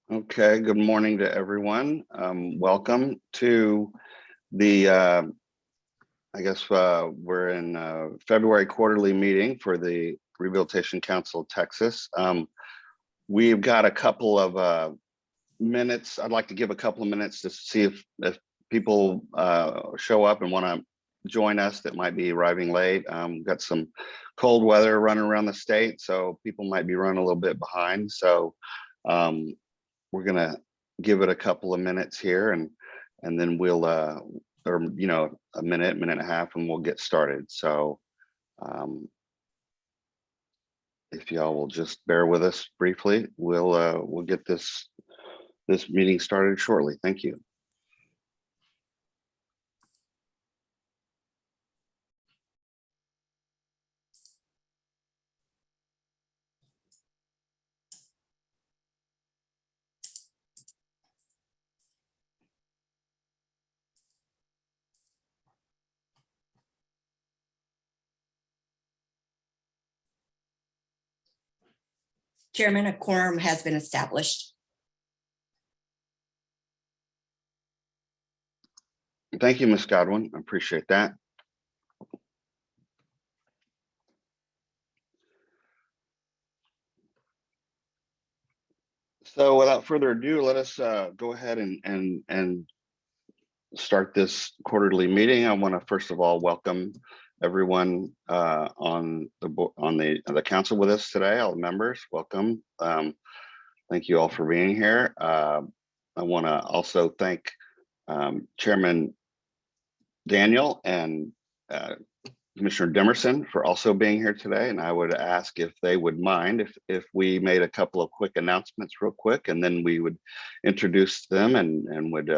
Okay, good morning to everyone. Welcome to the, I guess we're in February quarterly meeting for the Rehabilitation Council of Texas. We've got a couple of minutes. I'd like to give a couple of minutes to see if people show up and want to join us that might be arriving late. Got some cold weather running around the state, so people might be running a little bit behind. So we're gonna give it a couple of minutes here, and then we'll or a minute and a half, and we'll get started. So if y'all will just bear with us briefly, we'll get this meeting started shortly. Thank you. Chairman, a quorum has been established. Thank you, Ms. Godwin. I appreciate that. So without further ado, let us go ahead and start this quarterly meeting. I want to first of all welcome everyone on the council with us today. All the members, welcome. Thank you all for being here. I want to also thank Chairman Daniel and Commissioner Demerson for also being here today. And I would ask if they would mind if we made a couple of quick announcements real quick, and then we would introduce them and would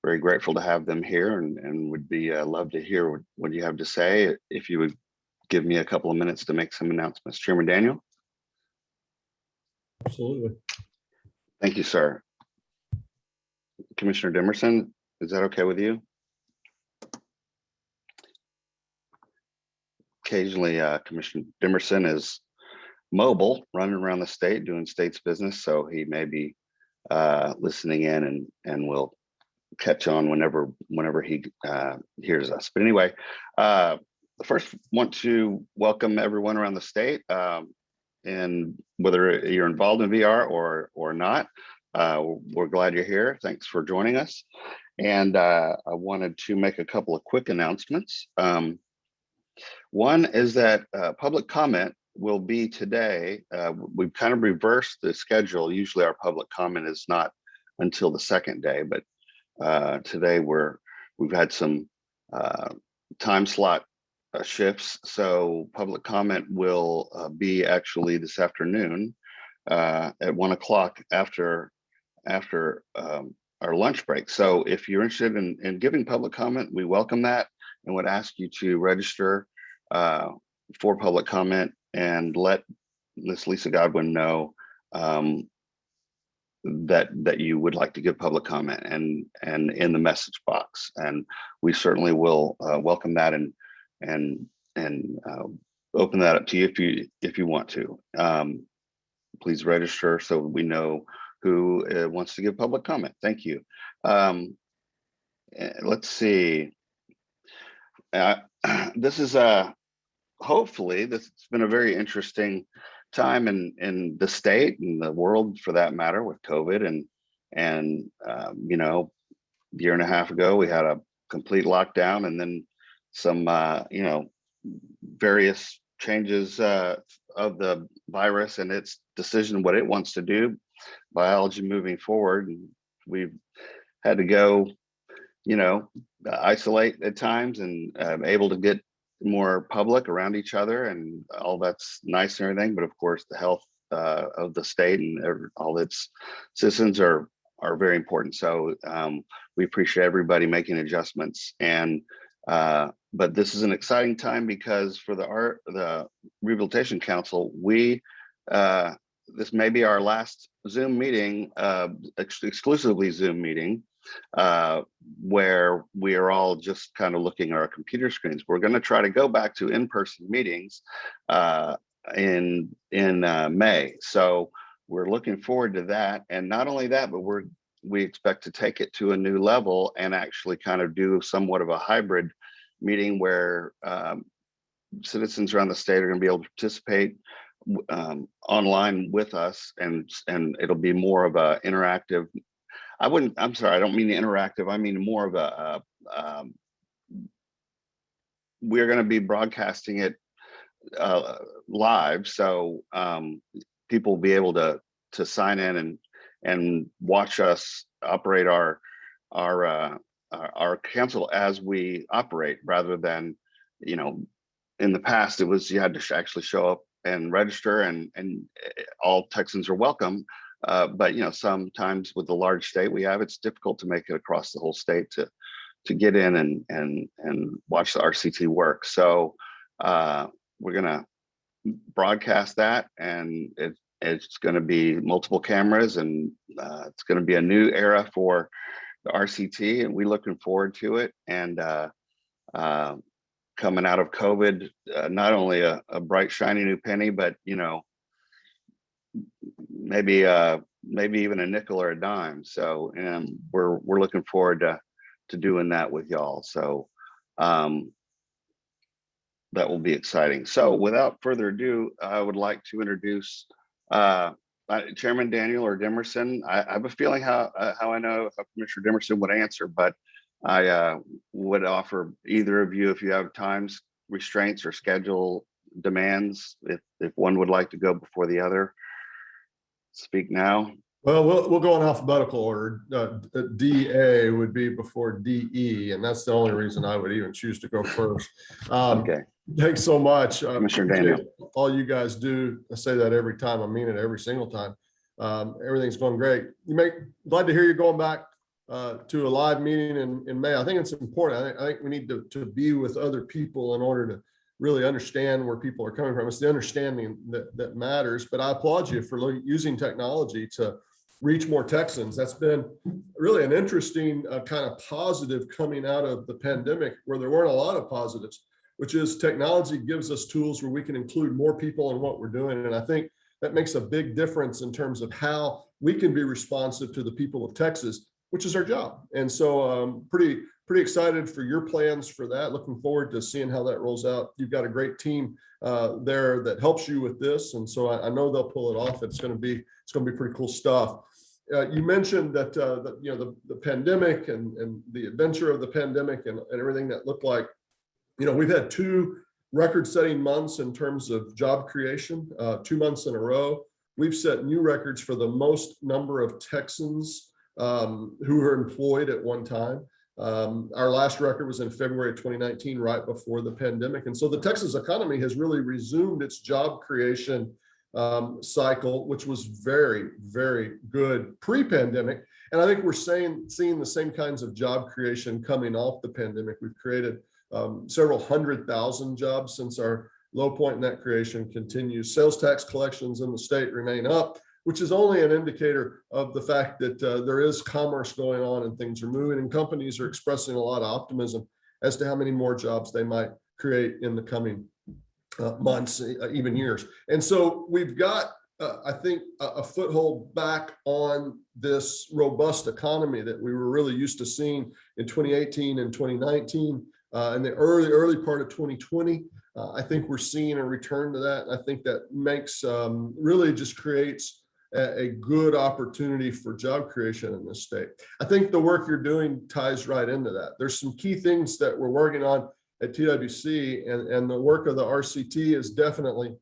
very grateful to have them here, and would be love to hear what you have to say. If you would give me a couple of minutes to make some announcements. Chairman Daniel? Absolutely. Thank you, sir. Commissioner Demerson, is that okay with you? Occasionally, Commissioner Demerson is mobile, running around the state, doing state's business, so he may be listening in and will catch on whenever he hears us. But anyway, first want to welcome everyone around the state, and whether you're involved in VR or not, we're glad you're here. Thanks for joining us. And I wanted to make a couple of quick announcements. One is that public comment will be today. We've kind of reversed the schedule. Usually our public comment is not until the second day, but today we've had some time slot shifts, so public comment will be actually this afternoon at 1 o'clock after our lunch break. So if you're interested in giving public comment, we welcome that and would ask you to register for public comment and let Ms. Lisa Godwin know that you would like to give public comment and in the message box, and we certainly will welcome that and open that up to you if you want to. Please register so we know who wants to give public comment. Thank you. Let's see. This is hopefully this has been a very interesting time in the state and the world for that matter with COVID, and a year and a half ago we had a complete lockdown, and then some various changes of the virus and its decision what it wants to do, biology moving forward, and we've had to go isolate at times and able to get more public around each other, and all that's nice and everything, but of course the health of the state and all its citizens are very important. So we appreciate everybody making adjustments, and but this is an exciting time because for the Rehabilitation Council, this may be our last Zoom meeting, exclusively Zoom meeting, where we are all just kind of looking at our computer screens. We're going to try to go back to in-person meetings in May. So we're looking forward to that. And not only that, but we expect to take it to a new level and actually kind of do somewhat of a hybrid meeting where citizens around the state are going to be able to participate online with us, and it'll be more of a interactive. I'm sorry, I don't mean interactive. I mean more of a, we're going to be broadcasting it live. So people will be able to sign in and watch us operate our council as we operate, rather than, you know, in the past, it was you had to actually show up and register, and all Texans are welcome. But you know, sometimes with the large state we have, it's difficult to make it across the whole state to get in and watch the RCT work. So we're gonna broadcast that, and it's going to be multiple cameras, and it's going to be a new era for the RCT, and we're looking forward to it. And coming out of COVID, not only a bright, shiny new penny, but, you know, maybe even a nickel or a dime. So, and we're looking forward to doing that with y'all. So that will be exciting. So without further ado, I would like to introduce Chairman Daniel or Dimerson. I have a feeling how I know how Commissioner Dimerson would answer, but I would offer either of you, if you have times restraints or schedule demands, if one would like to go before the other, speak now. Well, we'll go in alphabetical order. DA would be before DE, and that's the only reason I would even choose to go first. Okay. Thanks so much. Commissioner Daniel. All you guys do. I say that every time. I mean it every single time. Everything's going great. Glad to hear you're going back to a live meeting in May. I think it's important. I think we need to be with other people in order to really understand where people are coming from. It's the understanding that matters. But I applaud you for using technology to reach more Texans. That's been really an interesting kind of positive coming out of the pandemic, where there weren't a lot of positives, which is technology gives us tools where we can include more people in what we're doing. And I think that makes a big difference in terms of how we can be responsive to the people of Texas, which is our job. And so pretty excited for your plans for that. Looking forward to seeing how that rolls out. You've got a great team there that helps you with this. And so I know they'll pull it off. It's going to be pretty cool stuff. You mentioned that you know, the pandemic and the adventure of the pandemic and everything that looked like. You know, we've had 2 record-setting months in terms of job creation, 2 months in a row. We've set new records for the most number of Texans who were employed at one time. Our last record was in February of 2019, right before the pandemic. And so the Texas economy has really resumed its job creation cycle, which was very, very good pre-pandemic. And I think we're seeing the same kinds of job creation coming off the pandemic. We've created several 100,000 jobs since our low point, and that creation continues. Sales tax collections in the state remain up, which is only an indicator of the fact that there is commerce going on and things are moving, and companies are expressing a lot of optimism as to how many more jobs they might create in the coming months, even years. And so we've got, I think, a foothold back on this robust economy that we were really used to seeing in 2018 and 2019. In the early part of 2020, I think we're seeing a return to that. I think that makes really just creates a good opportunity for job creation in this state. I think the work you're doing ties right into that. There's some key things that we're working on at TWC, and the work of the RCT is definitely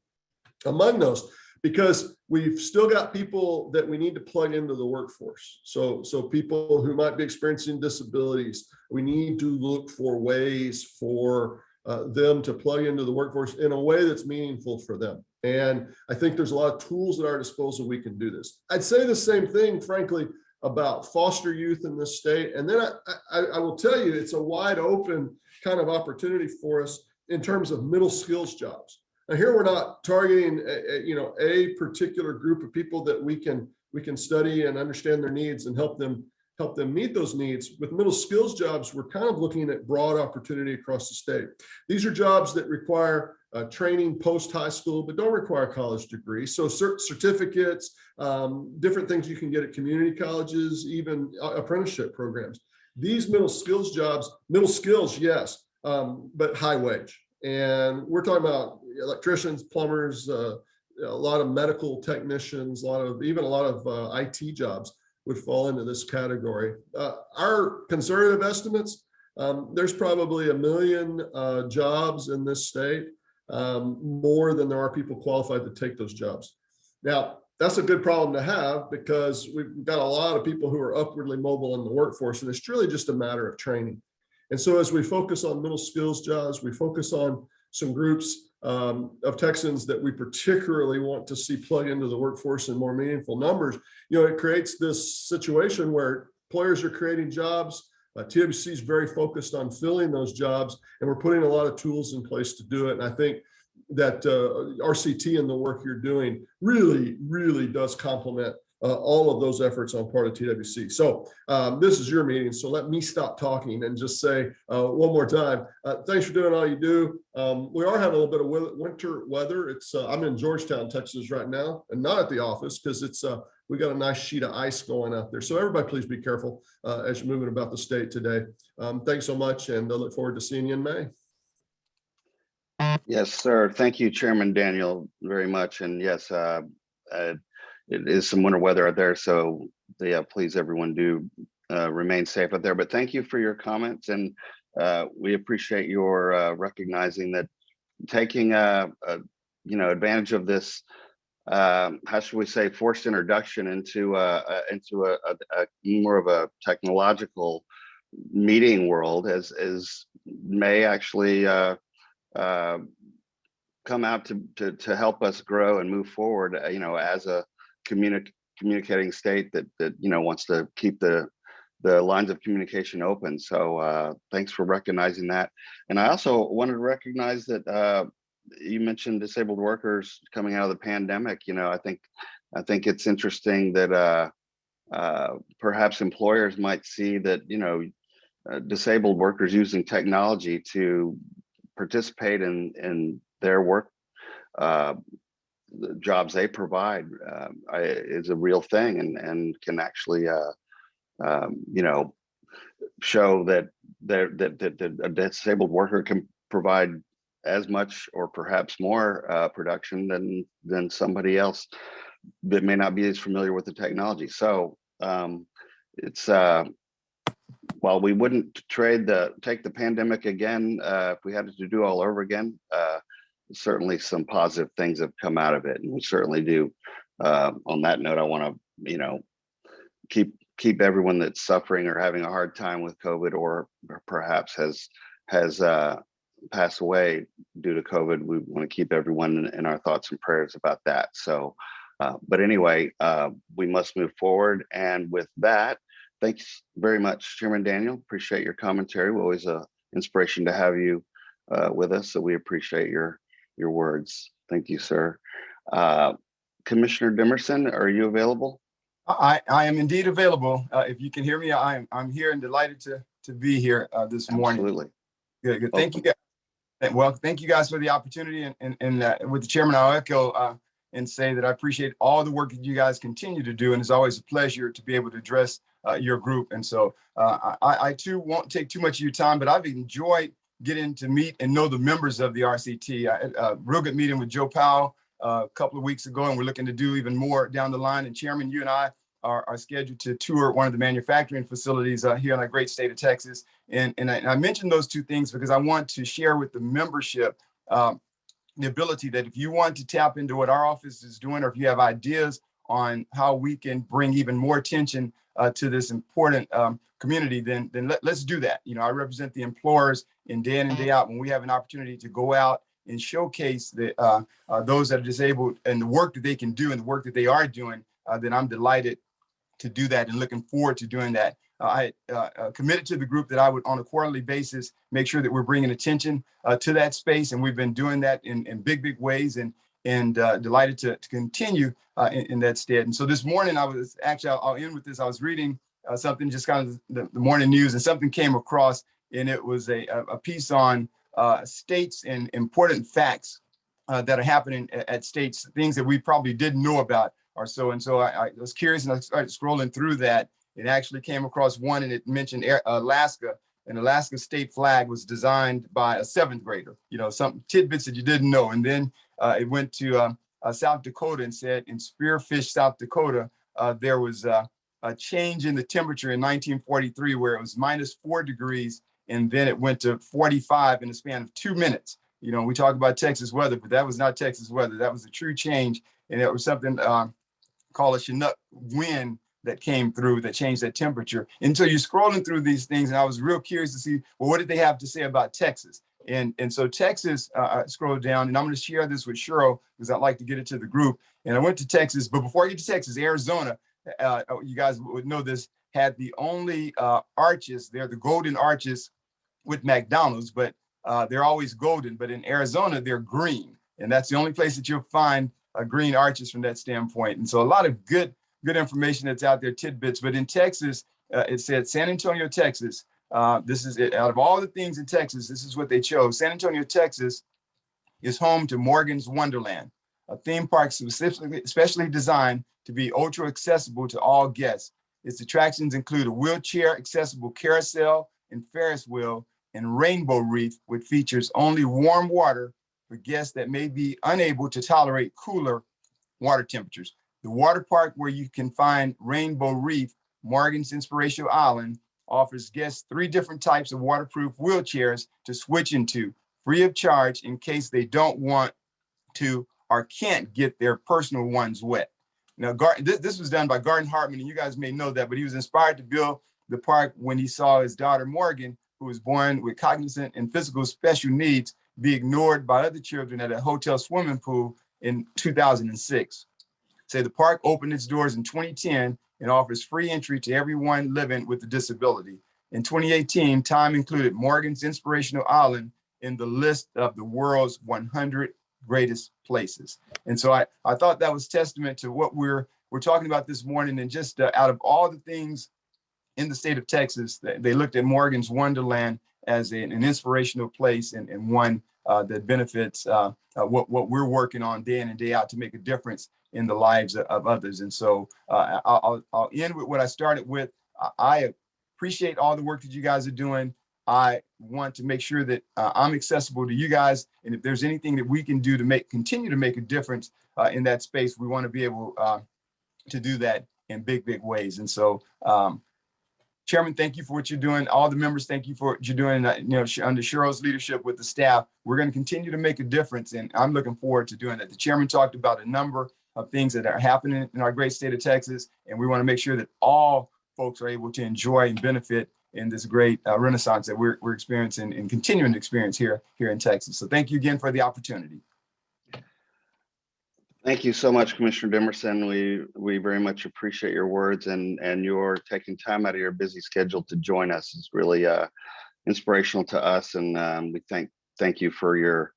among those, because we've still got people that we need to plug into the workforce. So people who might be experiencing disabilities, we need to look for ways for them to plug into the workforce in a way that's meaningful for them. And I think there's a lot of tools at our disposal we can do this. I'd say the same thing, frankly, about foster youth in this state. And then I will tell you, it's a wide open kind of opportunity for us in terms of middle skills jobs. Now here we're not targeting a particular group of people that we can study and understand their needs and help them meet those needs. With middle skills jobs, we're kind of looking at broad opportunity across the state. These are jobs that require training post-high school, but don't require a college degree. So certificates, different things you can get at community colleges, even apprenticeship programs. These middle skills jobs, middle skills, yes, but high wage. And we're talking about electricians, plumbers, a lot of medical technicians, even a lot of IT jobs would fall into this category. Our conservative estimates, there's probably 1 million jobs in this state, more than there are people qualified to take those jobs. Now, that's a good problem to have because we've got a lot of people who are upwardly mobile in the workforce, and it's really just a matter of training. And so as we focus on middle skills jobs, we focus on some groups of Texans that we particularly want to see plug into the workforce in more meaningful numbers. It creates this situation where employers are creating jobs. TWC is very focused on filling those jobs, and we're putting a lot of tools in place to do it. And I think that RCT and the work you're doing really, really does complement all of those efforts on part of TWC. So this is your meeting, so let me stop talking and just say one more time, thanks for doing all you do. We are having a little bit of winter weather. I'm in Georgetown, Texas right now, and not at the office because we got a nice sheet of ice going out there. So everybody please be careful as you're moving about the state today. Thanks so much, and I look forward to seeing you in May. Yes, sir. Thank you, Chairman Daniel, very much. And yes, it is some winter weather out there, so please everyone do remain safe out there. But thank you for your comments, and we appreciate your recognizing that taking advantage of this how should we say forced introduction into a more of a technological meeting world as may actually come out to help us grow and move forward, as a communicating state that wants to keep the lines of communication open. So thanks for recognizing that. And I also wanted to recognize that you mentioned disabled workers coming out of the pandemic. I think it's interesting that perhaps employers might see that disabled workers using technology to participate in their work, the jobs they provide is a real thing, and can actually show that a disabled worker can provide as much or perhaps more production than somebody else that may not be as familiar with the technology. So it's while we wouldn't take the pandemic again if we had to do all over again, certainly some positive things have come out of it, and we certainly do. On that note, I want to keep everyone that's suffering or having a hard time with COVID, or perhaps has passed away due to COVID. We want to keep everyone in our thoughts and prayers about that. So but anyway, we must move forward. And with that, thanks very much, Chairman Daniel. Appreciate your commentary. Always an inspiration to have you with us. So we appreciate your words. Thank you, sir. Commissioner Dimerson, are you available? I am indeed available. If you can hear me, I'm here and delighted to be here this morning. Absolutely. Good. Thank you guys. Well, thank you guys for the opportunity, and with the chairman, I'll echo and say that I appreciate all the work that you guys continue to do, and it's always a pleasure to be able to address your group. And so I too won't take too much of your time, but I've enjoyed getting to meet and know the members of the RCT. I had a real good meeting with Joe Powell a couple of weeks ago, and we're looking to do even more down the line. And Chairman, you and I are scheduled to tour one of the manufacturing facilities here in our great state of Texas. And I mentioned those two things because I want to share with the membership the ability that if you want to tap into what our office is doing, or if you have ideas on how we can bring even more attention to this important community, then let's do that. I represent the employers in day in and day out when we have an opportunity to go out and showcase those that are disabled and the work that they can do and the work that they are doing, then I'm delighted to do that and looking forward to doing that. I committed to the group that I would, on a quarterly basis, make sure that we're bringing attention to that space. And we've been doing that in big ways, and delighted to continue in that stead. And so this morning, I'll end with this. I was reading something, just kind of the morning news, and something came across, and it was a piece on states and important facts that are happening at states, things that we probably didn't know about or so. And so I was curious and I started scrolling through that. It actually came across one and it mentioned Alaska. And Alaska state flag was designed by a 7th grader, you know, some tidbits that you didn't know. And then it went to South Dakota and said in Spearfish, South Dakota, there was a change in the temperature in 1943 where it was -4 degrees. And then it went to 45 in the span of 2 minutes. You know, we talk about Texas weather, but that was not Texas weather. That was a true change. And it was something called a Chinook wind that came through that changed that temperature. And so you're scrolling through these things, and I was real curious to see, well, what did they have to say about Texas? And so Texas, I scrolled down, and I'm going to share this with Cheryl because I'd like to get it to the group. And I went to Texas, but before I get to Texas, Arizona, you guys would know this, had the only arches. They're the golden arches with McDonald's, but they're always golden. But in Arizona, they're green, and that's the only place that you'll find green arches from that standpoint. And so a lot of good information that's out there, tidbits. But in Texas, it said San Antonio, Texas. This is it. Out of all the things in Texas, this is what they chose. San Antonio, Texas is home to Morgan's Wonderland, a theme park specially designed to be ultra accessible to all guests. Its attractions include a wheelchair accessible carousel and Ferris wheel and rainbow reef, which features only warm water for guests that may be unable to tolerate cooler water temperatures. The water park where you can find Rainbow Reef, Morgan's Inspirational Island, offers guests 3 different types of waterproof wheelchairs to switch into, free of charge in case they don't want to or can't get their personal ones wet. Now, this was done by Garden Hartman, and you guys may know that, but he was inspired to build the park when he saw his daughter, Morgan, who was born with cognizant and physical special needs, be ignored by other children at a hotel swimming pool in 2006. Say the park opened its doors in 2010 and offers free entry to everyone living with a disability. In 2018, Time included Morgan's Inspirational Island in the list of the world's 100 greatest places. And so I thought that was testament to what we're talking about this morning. And just out of all the things in the state of Texas, they looked at Morgan's Wonderland as an inspirational place and one that benefits what we're working on day in and day out to make a difference in the lives of others. And so I'll end with what I started with. I appreciate all the work that you guys are doing. I want to make sure that I'm accessible to you guys. And if there's anything that we can do to continue to make a difference in that space, we want to be able to do that in big ways. And so, Chairman, thank you for what you're doing. All the members, thank you for what you're doing. Under Cheryl's leadership with the staff, we're going to continue to make a difference, and I'm looking forward to doing that. The chairman talked about a number of things that are happening in our great state of Texas, and we want to make sure that all folks are able to enjoy and benefit in this great renaissance that we're experiencing and continuing to experience here in Texas. So thank you again for the opportunity. Thank you so much, Commissioner Dimerson. We very much appreciate your words and your taking time out of your busy schedule to join us. It's really inspirational to us, and we thank you for your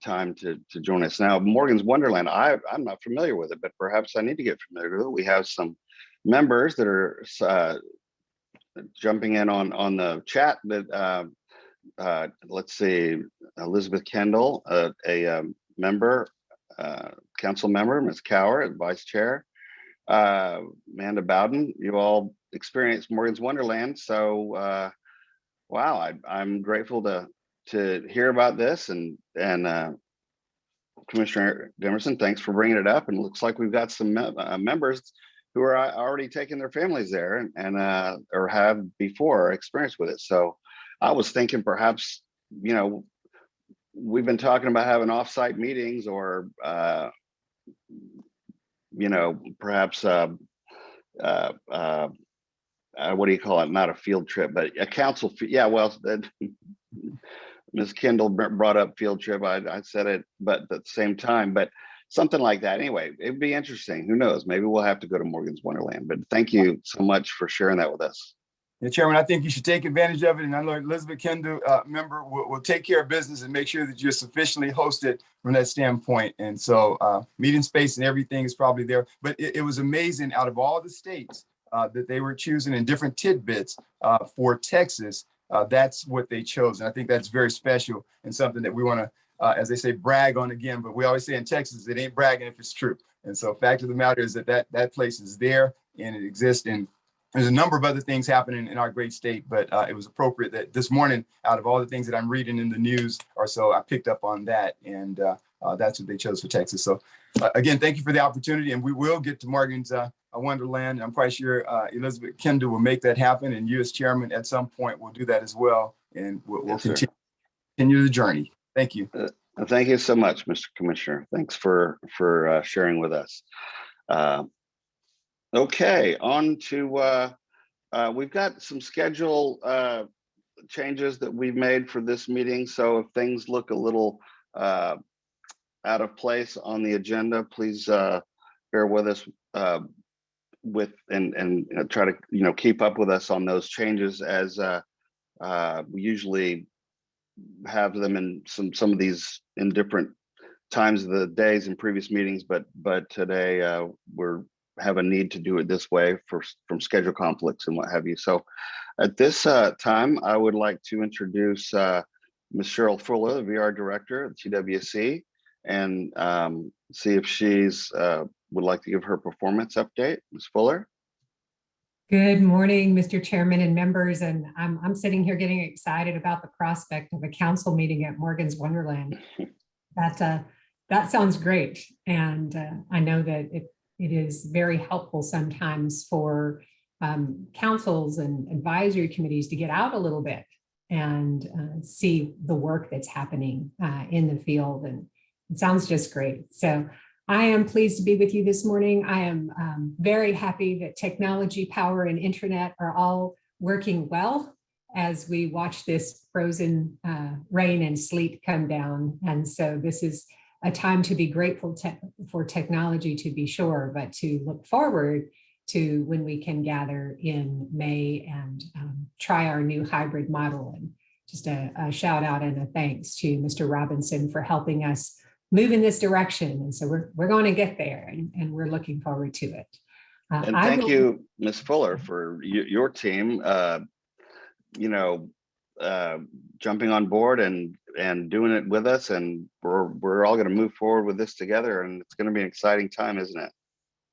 time to join us. Now, Morgan's Wonderland, I'm not familiar with it, but perhaps I need to get familiar with it. We have some members that are jumping in on the chat. That let's see, Elizabeth Kendall, a member. Council member, Ms. Cower, Vice Chair, Amanda Bowden, you all experienced Morgan's Wonderland. So, wow, I'm grateful to hear about this. And Commissioner Dimerson, thanks for bringing it up. And it looks like we've got some members who are already taking their families there and or have before experience with it. So I was thinking perhaps, we've been talking about having offsite meetings or, perhaps, what do you call it? Not a field trip, but a council. Yeah, well, Ms. Kendall brought up field trip. I said it, but at the same time, but something like that. Anyway, it'd be interesting. Who knows? Maybe we'll have to go to Morgan's Wonderland, but thank you so much for sharing that with us. Yeah, Chairman, I think you should take advantage of it. And I know Elizabeth Kendall, member, will take care of business and make sure that you're sufficiently hosted from that standpoint. And so meeting space and everything is probably there. But it was amazing out of all the states that they were choosing in different tidbits for Texas. that's what they chose. And I think that's very special and something that we want to, as they say, brag on again. But we always say in Texas, it ain't bragging if it's true. And so fact of the matter is that place is there and it exists. And there's a number of other things happening in our great state, but it was appropriate that this morning, out of all the things that I'm reading in the news or so, I picked up on that. And that's what they chose for Texas. So again, thank you for the opportunity. And we will get to Morgan's Wonderland. I'm quite sure Elizabeth Kendall will make that happen. And you as chairman at some point will do that as well. And we'll Yes, continue the journey. Thank you. Thank you so much, Mr. Commissioner. Thanks for sharing with us. Okay, on to, we've got some schedule changes that we've made for this meeting. So if things look a little out of place on the agenda, please bear with us and try to keep up with us on those changes, as we usually have them in some of these in different times of the days in previous meetings, but today we're have a need to do it this way from schedule conflicts and what have you. So at this time, I would like to introduce Ms. Cheryl Fuller, the VR director at TWC, and see if she's would like to give her performance update. Ms. Fuller. Good morning, Mr. Chairman and members. And I'm sitting here getting excited about the prospect of a council meeting at Morgan's Wonderland. That sounds great. And I know that it is very helpful sometimes for councils and advisory committees to get out a little bit and see the work that's happening in the field. And it sounds just great. So I am pleased to be with you this morning. I am very happy that technology, power, and internet are all working well as we watch this frozen rain and sleet come down. And so this is a time to be grateful for technology, to be sure, but to look forward to when we can gather in May and try our new hybrid model. And just a shout out and a thanks to Mr. Robinson for helping us move in this direction. And so we're going to get there, and we're looking forward to it. And thank you, Ms. Fuller, for your team, jumping on board and doing it with us. And we're all going to move forward with this together, and it's going to be an exciting time, isn't it?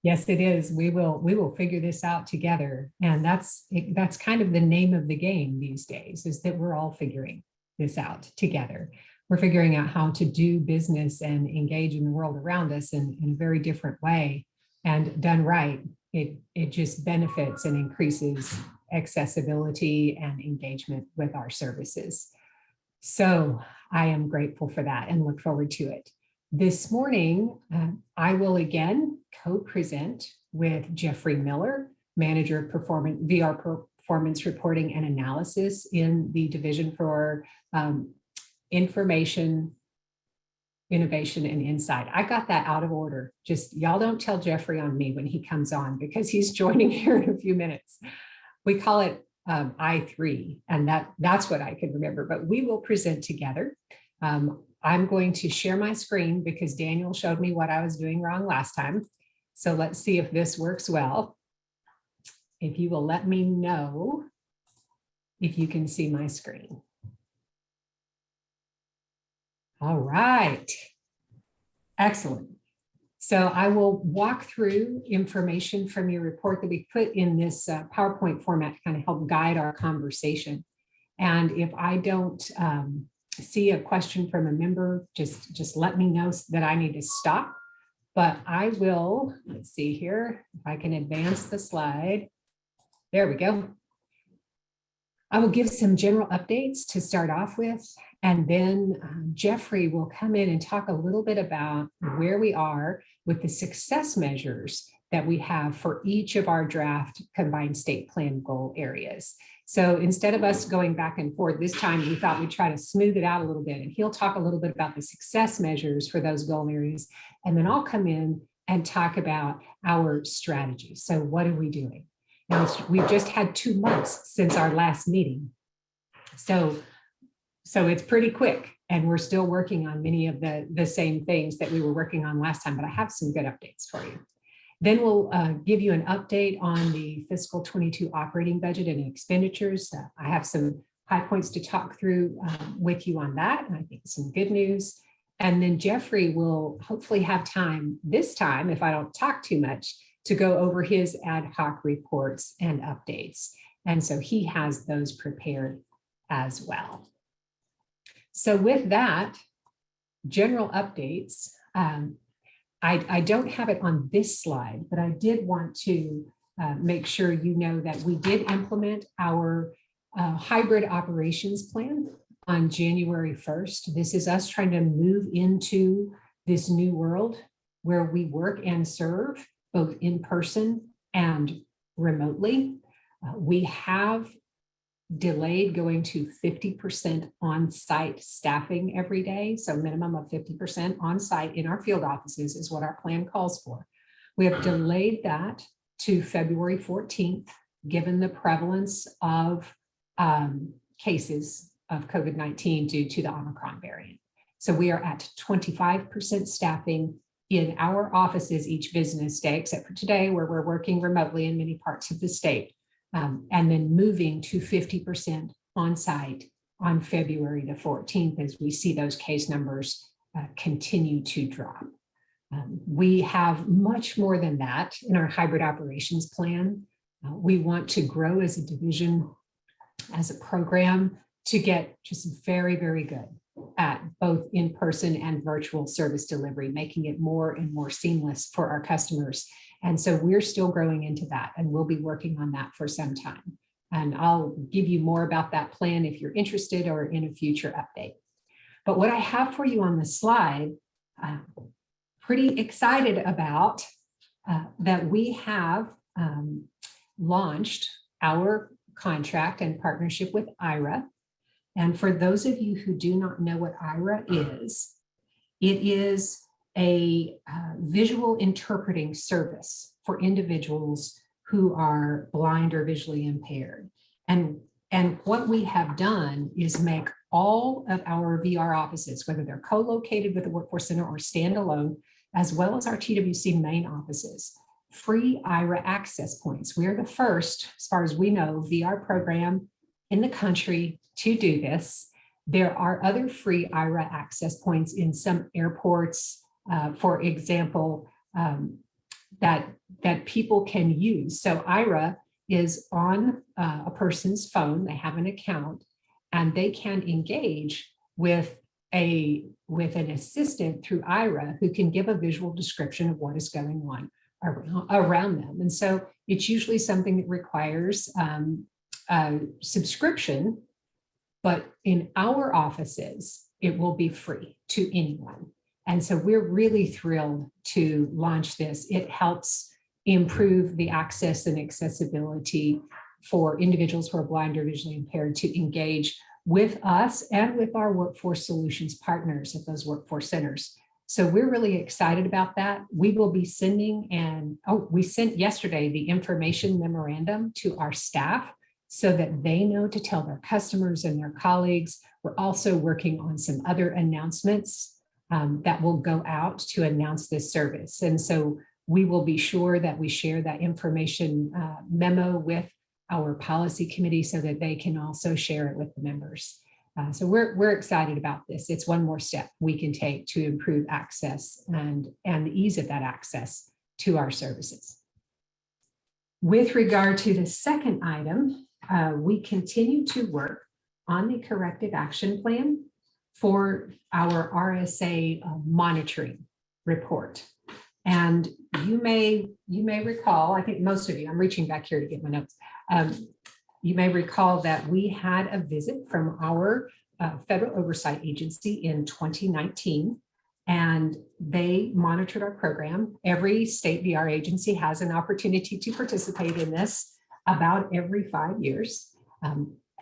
Yes, it is. We will figure this out together. And that's kind of the name of the game these days, is that we're all figuring this out together. We're figuring out how to do business and engage in the world around us in a very different way. And done right, it just benefits and increases accessibility and engagement with our services. So I am grateful for that and look forward to it. This morning, I will again co-present with Jeffrey Miller, Manager of VR Performance Reporting and Analysis in the Division for Information, Innovation, and Insight. I got that out of order. Just y'all don't tell Jeffrey on me when he comes on, because he's joining here in a few minutes. We call it I3, and that's what I can remember, but we will present together. I'm going to share my screen because Daniel showed me what I was doing wrong last time. So let's see if this works well. If you will let me know if you can see my screen. All right, excellent. So I will walk through information from your report that we put in this PowerPoint format to kind of help guide our conversation. And if I don't see a question from a member, just let me know that I need to stop. But I will, let's see here, if I can advance the slide. There we go. I will give some general updates to start off with, and then Jeffrey will come in and talk a little bit about where we are with the success measures that we have for each of our draft combined state plan goal areas. So instead of us going back and forth this time, we thought we'd try to smooth it out a little bit, and he'll talk a little bit about the success measures for those goal areas. And then I'll come in and talk about our strategy. So what are we doing? Now, we've just had 2 months since our last meeting. So it's pretty quick, and we're still working on many of the same things that we were working on last time, but I have some good updates for you. Then we'll give you an update on the fiscal 22 operating budget and expenditures. I have some high points to talk through with you on that. And I think some good news. And then Jeffrey will hopefully have time this time, if I don't talk too much, to go over his ad hoc reports and updates. And so he has those prepared as well. So with that, general updates. I don't have it on this slide, but I did want to make sure you know that we did implement our hybrid operations plan on January 1st. This is us trying to move into this new world where we work and serve both in person and remotely. We have delayed going to 50% on-site staffing every day. So minimum of 50% on-site in our field offices is what our plan calls for. We have delayed that to February 14th, given the prevalence of cases of COVID-19 due to the Omicron variant. So we are at 25% staffing in our offices each business day, except for today where we're working remotely in many parts of the state. And then moving to 50% on site on February the 14th as we see those case numbers continue to drop. We have much more than that in our hybrid operations plan. We want to grow as a division, as a program, to get just very, very good at both in-person and virtual service delivery, making it more and more seamless for our customers. And so we're still growing into that, and we'll be working on that for some time. And I'll give you more about that plan if you're interested or in a future update. But what I have for you on the slide, pretty excited about that we have launched our contract and partnership with IRA. And for those of you who do not know what IRA is, it is a visual interpreting service for individuals who are blind or visually impaired. And what we have done is make all of our VR offices, whether they're co-located with the Workforce Center or standalone, as well as our TWC main offices, free IRA access points. We're the first, as far as we know, VR program in the country to do this. There are other free IRA access points in some airports, for example, that people can use. So IRA is on a person's phone, they have an account, and they can engage with an assistant through IRA who can give a visual description of what is going on around them. And so it's usually something that requires a subscription, but in our offices, it will be free to anyone. And so we're really thrilled to launch this. It helps improve the access and accessibility for individuals who are blind or visually impaired to engage with us and with our workforce solutions partners at those workforce centers. So we're really excited about that. We will be sending, we sent yesterday the information memorandum to our staff so that they know to tell their customers and their colleagues. We're also working on some other announcements that will go out to announce this service. And so we will be sure that we share that information memo with our policy committee so that they can also share it with the members. So we're excited about this. It's one more step we can take to improve access and the ease of that access to our services. With regard to the second item, we continue to work on the corrective action plan for our Rsa Monitoring Report. And you may recall, I think most of you, I'm reaching back here to get my notes. You may recall that we had a visit from our federal oversight agency in 2019, and they monitored our program. Every state VR agency has an opportunity to participate in this about every 5 years.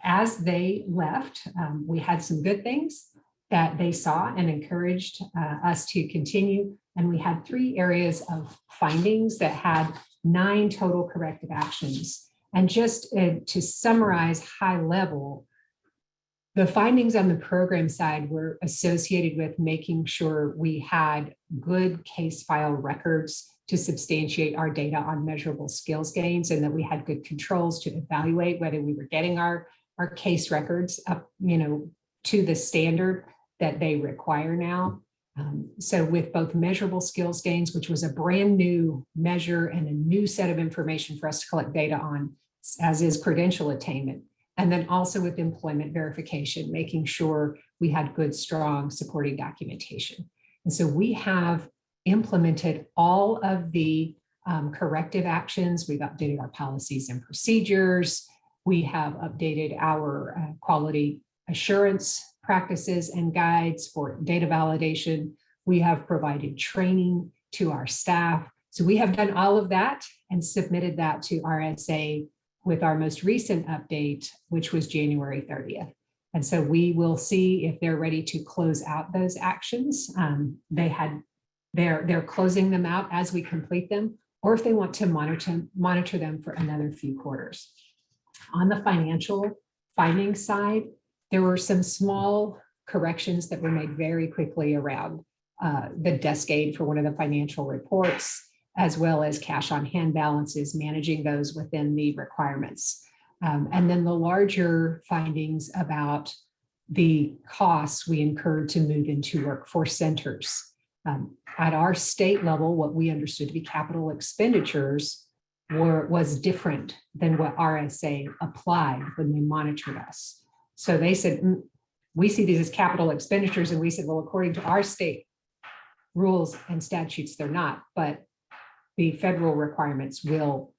As they left, we had some good things that they saw and encouraged us to continue. And we had 3 areas of findings that had 9 total corrective actions. And just to summarize high level, the findings on the program side were associated with making sure we had good case file records to substantiate our data on measurable skills gains, and that we had good controls to evaluate whether we were getting our our case records up, to the standard that they require now. So with both measurable skills gains, which was a brand new measure and a new set of information for us to collect data on, as is credential attainment, and then also with employment verification, making sure we had good, strong supporting documentation. And so we have implemented all of the corrective actions. We've updated our policies and procedures. We have updated our quality assurance practices and guides for data validation. We have provided training to our staff. So we have done all of that and submitted that to RSA with our most recent update, which was January 30th. And so we will see if they're ready to close out those actions. They're closing them out as we complete them, or if they want to monitor them for another few quarters. On the financial findings side, there were some small corrections that were made very quickly around the desk aid for one of the financial reports, as well as cash on hand balances, managing those within the requirements. And then the larger findings about the costs we incurred to move into workforce centers. At our state level, what we understood to be capital expenditures was different than what RSA applied when they monitored us. So they said, we see these as capital expenditures. And we said, well, according to our state rules and statutes, they're not, but the federal requirements will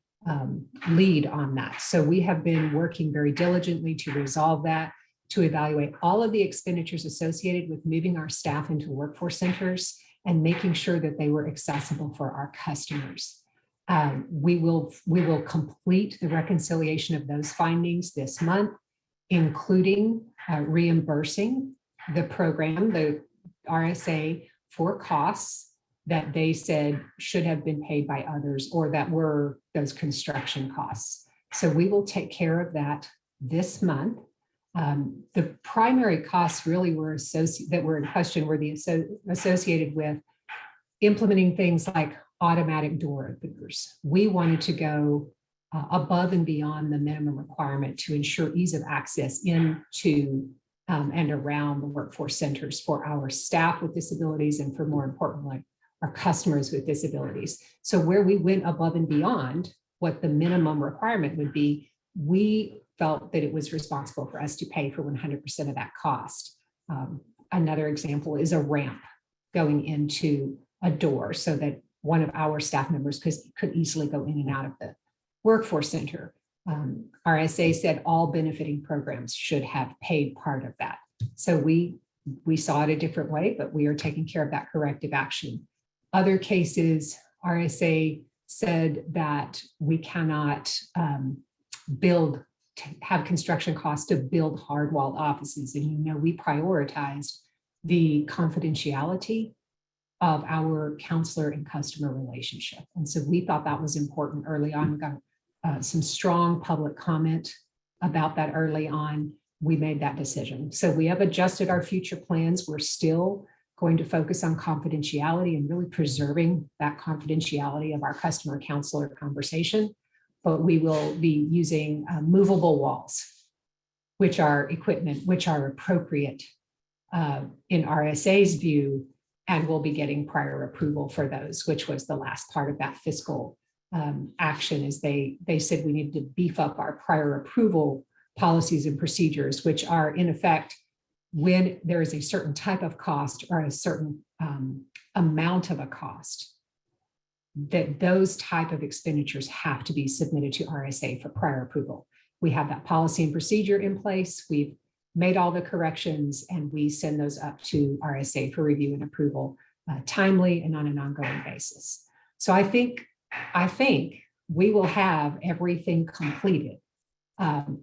lead on that. So we have been working very diligently to resolve that, to evaluate all of the expenditures associated with moving our staff into workforce centers and making sure that they were accessible for our customers. We will complete the reconciliation of those findings this month, including reimbursing the program, the RSA, for costs that they said should have been paid by others or that were those construction costs. So we will take care of that this month. The primary costs really that were in question were associated with implementing things like automatic door openers. We wanted to go above and beyond the minimum requirement to ensure ease of access into and around the workforce centers for our staff with disabilities and, for more importantly, our customers with disabilities. So where we went above and beyond what the minimum requirement would be, we felt that it was responsible for us to pay for 100% of that cost. Another example is a ramp going into a door so that one of our staff members could easily go in and out of the workforce center. RSA said all benefiting programs should have paid part of that. So we saw it a different way, but we are taking care of that corrective action. Other cases, RSA said that we cannot have construction costs to build hard-walled offices. And we prioritized the confidentiality of our counselor and customer relationship. And so we thought that was important early on. We got some strong public comment about that early on. We made that decision. So we have adjusted our future plans. We're still going to focus on confidentiality and really preserving that confidentiality of our customer counselor conversation. But we will be using movable walls, which are equipment, which are appropriate in RSA's view, and we'll be getting prior approval for those, which was the last part of that fiscal action. Is they said we need to beef up our prior approval policies and procedures, which are in effect when there is a certain type of cost or a certain amount of a cost, that those type of expenditures have to be submitted to RSA for prior approval. We have that policy and procedure in place. We've made all the corrections and we send those up to RSA for review and approval timely and on an ongoing basis. So I think we will have everything completed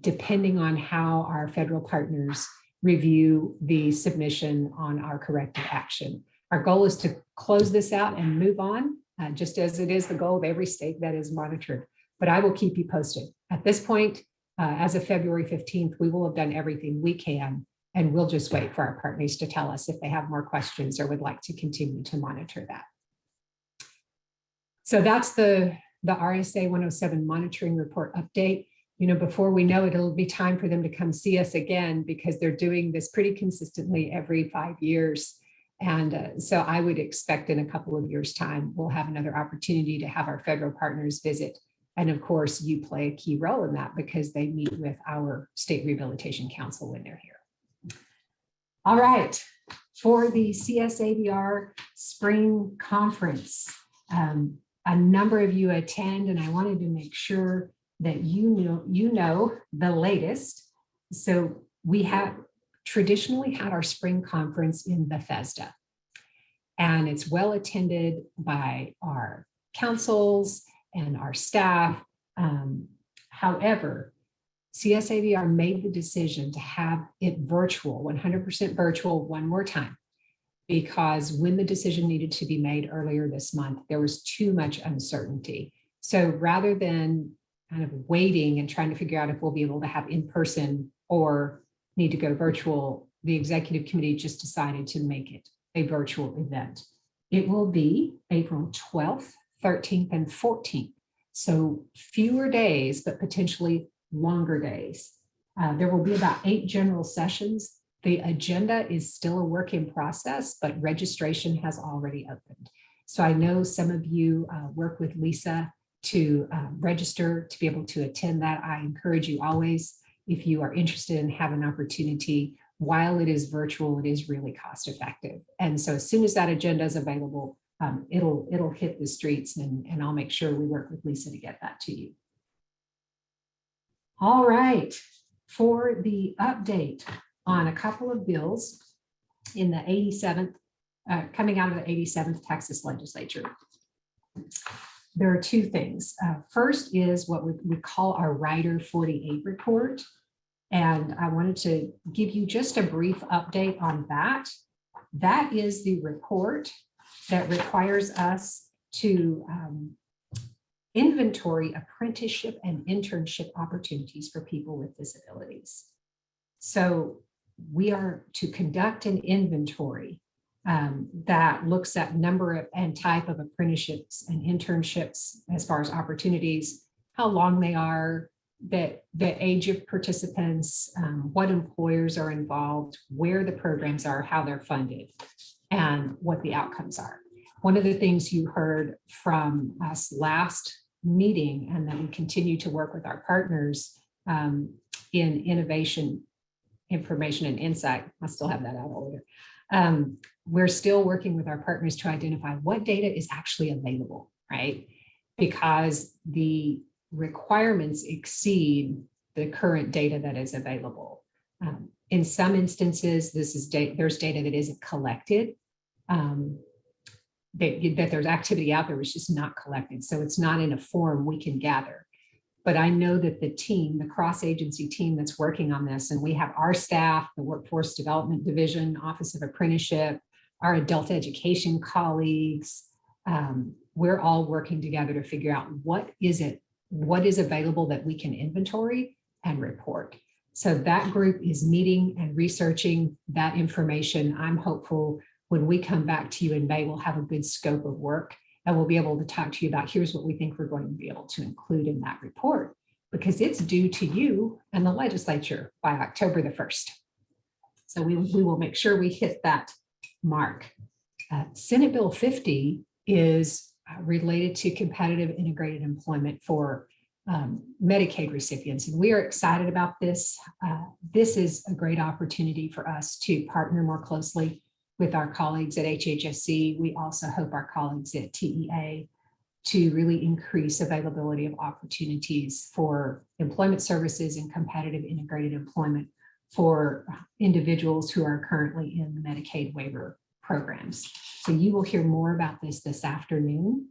depending on how our federal partners review the submission on our corrective action. Our goal is to close this out and move on, just as it is the goal of every state that is monitored. But I will keep you posted. At this point, as of February 15th, we will have done everything we can, and we'll just wait for our partners to tell us if they have more questions or would like to continue to monitor that. So that's the RSA 107 monitoring report update. before we know it, it'll be time for them to come see us again because they're doing this pretty consistently every 5 years. And so I would expect in a couple of years' time, we'll have another opportunity to have our federal partners visit. And of course, you play a key role in that because they meet with our State Rehabilitation Council when they're here. All right, for the CSABR Spring Conference, a number of you attend, and I wanted to make sure that you know the latest. So we have traditionally had our spring conference in Bethesda, and it's well attended by our councils and our staff. However, CSABR made the decision to have it virtual, 100% virtual one more time, because when the decision needed to be made earlier this month, there was too much uncertainty. So rather than kind of waiting and trying to figure out if we'll be able to have in person or need to go virtual, the executive committee just decided to make it a virtual event. It will be April 12th, 13th, and 14th. So fewer days, but potentially longer days. There will be about 8 general sessions. The agenda is still a work in process, but registration has already opened. So I know some of you work with Lisa to register to be able to attend that. I encourage you always, if you are interested and have an opportunity, while it is virtual, it is really cost effective. And so as soon as that agenda is available, it'll hit the streets, and I'll make sure we work with Lisa to get that to you. All right, for the update on a couple of bills in the 87th, coming out of the 87th Texas legislature. There are 2 things. First is what we call our Rider 48 report. And I wanted to give you just a brief update on that. That is the report that requires us to inventory apprenticeship and internship opportunities for people with disabilities. So we are to conduct an inventory that looks at number and type of apprenticeships and internships as far as opportunities, how long they are, the age of participants, what employers are involved, where the programs are, how they're funded, and what the outcomes are. One of the things you heard from us last meeting, and that we continue to work with our partners in innovation, information, and insight. I still have that out older. We're still working with our partners to identify what data is actually available, right? Because the requirements exceed the current data that is available. In some instances, there's data that isn't collected, that there's activity out there, which is not collected. So it's not in a form we can gather. But I know that the team, the cross-agency team that's working on this, and we have our staff, the Workforce Development Division, Office of Apprenticeship, our adult education colleagues, we're all working together to figure out what is available that we can inventory and report. So that group is meeting and researching that information. I'm hopeful when we come back to you in May, we'll have a good scope of work, and we'll be able to talk to you about here's what we think we're going to be able to include in that report, because it's due to you and the legislature by October the 1st. So we will make sure we hit that mark. Senate Bill 50 is related to competitive integrated employment for Medicaid recipients. And we are excited about this. This is a great opportunity for us to partner more closely with our colleagues at HHSC. We also hope our colleagues at TEA to really increase availability of opportunities for employment services and competitive integrated employment for individuals who are currently in the Medicaid waiver programs. So you will hear more about this afternoon.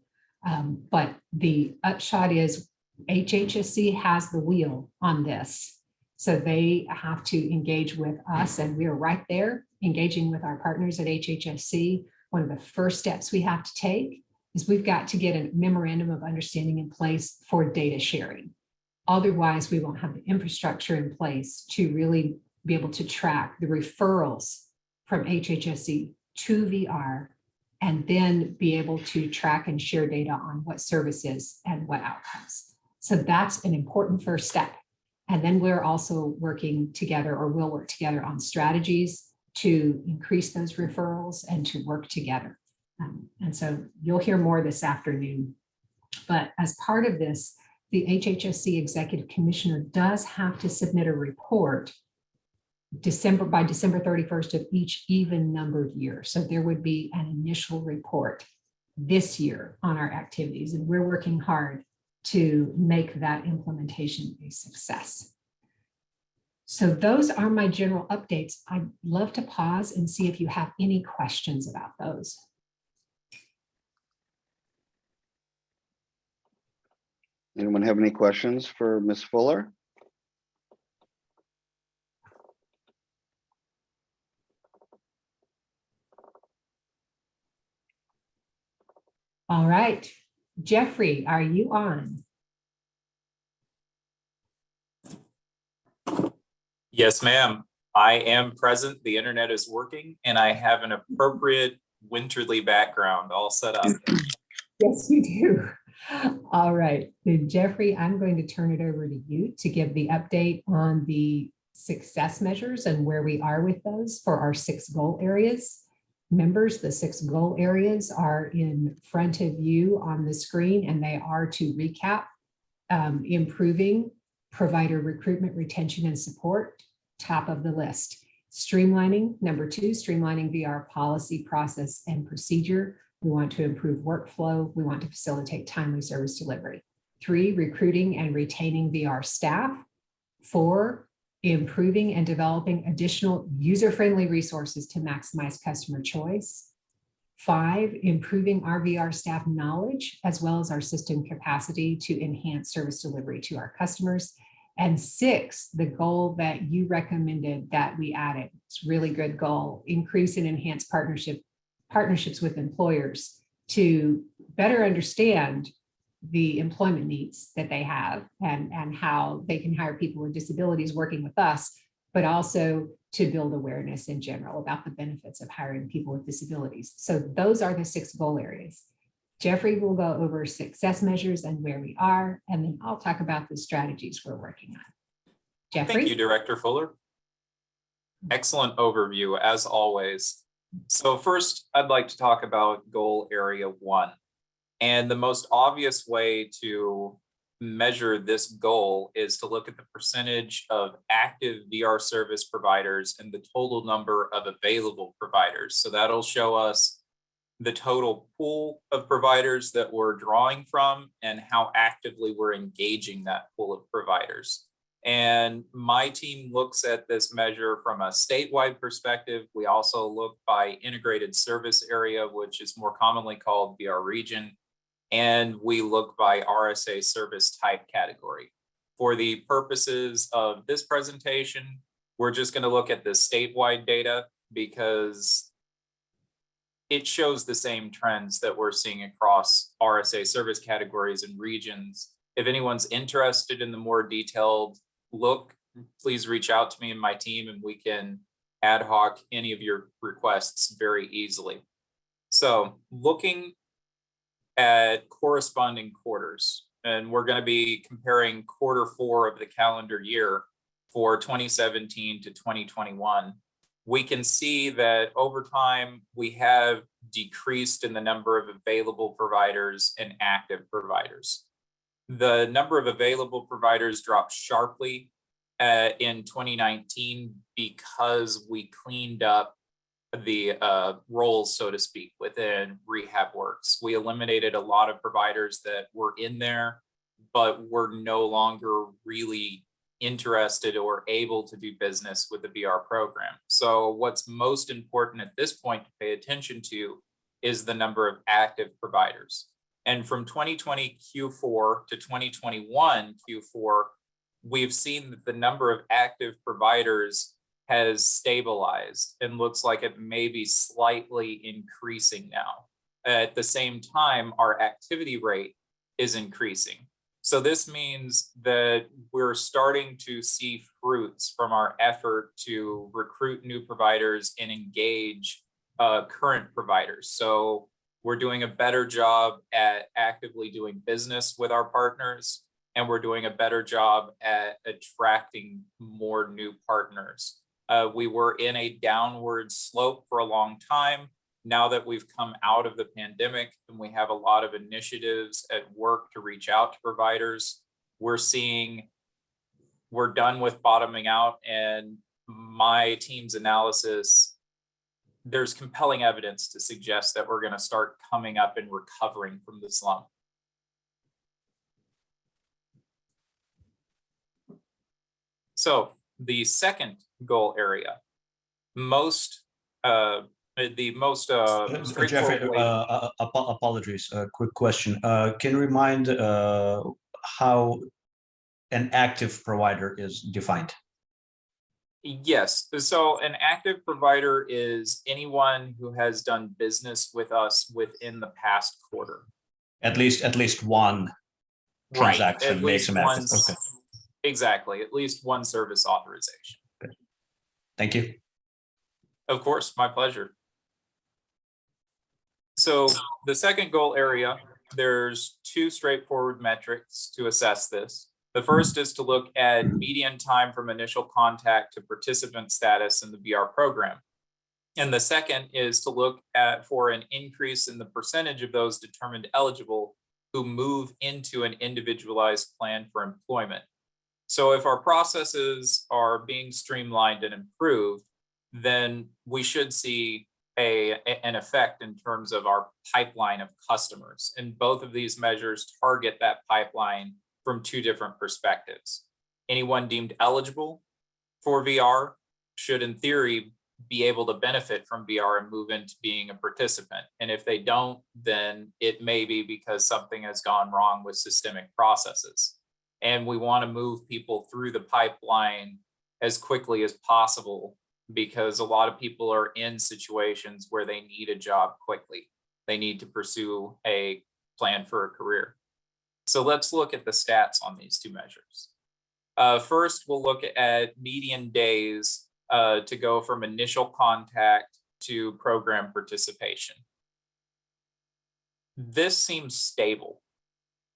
But the upshot is HHSC has the wheel on this. So they have to engage with us, and we are right there engaging with our partners at HHSC. One of the first steps we have to take is we've got to get a memorandum of understanding in place for data sharing. Otherwise, we won't have the infrastructure in place to really be able to track the referrals from HHSC to VR, and then be able to track and share data on what services and what outcomes. So that's an important first step. And then we're also working together, or we'll work together on strategies to increase those referrals and to work together. And so you'll hear more this afternoon. But as part of this, the HHSC Executive Commissioner does have to submit a report by December 31st of each even numbered year. So there would be an initial report this year on our activities, and we're working hard to make that implementation a success. So those are my general updates. I'd love to pause and see if you have any questions about those. Anyone have any questions for Ms. Fuller? All right, Jeffrey, are you on? Yes, ma'am. I am present. The internet is working and I have an appropriate winterly background all set up. Yes, you do. All right, then Jeffrey, I'm going to turn it over to you to give the update on the success measures and where we are with those for our 6 goal areas. Members, the 6 goal areas are in front of you on the screen, and they are, to recap, improving provider recruitment, retention, and support, top of the list. Streamlining, number 2, streamlining VR policy, process, and procedure. We want to improve workflow. We want to facilitate timely service delivery. 3, recruiting and retaining VR staff. 4, improving and developing additional user-friendly resources to maximize customer choice. 5, improving our VR staff knowledge, as well as our system capacity to enhance service delivery to our customers. And 6, the goal that you recommended that we added, it's a really good goal, increase and enhance partnerships with employers to better understand the employment needs that they have and how they can hire people with disabilities working with us, but also to build awareness in general about the benefits of hiring people with disabilities. So those are the 6 goal areas. Jeffrey will go over success measures and where we are, and then I'll talk about the strategies we're working on. Jeffrey? Thank you, Director Fuller. Excellent overview, as always. So first, I'd like to talk about goal area 1. And the most obvious way to measure this goal is to look at the percentage of active VR service providers and the total number of available providers. So that'll show us the total pool of providers that we're drawing from and how actively we're engaging that pool of providers. And my team looks at this measure from a statewide perspective. We also look by integrated service area, which is more commonly called VR region. And we look by RSA service type category. For the purposes of this presentation, we're just going to look at the statewide data because it shows the same trends that we're seeing across RSA service categories and regions. If anyone's interested in the more detailed look, please reach out to me and my team and we can ad hoc any of your requests very easily. So looking at corresponding quarters, and we're going to be comparing Q4 of the calendar year for 2017 to 2021. We can see that over time, we have decreased in the number of available providers and active providers. The number of available providers dropped sharply in 2019 because we cleaned up the roles, so to speak, within RehabWorks. We eliminated a lot of providers that were in there, but were no longer really interested or able to do business with the VR program. So what's most important at this point to pay attention to is the number of active providers. And from 2020 Q4 to 2021 Q4, we've seen that the number of active providers has stabilized and looks like it may be slightly increasing now. At the same time, our activity rate is increasing. So this means that we're starting to see fruits from our effort to recruit new providers and engage current providers. So we're doing a better job at actively doing business with our partners. and we're doing a better job at attracting more new partners. We were in a downward slope for a long time. Now that we've come out of the pandemic and we have a lot of initiatives at work to reach out to providers, we're seeing we're done with bottoming out, and my team's analysis, there's compelling evidence to suggest that we're going to start coming up and recovering from the slump. So the second goal area, Jeffrey, apologies, quick question. Can you remind how an active provider is defined? Yes, so an active provider is anyone who has done business with us within the past quarter. At least one transaction At makes least them one, active. Okay. exactly, at least one service authorization. Okay. Thank you. Of course, my pleasure. So the second goal area, there's two straightforward metrics to assess this. The first is to look at median time from initial contact to participant status in the VR program. And the second is to look at for an increase in the percentage of those determined eligible who move into an individualized plan for employment. So if our processes are being streamlined and improved, then we should see an effect in terms of our pipeline of customers. And both of these measures target that pipeline from two different perspectives. Anyone deemed eligible for VR should, in theory, be able to benefit from VR and move into being a participant. And if they don't, then it may be because something has gone wrong with systemic processes. And we want to move people through the pipeline as quickly as possible, because a lot of people are in situations where they need a job quickly. They need to pursue a plan for a career. So let's look at the stats on these two measures. First, we'll look at median days to go from initial contact to program participation. This seems stable.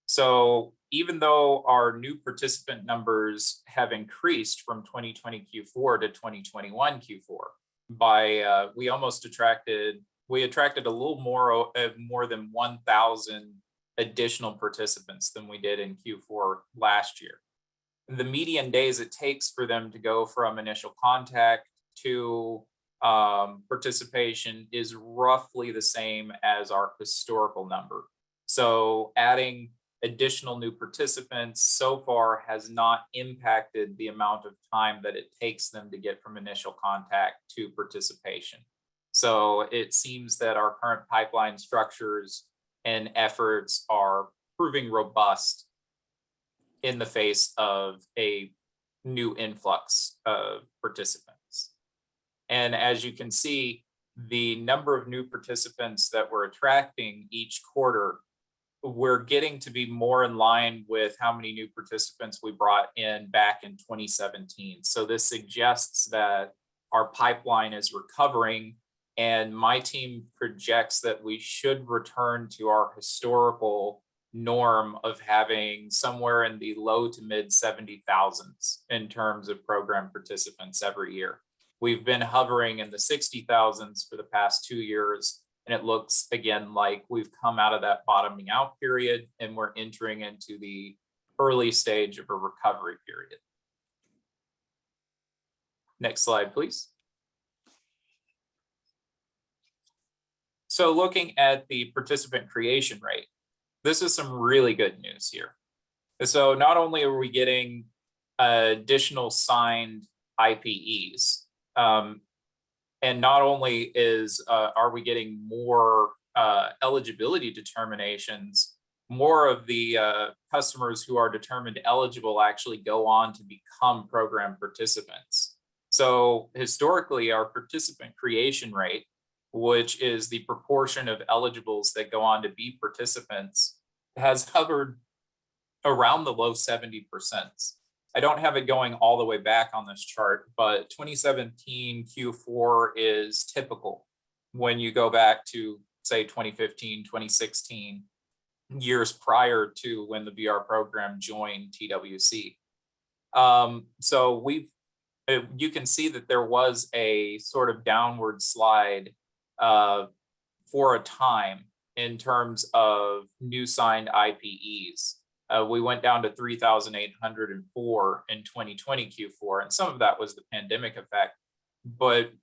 So even though our new participant numbers have increased from 2020 Q4 to 2021 Q4 by, we attracted a little more than 1,000 additional participants than we did in Q4 last year. The median days it takes for them to go from initial contact to participation is roughly the same as our historical number. So adding additional new participants so far has not impacted the amount of time that it takes them to get from initial contact to participation. So it seems that our current pipeline structures and efforts are proving robust in the face of a new influx of participants. And as you can see, the number of new participants that we're attracting each quarter, we're getting to be more in line with how many new participants we brought in back in 2017. So this suggests that our pipeline is recovering, and my team projects that we should return to our historical norm of having somewhere in the low to mid 70,000s in terms of program participants every year. We've been hovering in the 60,000s for the past 2 years, and it looks again like we've come out of that bottoming out period and we're entering into the early stage of a recovery period. Next slide, please. So looking at the participant creation rate, this is some really good news here. So not only are we getting additional signed IPEs, and not only are we getting more eligibility determinations, more of the customers who are determined eligible actually go on to become program participants. So historically, our participant creation rate, which is the proportion of eligibles that go on to be participants, has hovered around the low 70%. I don't have it going all the way back on this chart, but 2017 Q4 is typical. When you go back to, say, 2015, 2016, years prior to when the VR program joined TWC. So you can see that there was a sort of downward slide for a time in terms of new signed IPEs. We went down to 3,804 in 2020 Q4, and some of that was the pandemic effect. But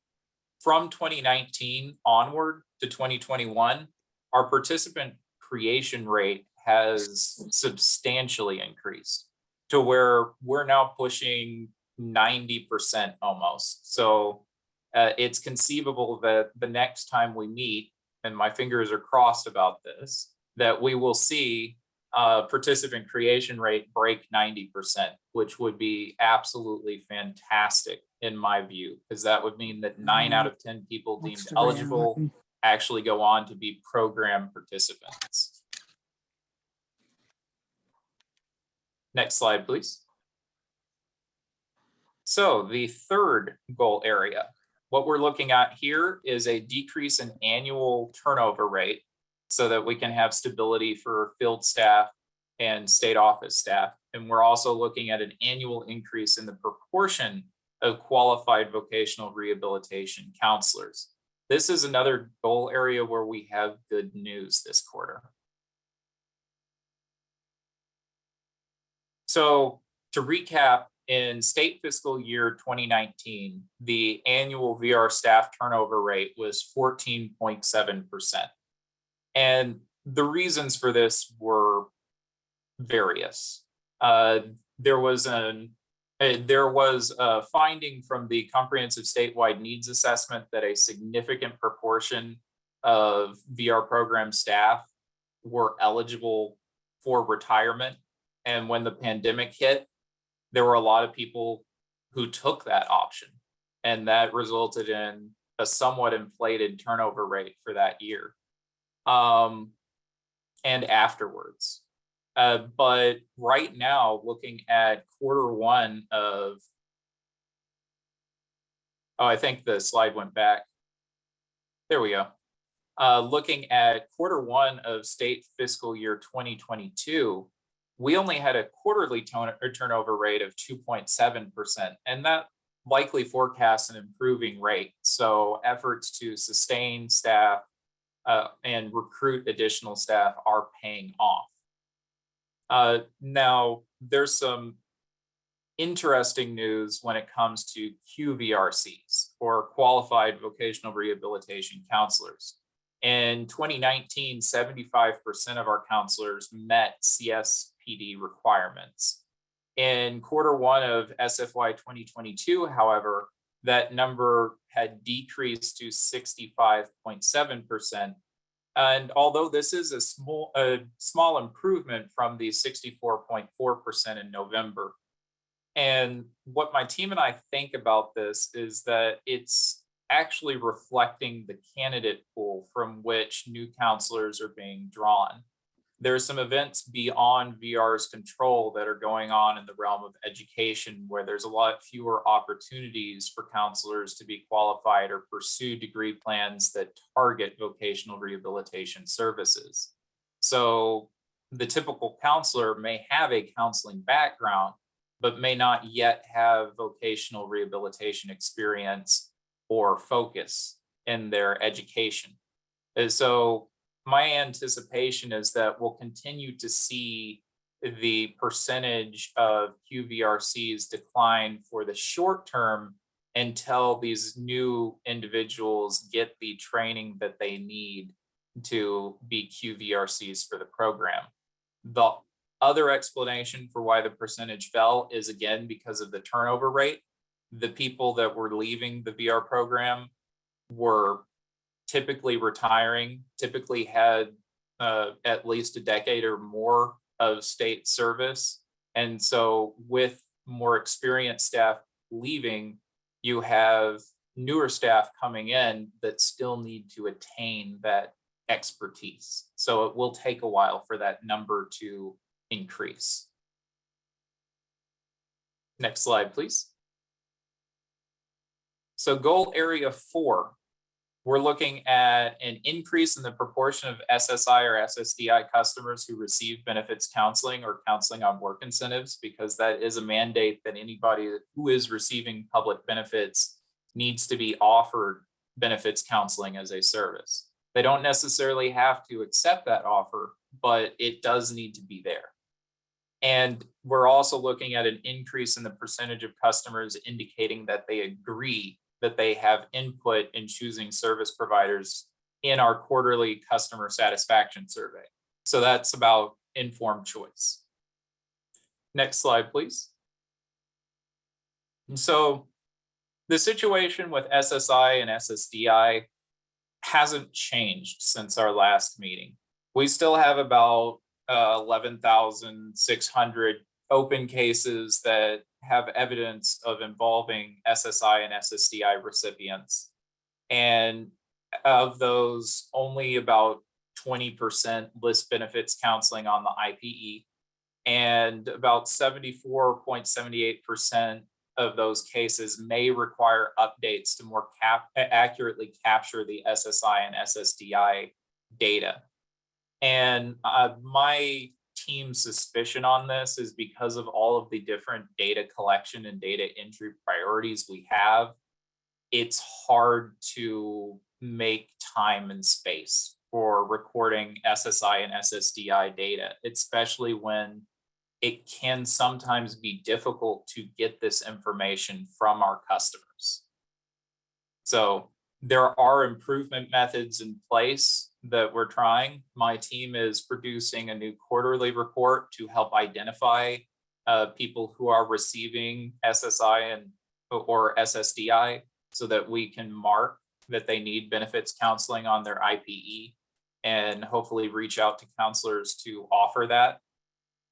from 2019 onward to 2021, our participant creation rate has substantially increased to where we're now pushing 90% almost. So it's conceivable that the next time we meet, and my fingers are crossed about this, that we will see participant creation rate break 90%, which would be absolutely fantastic in my view, because that would mean that 9 out of 10 people deemed eligible actually go on to be program participants. Next slide, please. So the third goal area, what we're looking at here is a decrease in annual turnover rate so that we can have stability for field staff and state office staff. And we're also looking at an annual increase in the proportion of qualified vocational rehabilitation counselors. This is another goal area where we have good news this quarter. So to recap, in state fiscal year 2019, the annual VR staff turnover rate was 14.7%. And the reasons for this were various. There was a finding from the comprehensive statewide needs assessment that a significant proportion of VR program staff were eligible for retirement. And when the pandemic hit, there were a lot of people who took that option, and that resulted in a somewhat inflated turnover rate for that year and afterwards. But right now, looking at Q1 of, I think the slide went back. There we go. Looking at Q1 of state fiscal year 2022, we only had a quarterly turnover rate of 2.7%, and that likely forecasts an improving rate. So efforts to sustain staff and recruit additional staff are paying off. Now, there's some interesting news when it comes to QVRCs, or Qualified Vocational Rehabilitation Counselors. In 2019, 75% of our counselors met CSPD requirements. In Q1 of SFY 2022, however, that number had decreased to 65.7%. And although this is a small improvement from the 64.4% in November. And what my team and I think about this is that it's actually reflecting the candidate pool from which new counselors are being drawn. There are some events beyond VR's control that are going on in the realm of education, where there's a lot fewer opportunities for counselors to be qualified or pursue degree plans that target vocational rehabilitation services. So the typical counselor may have a counseling background, but may not yet have vocational rehabilitation experience or focus in their education. And so my anticipation is that we'll continue to see the percentage of QVRCs decline for the short term until these new individuals get the training that they need to be QVRCs for the program. The other explanation for why the percentage fell is, again, because of the turnover rate. The people that were leaving the VR program were typically retiring, typically had at least a decade or more of state service. And so with more experienced staff leaving, you have newer staff coming in that still need to attain that expertise. So it will take a while for that number to increase. Next slide, please. So goal area 4, We're looking at an increase in the proportion of SSI or SSDI customers who receive benefits counseling or counseling on work incentives, because that is a mandate that anybody who is receiving public benefits needs to be offered benefits counseling as a service. They don't necessarily have to accept that offer, but it does need to be there. And we're also looking at an increase in the percentage of customers indicating that they agree that they have input in choosing service providers in our quarterly customer satisfaction survey. So that's about informed choice. Next slide, please. And so the situation with SSI and SSDI hasn't changed since our last meeting. We still have about 11,600 open cases that have evidence of involving SSI and SSDI recipients. And of those, only about 20% list benefits counseling on the IPE, and about 74.78% of those cases may require updates to more accurately capture the SSI and SSDI data. And my team's suspicion on this is because of all of the different data collection and data entry priorities we have, it's hard to make time and space for recording SSI and SSDI data, especially when it can sometimes be difficult to get this information from our customers. So there are improvement methods in place that we're trying. My team is producing a new quarterly report to help identify people who are receiving SSI or SSDI so that we can mark that they need benefits counseling on their IPE and hopefully reach out to counselors to offer that.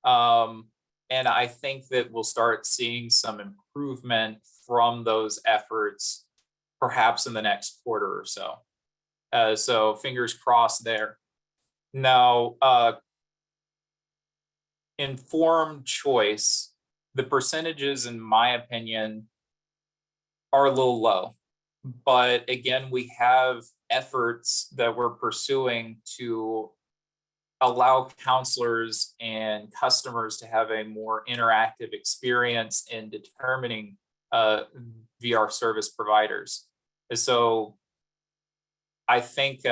And I think that we'll start seeing some improvement from those efforts perhaps in the next quarter or so. So fingers crossed there. Now, informed choice, the percentages, in my opinion, are a little low. But again, we have efforts that we're pursuing to allow counselors and customers to have a more interactive experience in determining VR service providers. And so I think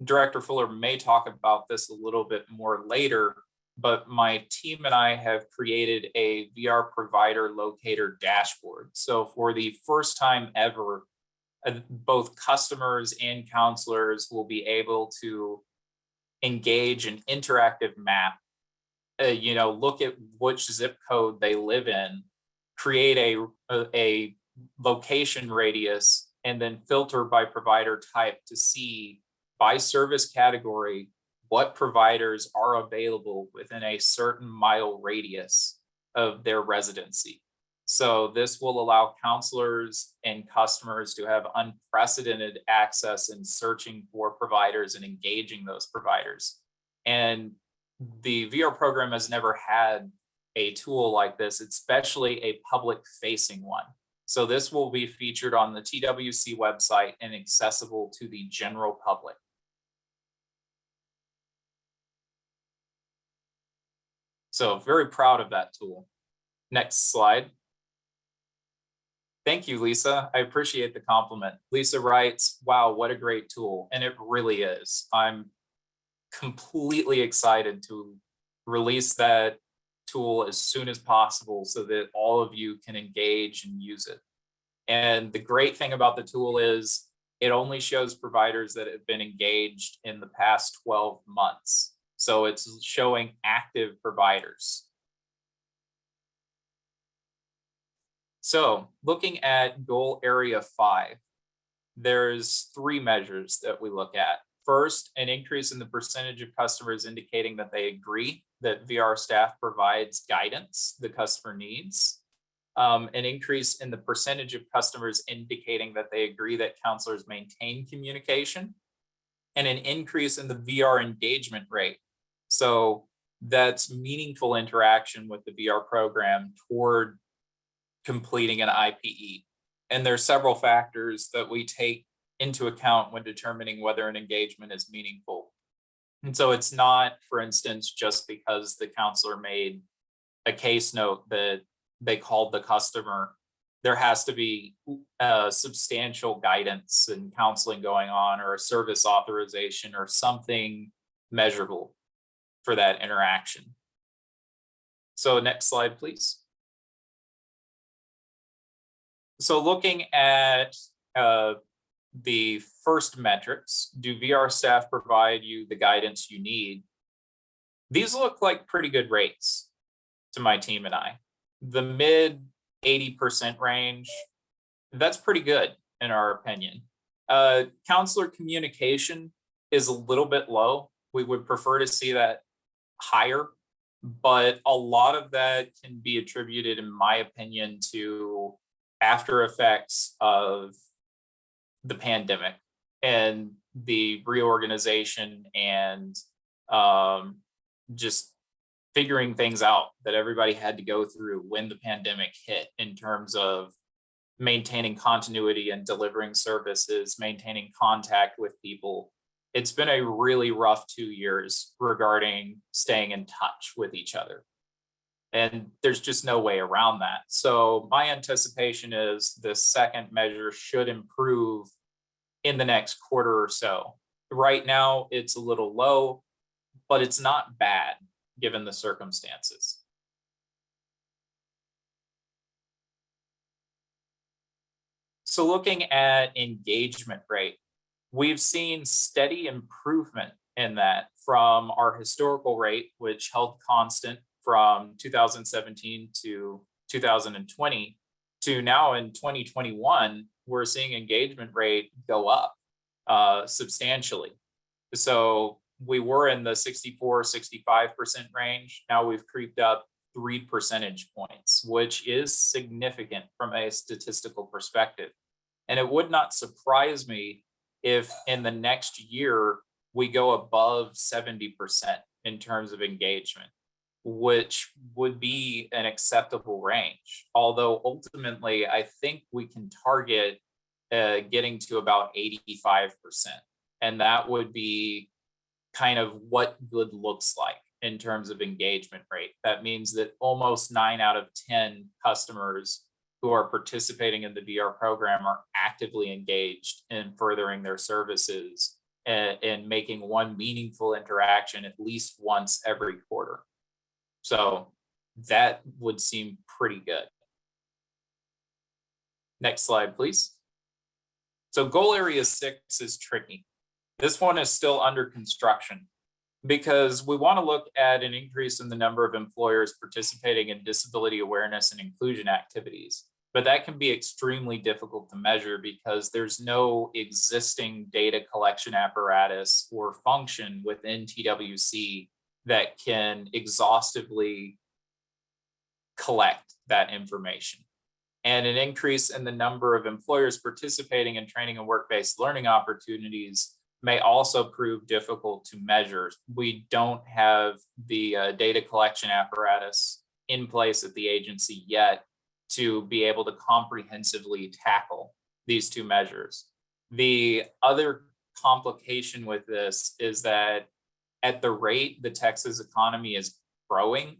Director Fuller may talk about this a little bit more later, but my team and I have created a VR provider locator dashboard. So for the first time ever, both customers and counselors will be able to engage an interactive map, look at which zip code they live in, create a location radius, and then filter by provider type to see by service category what providers are available within a certain mile radius of their residency. So this will allow counselors and customers to have unprecedented access in searching for providers and engaging those providers. And the VR program has never had a tool like this, especially a public-facing one. So this will be featured on the TWC website and accessible to the general public. So very proud of that tool. Next slide. Thank you, Lisa. I appreciate the compliment. Lisa writes, wow, what a great tool. And it really is. I'm completely excited to release that tool as soon as possible so that all of you can engage and use it. And the great thing about the tool is it only shows providers that have been engaged in the past 12 months. So it's showing active providers. So looking at goal area 5, there's 3 measures that we look at. First, an increase in the percentage of customers indicating that they agree that VR staff provides guidance the customer needs. An increase in the percentage of customers indicating that they agree that counselors maintain communication, and an increase in the VR engagement rate. So that's meaningful interaction with the VR program toward completing an IPE. And there's several factors that we take into account when determining whether an engagement is meaningful. And so it's not, for instance, just because the counselor made a case note that they called the customer. There has to be substantial guidance and counseling going on, or a service authorization or something measurable for that interaction. So next slide, please. So looking at the first metrics, do VR staff provide you the guidance you need? These look like pretty good rates to my team and I. The mid 80% range, that's pretty good in our opinion. Counselor communication is a little bit low. We would prefer to see that higher, but a lot of that can be attributed, in my opinion, to after effects of the pandemic and the reorganization and just figuring things out that everybody had to go through when the pandemic hit, in terms of maintaining continuity and delivering services, maintaining contact with people. It's been a really rough 2 years regarding staying in touch with each other. And there's just no way around that. So my anticipation is the second measure should improve in the next quarter or so. Right now, it's a little low, but it's not bad given the circumstances. So looking at engagement rate, we've seen steady improvement in that from our historical rate, which held constant from 2017 to 2020, to now in 2021, we're seeing engagement rate go up substantially. So we were in the 64-65% range. Now we've creeped up 3 percentage points, which is significant from a statistical perspective. And it would not surprise me if in the next year we go above 70% in terms of engagement, which would be an acceptable range. Although ultimately, I think we can target getting to about 85%. And that would be kind of what good looks like in terms of engagement rate. That means that almost 9 out of 10 customers who are participating in the VR program are actively engaged in furthering their services and making one meaningful interaction at least once every quarter. So that would seem pretty good. Next slide, please. So goal area 6 is tricky. This one is still under construction because we want to look at an increase in the number of employers participating in disability awareness and inclusion activities. But that can be extremely difficult to measure because there's no existing data collection apparatus or function within TWC that can exhaustively collect that information. And an increase in the number of employers participating in training and work-based learning opportunities may also prove difficult to measure. We don't have the data collection apparatus in place at the agency yet to be able to comprehensively tackle these two measures. The other complication with this is that at the rate the Texas economy is growing,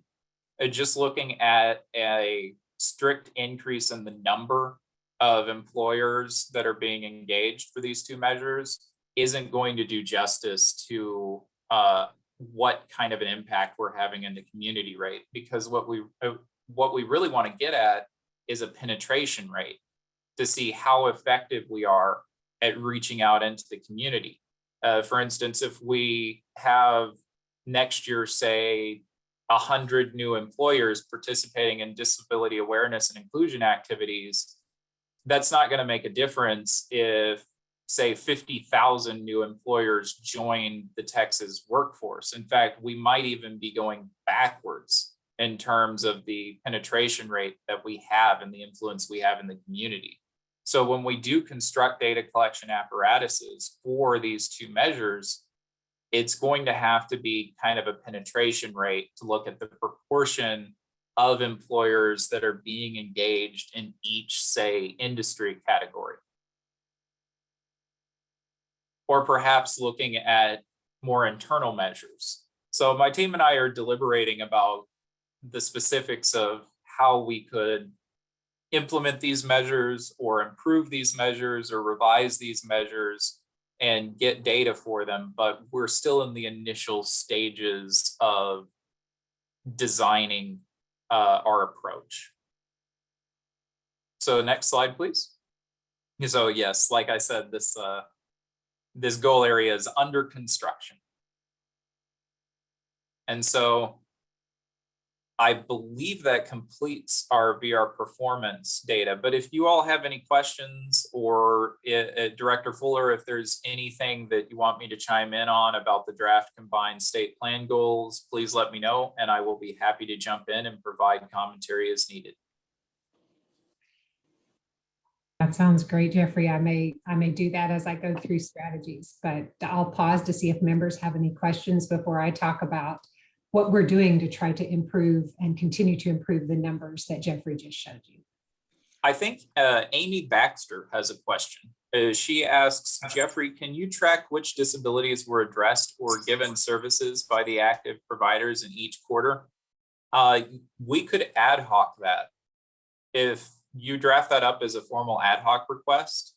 just looking at a strict increase in the number of employers that are being engaged for these two measures isn't going to do justice to what kind of an impact we're having in the community rate, because what we really want to get at is a penetration rate to see how effective we are at reaching out into the community. For instance, if we have next year, say, 100 new employers participating in disability awareness and inclusion activities, that's not going to make a difference if, say, 50,000 new employers join the Texas workforce. In fact, we might even be going backwards in terms of the penetration rate that we have and the influence we have in the community. So when we do construct data collection apparatuses for these two measures, it's going to have to be kind of a penetration rate to look at the proportion of employers that are being engaged in each, say, industry category. or perhaps looking at more internal measures. So my team and I are deliberating about the specifics of how we could implement these measures or improve these measures or revise these measures and get data for them, but we're still in the initial stages of designing our approach. So next slide, please. So yes, like I said, this goal area is under construction. And so I believe that completes our VR performance data, but if you all have any questions, or Director Fuller, if there's anything that you want me to chime in on about the draft combined state plan goals, please let me know, and I will be happy to jump in and provide commentary as needed. That sounds great, Jeffrey. I may do that as I go through strategies, but I'll pause to see if members have any questions before I talk about what we're doing to try to improve and continue to improve the numbers that Jeffrey just showed you. I think Amy Baxter has a question. She asks, Jeffrey, can you track which disabilities were addressed or given services by the active providers in each quarter? We could ad hoc that. If you draft that up as a formal ad hoc request,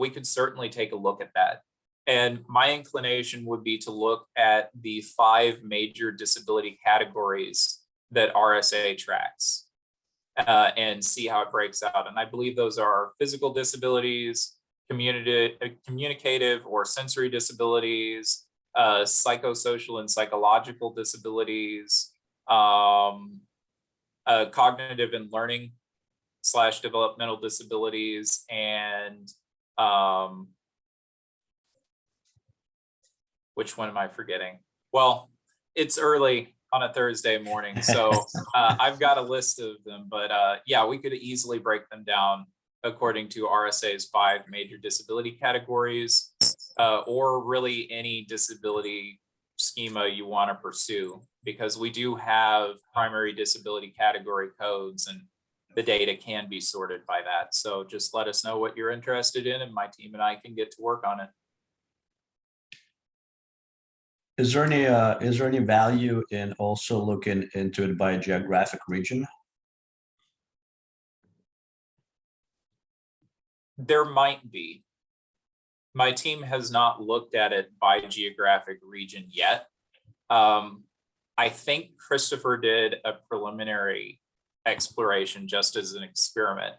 we could certainly take a look at that. And my inclination would be to look at the 5 major disability categories that RSA tracks and see how it breaks out. And I believe those are physical disabilities, communicative or sensory disabilities, psychosocial and psychological disabilities, cognitive and learning / developmental disabilities, and which one am I forgetting? Well, it's early on a Thursday morning, so I've got a list of them, but yeah, we could easily break them down according to RSA's 5 major disability categories, or really any disability schema you want to pursue, because we do have primary disability category codes and the data can be sorted by that. So just let us know what you're interested in and my team and I can get to work on it. Is there any value in also looking into it by geographic region? There might be. My team has not looked at it by geographic region yet. I think Christopher did a preliminary exploration just as an experiment.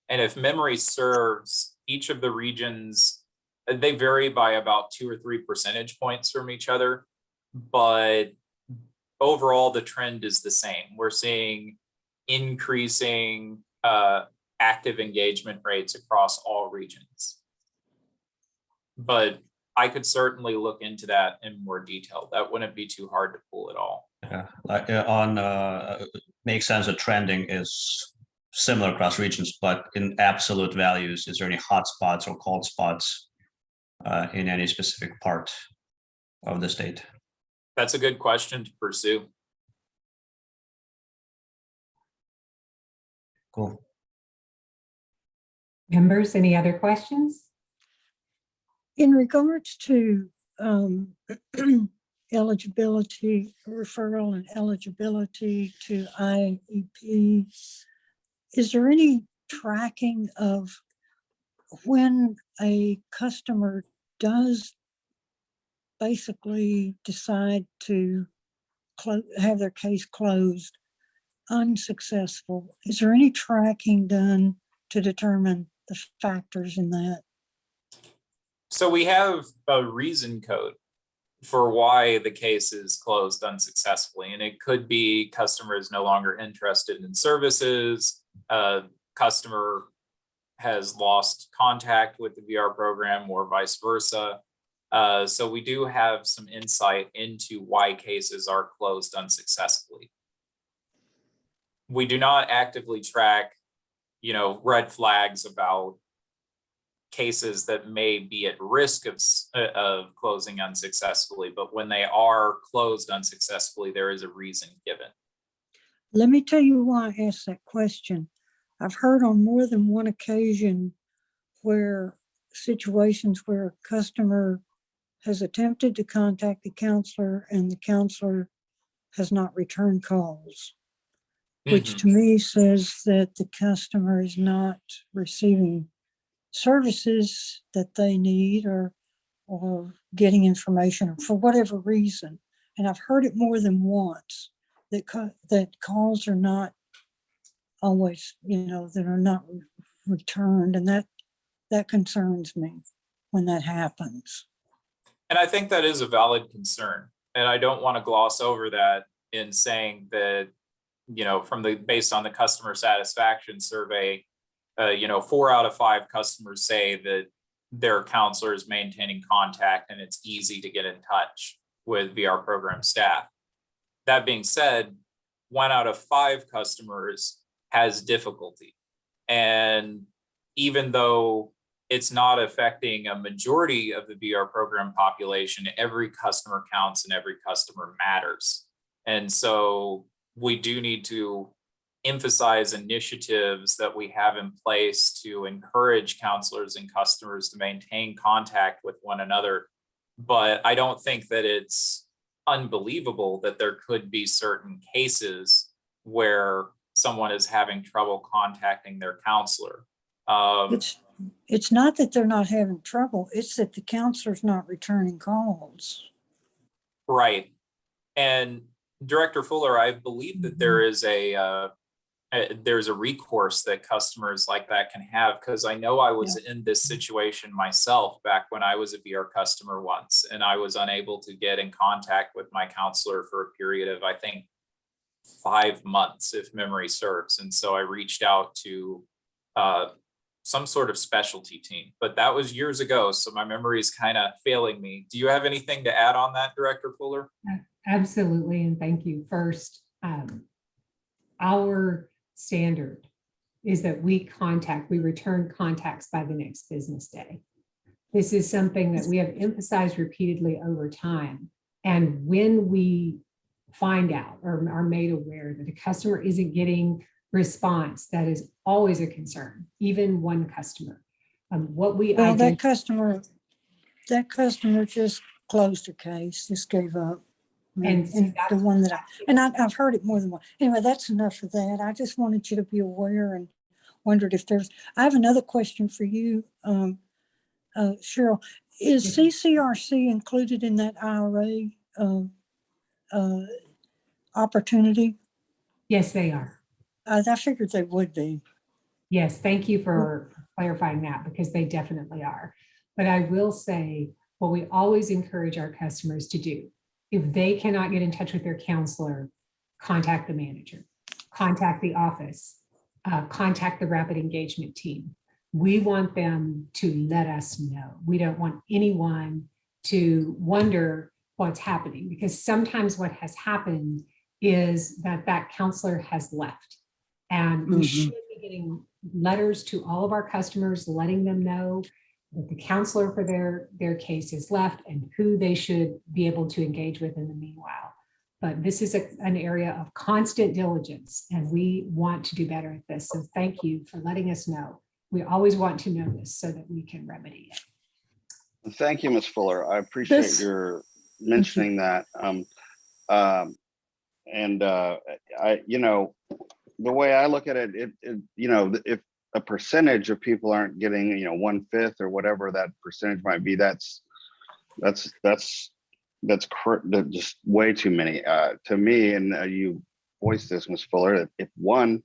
And if memory serves, each of the regions, they vary by about 2 or 3 percentage points from each other, but overall the trend is the same. We're seeing increasing active engagement rates across all regions. But I could certainly look into that in more detail. That wouldn't be too hard to pull at all. Yeah, like makes sense that trending is similar across regions, but in absolute values, is there any hot spots or cold spots in any specific part of the state? That's a good question to pursue. Cool. Members, any other questions? In regards to eligibility, referral and eligibility to IEP, is there any tracking of when a customer does basically decide to have their case closed unsuccessful? Is there any tracking done to determine the factors in that? So we have a reason code for why the case is closed unsuccessfully. And it could be customer is no longer interested in services, customer has lost contact with the VR program or vice versa. So we do have some insight into why cases are closed unsuccessfully. We do not actively track, red flags about cases that may be at risk of closing unsuccessfully, but when they are closed unsuccessfully, there is a reason given. Let me tell you why I asked that question. I've heard on more than one occasion where situations where a customer has attempted to contact the counselor and the counselor has not returned calls, which to me says that the customer is not receiving services that they need or getting information for whatever reason. And I've heard it more than once that that calls are not always, that are not returned, and that concerns me when that happens. And I think that is a valid concern. And I don't want to gloss over that in saying that, based on the customer satisfaction survey, 4 out of 5 customers say that their counselor is maintaining contact and it's easy to get in touch with VR program staff. That being said, 1 out of 5 customers has difficulty. And even though it's not affecting a majority of the VR program population, every customer counts and every customer matters. And so we do need to emphasize initiatives that we have in place to encourage counselors and customers to maintain contact with one another. But I don't think that it's unbelievable that there could be certain cases where someone is having trouble contacting their counselor. It's not that they're not having trouble, it's that the counselor's not returning calls. Right. And Director Fuller, I believe that there is there's a recourse that customers like that can have, because I know I was in this situation myself back when I was a VR customer once, and I was unable to get in contact with my counselor for a period of, I think, 5 months, if memory serves. And so I reached out to some sort of specialty team, but that was years ago. So my memory is kind of failing me. Do you have anything to add on that, Director Fuller? Absolutely, and thank you. First, our standard is that we return contacts by the next business day. This is something that we have emphasized repeatedly over time. And when we find out or are made aware that a customer isn't getting response, that is always a concern, even one customer. That customer just closed her case, just gave up. And the one that I've heard it more than one. Anyway, that's enough of that. I just wanted you to be aware and wondered if I have another question for you, Cheryl. Is CCRC included in that IRA opportunity? Yes, they are. I figured they would be. Yes, thank you for clarifying that, because they definitely are. But I will say what we always encourage our customers to do, if they cannot get in touch with their counselor, contact the manager, contact the office, contact the rapid engagement team. We want them to let us know. We don't want anyone to wonder what's happening, because sometimes what has happened is that counselor has left. And we should be getting letters to all of our customers, letting them know that the counselor for their case is left and who they should be able to engage with in the meanwhile. But this is an area of constant diligence, and we want to do better at this. So thank you for letting us know. We always want to know this so that we can remedy it. Thank you, Ms. Fuller. I appreciate your mentioning that. The way I look at it, if a percentage of people aren't getting, 1/5 or whatever that percentage might be, that's just way too many to me. And you voiced this, Ms. Fuller, that if one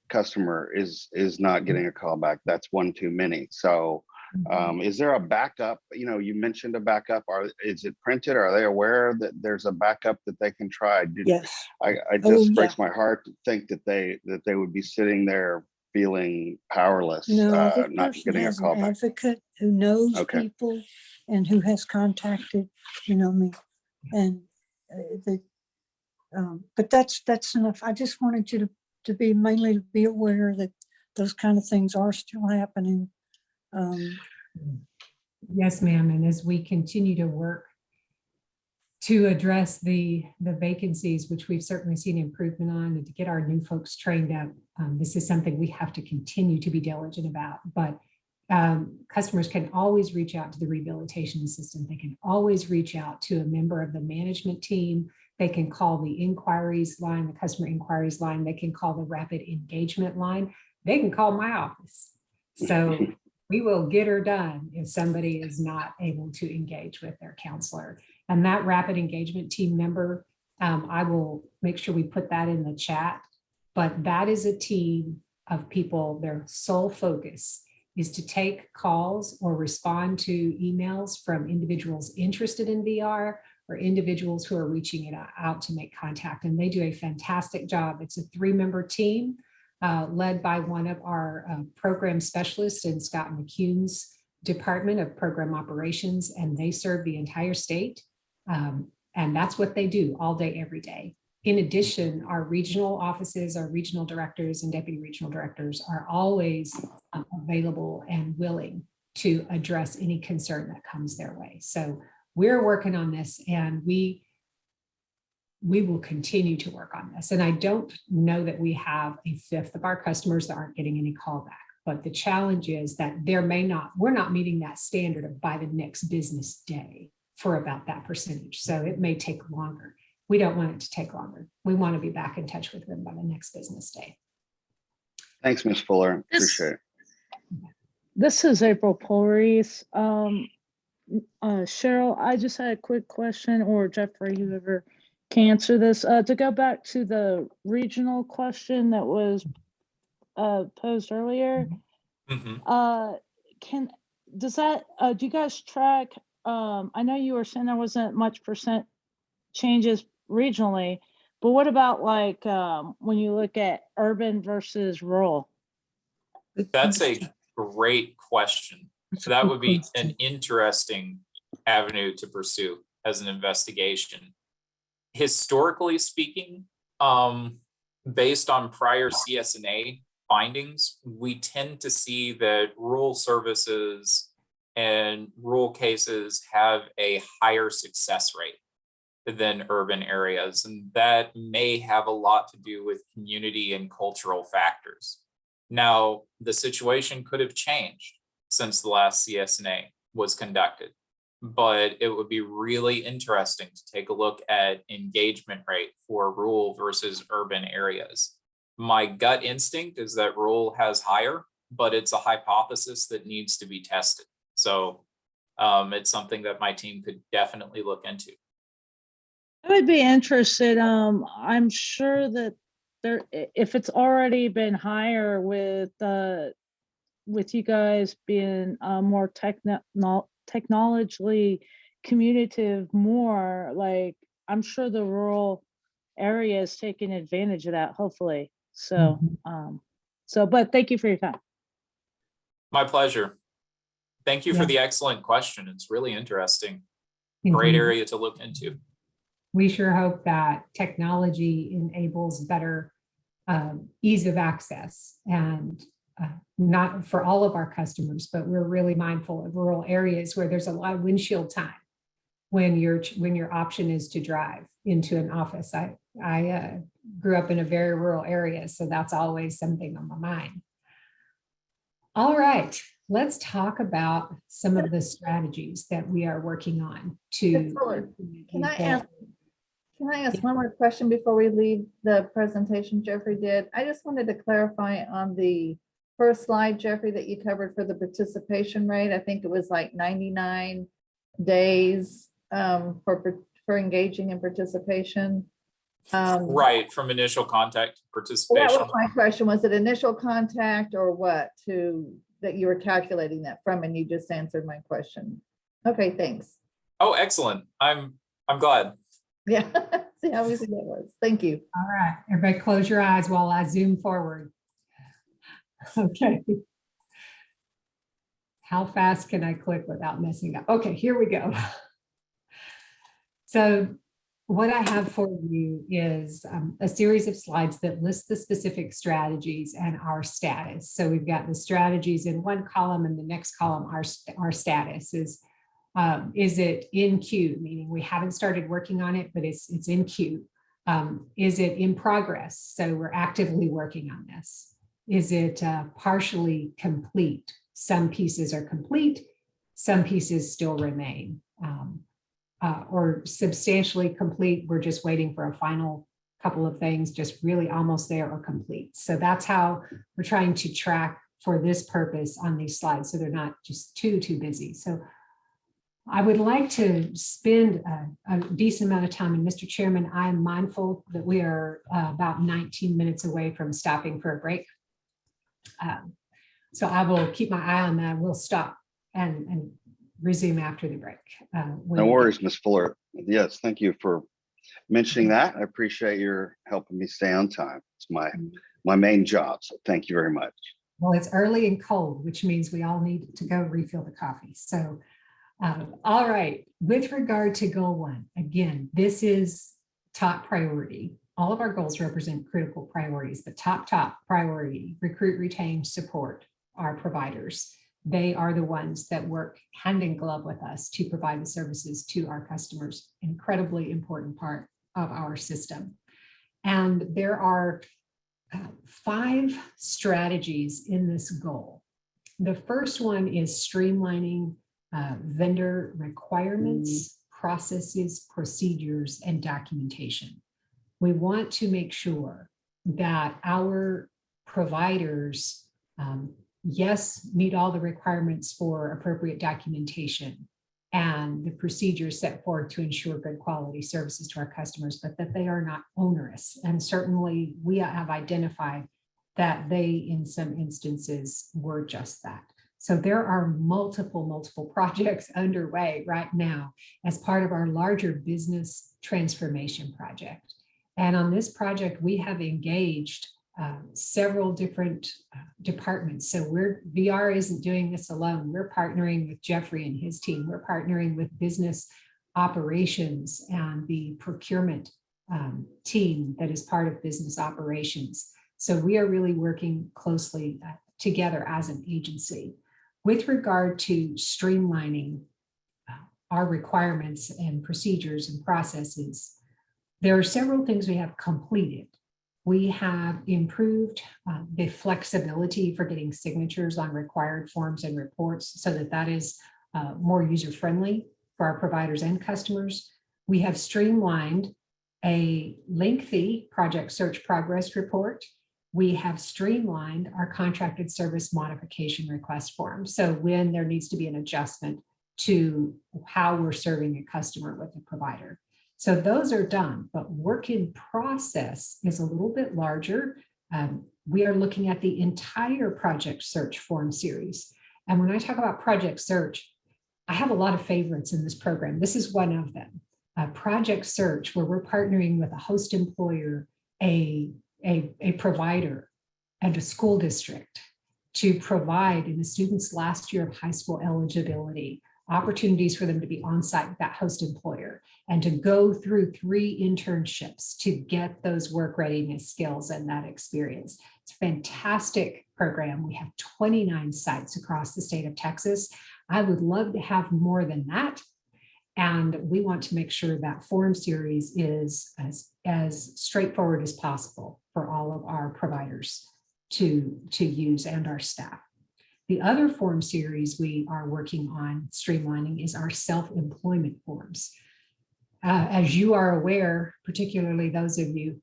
customer is not getting a call back, that's one too many. So is there a backup? You mentioned a backup. Is it printed? Are they aware that there's a backup that they can try? Yes. I just breaks my heart to think that they would be sitting there feeling powerless, No, this not person getting a has call an back. advocate who knows Okay. people and who has contacted, me. And but that's enough. I just wanted you to be aware that those kind of things are still happening. Yes, ma'am. And as we continue to work to address the vacancies, which we've certainly seen improvement on, and to get our new folks trained up, this is something we have to continue to be diligent about. But customers can always reach out to the rehabilitation assistant. They can always reach out to a member of the management team. They can call the inquiries line, the customer inquiries line. They can call the rapid engagement line. They can call my office. So we will get her done if somebody is not able to engage with their counselor. And that rapid engagement team member, I will make sure we put that in the chat, but that is a team of people. Their sole focus is to take calls or respond to emails from individuals interested in VR or individuals who are reaching it out to make contact. And they do a fantastic job. It's a 3-member team led by one of our program specialists in Scott McCune's Department of Program Operations, and they serve the entire state. And that's what they do all day, every day. In addition, our regional offices, our regional directors and deputy regional directors are always available and willing to address any concern that comes their way. So we're working on this, and we will continue to work on this. And I don't know that we have a fifth of our customers that aren't getting any callback, but the challenge is that we're not meeting that standard of by the next business day for about that percentage. So it may take longer. We don't want it to take longer. We want to be back in touch with them by the next business day. Thanks, Ms. Fuller. Appreciate it. This is April Pulries. Cheryl, I just had a quick question, or Jeffrey, whoever can answer this. To go back to the regional question that was posed earlier, do you guys track? I know you were saying there wasn't much percent changes regionally, but what about like when you look at urban versus rural? That's a great question. So that would be an interesting avenue to pursue as an investigation. Historically speaking, based on prior CSNA findings, we tend to see that rural services and rural cases have a higher success rate than urban areas. And that may have a lot to do with community and cultural factors. Now, the situation could have changed since the last CSNA was conducted, but it would be really interesting to take a look at engagement rate for rural versus urban areas. My gut instinct is that rural has higher, but it's a hypothesis that needs to be tested. So it's something that my team could definitely look into. I would be interested. I'm sure that if it's already been higher with you guys being more technologically communicative, more like I'm sure the rural area is taking advantage of that, hopefully. So, but thank you for your time. My pleasure. Thank you for the excellent question. It's really interesting. Great area to look into. We sure hope that technology enables better ease of access, and not for all of our customers, but we're really mindful of rural areas where there's a lot of windshield time when your option is to drive into an office. I grew up in a very rural area, so that's always something on my mind. All right, let's talk about some of the strategies that we are working on to. Can I ask one more question before we leave the presentation Jeffrey did? I just wanted to clarify on the first slide, Jeffrey, that you covered for the participation rate. I think it was like 99 days for engaging in participation. Right, from initial contact to participation. That was my question. Was it initial contact or what that you were calculating that from? And you just answered my question. Okay, thanks. Oh, excellent. I'm glad. Yeah, see how easy that was. Thank you. All right, everybody close your eyes while I zoom forward. Okay. How fast can I click without messing up? Okay, here we go. So what I have for you is a series of slides that list the specific strategies and our status. So we've got the strategies in one column, and the next column, our status is it in queue, meaning we haven't started working on it, but it's in queue. Is it in progress? So we're actively working on this. Is it partially complete? Some pieces are complete, some pieces still remain, or substantially complete. We're just waiting for a final couple of things, just really almost there or complete. So that's how we're trying to track for this purpose on these slides, so they're not just too busy. So I would like to spend a decent amount of time, and Mr. Chairman, I am mindful that we are about 19 minutes away from stopping for a break. So I will keep my eye on that. We'll stop and resume after the break. No worries, Ms. Fuller. Yes, thank you for mentioning that. I appreciate your helping me stay on time. It's my main job, so thank you very much. Well, it's early and cold, which means we all need to go refill the coffee. So, all right, with regard to goal 1, again, this is top priority. All of our goals represent critical priorities, but top priority, recruit, retain, support our providers. They are the ones that work hand in glove with us to provide the services to our customers. Incredibly important part of our system. And there are 5 strategies in this goal. The first one is streamlining vendor requirements, processes, procedures, and documentation. We want to make sure that our providers, yes, meet all the requirements for appropriate documentation and the procedures set forth to ensure good quality services to our customers, but that they are not onerous. And certainly we have identified that they, in some instances, were just that. So there are multiple projects underway right now as part of our larger business transformation project. And on this project, we have engaged several different departments. So VR isn't doing this alone. We're partnering with Jeffrey and his team. We're partnering with business operations and the procurement team that is part of business operations. So we are really working closely together as an agency. With regard to streamlining our requirements and procedures and processes, there are several things we have completed. We have improved the flexibility for getting signatures on required forms and reports so that that is more user-friendly for our providers and customers. We have streamlined a lengthy project search progress report. We have streamlined our contracted service modification request form. So when there needs to be an adjustment to how we're serving a customer with a provider. So those are done, but work in process is a little bit larger. We are looking at the entire project search form series. And when I talk about project search, I have a lot of favorites in this program. This is one of them. Project search, where we're partnering with a host employer, a provider, and a school district to provide in the student's last year of high school eligibility opportunities for them to be on site with that host employer and to go through 3 internships to get those work readiness skills and that experience. It's a fantastic program. We have 29 sites across the state of Texas. I would love to have more than that. And we want to make sure that form series is as straightforward as possible for all of our providers to use and our staff. The other form series we are working on streamlining is our self-employment forms. As you are aware, particularly those of you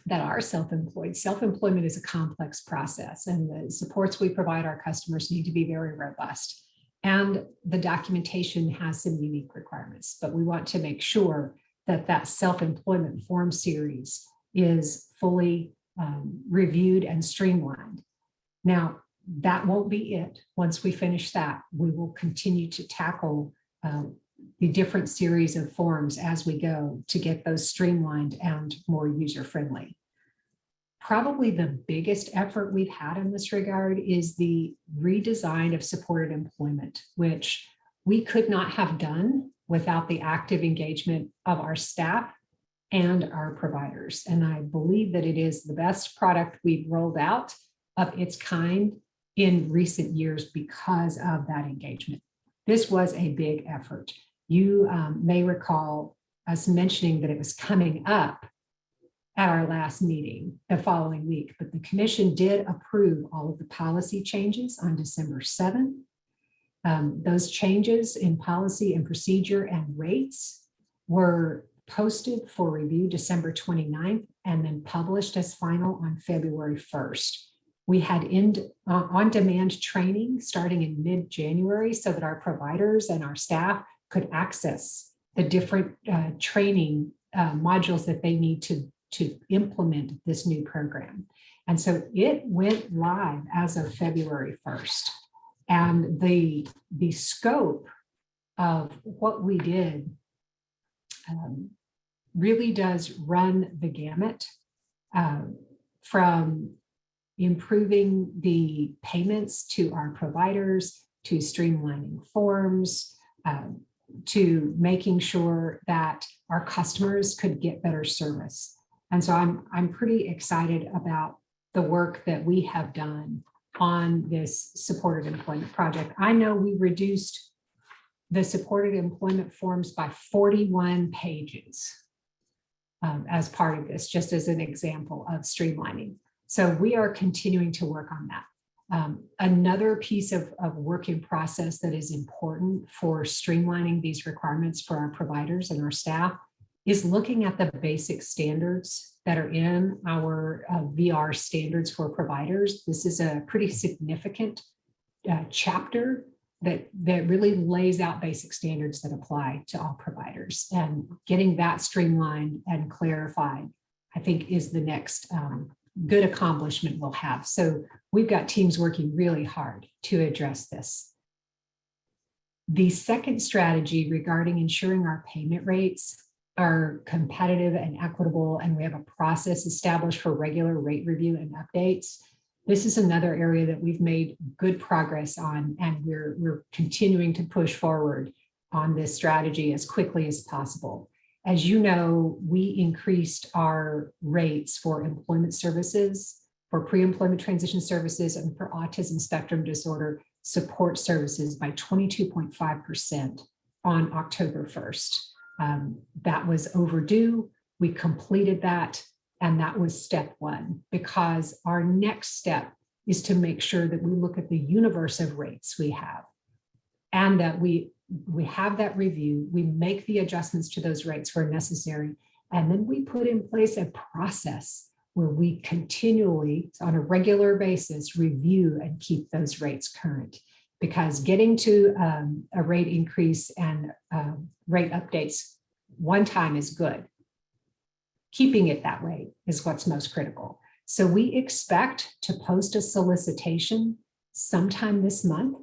that are self-employed, self-employment is a complex process, and the supports we provide our customers need to be very robust. And the documentation has some unique requirements, but we want to make sure that that self-employment form series is fully reviewed and streamlined. Now, that won't be it. Once we finish that, we will continue to tackle the different series of forms as we go to get those streamlined and more user-friendly. Probably the biggest effort we've had in this regard is the redesign of supported employment, which we could not have done without the active engagement of our staff and our providers. And I believe that it is the best product we've rolled out of its kind in recent years because of that engagement. This was a big effort. You may recall us mentioning that it was coming up at our last meeting the following week, but the commission did approve all of the policy changes on December 7th. Those changes in policy and procedure and rates were posted for review December 29th and then published as final on February 1st. We had on-demand training starting in mid-January so that our providers and our staff could access the different training modules that they need to implement this new program. And so it went live as of February 1st. And the scope of what we did really does run the gamut from improving the payments to our providers, to streamlining forms, to making sure that our customers could get better service. And so I'm pretty excited about the work that we have done on this supported employment project. I know we reduced the supported employment forms by 41 pages as part of this, just as an example of streamlining. So we are continuing to work on that. Another piece of work in process that is important for streamlining these requirements for our providers and our staff is looking at the basic standards that are in our VR standards for providers. This is a pretty significant chapter that really lays out basic standards that apply to all providers, and getting that streamlined and clarified, I think, is the next good accomplishment we'll have. So we've got teams working really hard to address this. The second strategy regarding ensuring our payment rates are competitive and equitable, and we have a process established for regular rate review and updates. This is another area that we've made good progress on, and we're continuing to push forward on this strategy as quickly as possible. As you know, we increased our rates for employment services, for pre-employment transition services, and for autism spectrum disorder support services by 22.5% on October 1st. That was overdue. We completed that, and that was step one, because our next step is to make sure that we look at the universe of rates we have, and that we have that review, we make the adjustments to those rates where necessary, and then we put in place a process where we continually, on a regular basis, review and keep those rates current. Because getting to a rate increase and rate updates one time is good. Keeping it that way is what's most critical. So we expect to post a solicitation sometime this month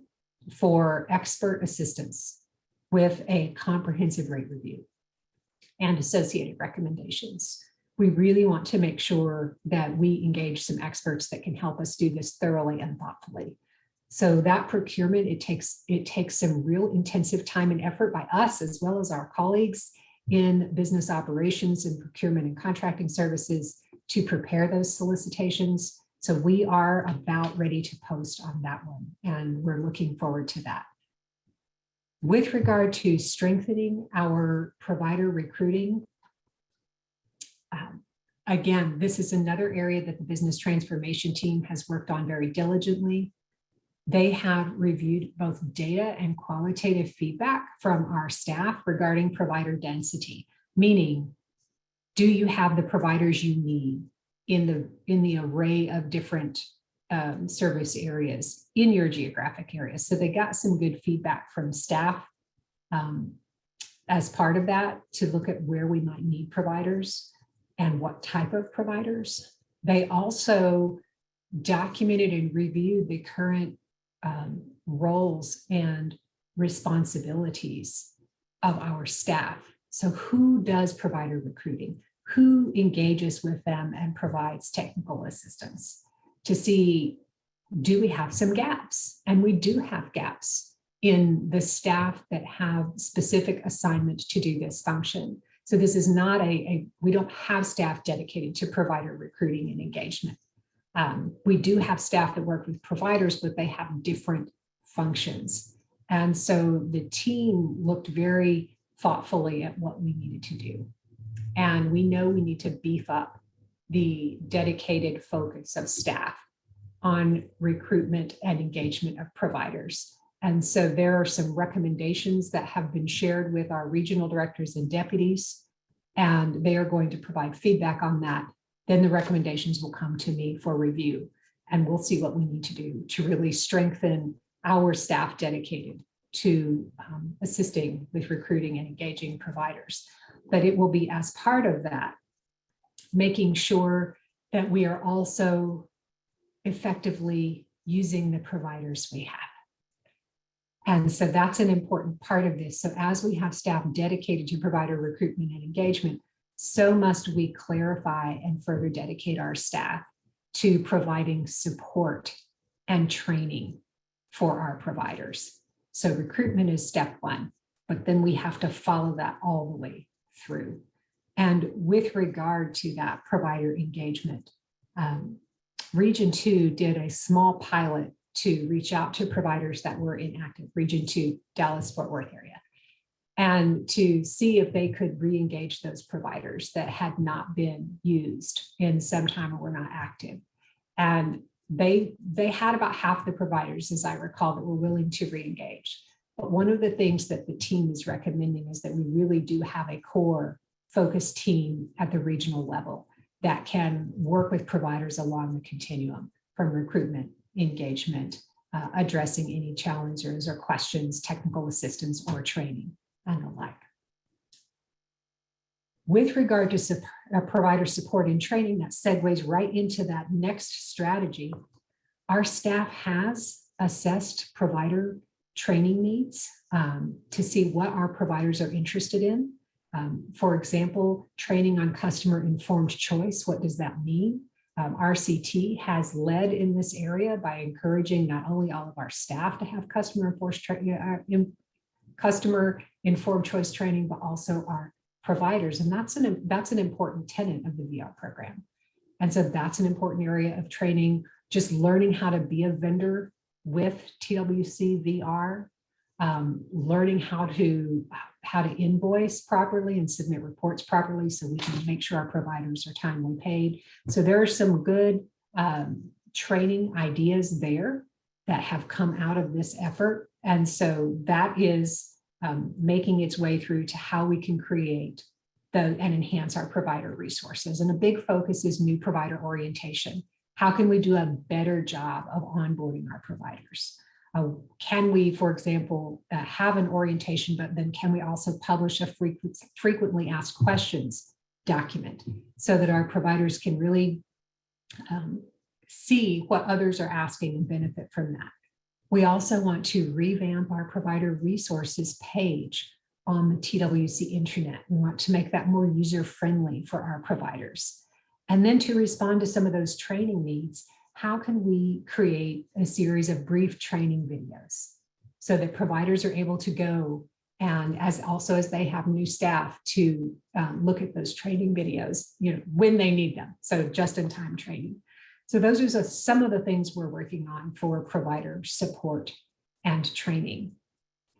for expert assistance with a comprehensive rate review and associated recommendations. We really want to make sure that we engage some experts that can help us do this thoroughly and thoughtfully. So that procurement, it takes some real intensive time and effort by us, as well as our colleagues in business operations and procurement and contracting services, to prepare those solicitations. So we are about ready to post on that one, and we're looking forward to that. With regard to strengthening our provider recruiting, again, this is another area that the business transformation team has worked on very diligently. They have reviewed both data and qualitative feedback from our staff regarding provider density, meaning, do you have the providers you need in the array of different service areas in your geographic area? So they got some good feedback from staff as part of that, to look at where we might need providers and what type of providers. They also documented and reviewed the current roles and responsibilities of our staff. So who does provider recruiting? Who engages with them and provides technical assistance, to see, do we have some gaps? And we do have gaps in the staff that have specific assignment to do this function. So this is not we don't have staff dedicated to provider recruiting and engagement. We do have staff that work with providers, but they have different functions. And so the team looked very thoughtfully at what we needed to do. And we know we need to beef up the dedicated focus of staff on recruitment and engagement of providers. And so there are some recommendations that have been shared with our regional directors and deputies, and they are going to provide feedback on that. Then the recommendations will come to me for review, and we'll see what we need to do to really strengthen our staff dedicated to assisting with recruiting and engaging providers. But it will be as part of that, making sure that we are also effectively using the providers we have. And so that's an important part of this. So as we have staff dedicated to provider recruitment and engagement, so must we clarify and further dedicate our staff to providing support and training for our providers. So recruitment is step one, but then we have to follow that all the way through. And with regard to that provider engagement, Region 2 did a small pilot to reach out to providers that were inactive, Region 2, Dallas-Fort Worth area, and to see if they could re-engage those providers that had not been used in some time or were not active. And they had about half the providers, as I recall, that were willing to re-engage. But one of the things that the team is recommending is that we really do have a core focused team at the regional level that can work with providers along the continuum from recruitment, engagement, addressing any challenges or questions, technical assistance, or training, and the like. With regard to provider support and training, that segues right into that next strategy. Our staff has assessed provider training needs to see what our providers are interested in. For example, training on customer informed choice. What does that mean? RCT has led in this area by encouraging not only all of our staff to have customer informed choice training, but also our providers. And that's an important tenet of the VR program. And so that's an important area of training, just learning how to be a vendor with TWC VR, learning how to invoice properly and submit reports properly so we can make sure our providers are timely paid. So there are some good training ideas there that have come out of this effort. And so that is making its way through to how we can create and enhance our provider resources. And a big focus is new provider orientation. How can we do a better job of onboarding our providers? Can we, for example, have an orientation, but then can we also publish a frequently asked questions document so that our providers can really see what others are asking and benefit from that? We also want to revamp our provider resources page on the TWC intranet. We want to make that more user-friendly for our providers. And then to respond to some of those training needs, how can we create a series of brief training videos so that providers are able to go and as they have new staff to look at those training videos, when they need them. So just in time training. So those are some of the things we're working on for provider support and training.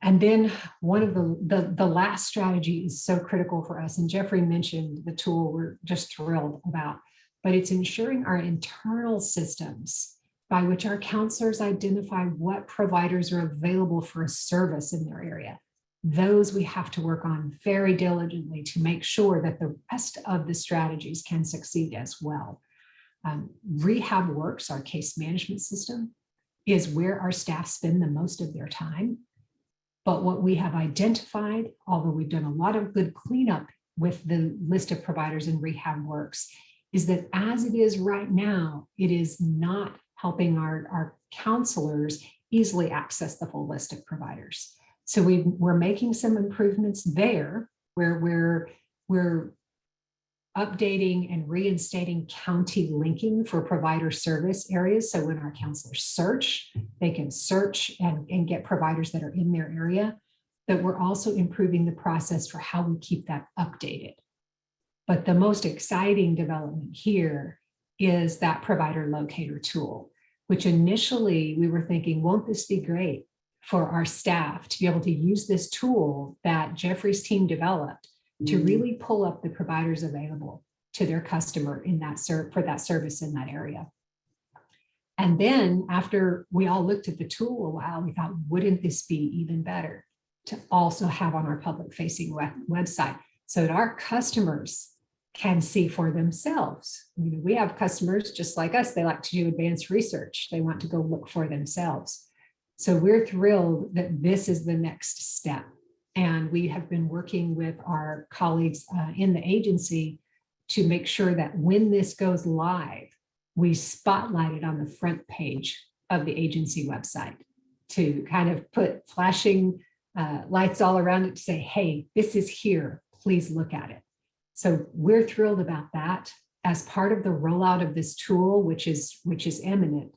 And then one of the last strategy is so critical for us. And Jeffrey mentioned the tool we're just thrilled about, but it's ensuring our internal systems by which our counselors identify what providers are available for a service in their area. Those we have to work on very diligently to make sure that the rest of the strategies can succeed as well. Rehab Works, our case management system, is where our staff spend the most of their time. But what we have identified, although we've done a lot of good cleanup with the list of providers in Rehab Works, is that as it is right now, it is not helping our counselors easily access the full list of providers. So we're making some improvements there where we're updating and reinstating county linking for provider service areas. So when our counselors search, they can search and get providers that are in their area. But we're also improving the process for how we keep that updated. But the most exciting development here is that provider locator tool, which initially we were thinking, won't this be great for our staff to be able to use this tool that Jeffrey's team developed to really pull up the providers available to their customer in that for that service in that area. And then after we all looked at the tool a while, we thought, wouldn't this be even better to also have on our public facing website so that our customers can see for themselves? You know, we have customers just like us. They like to do advanced research. They want to go look for themselves. So we're thrilled that this is the next step. And we have been working with our colleagues in the agency to make sure that when this goes live, we spotlight it on the front page of the agency website to kind of put flashing lights all around it to say, hey, this is here, please look at it. So we're thrilled about that. As part of the rollout of this tool, which is imminent,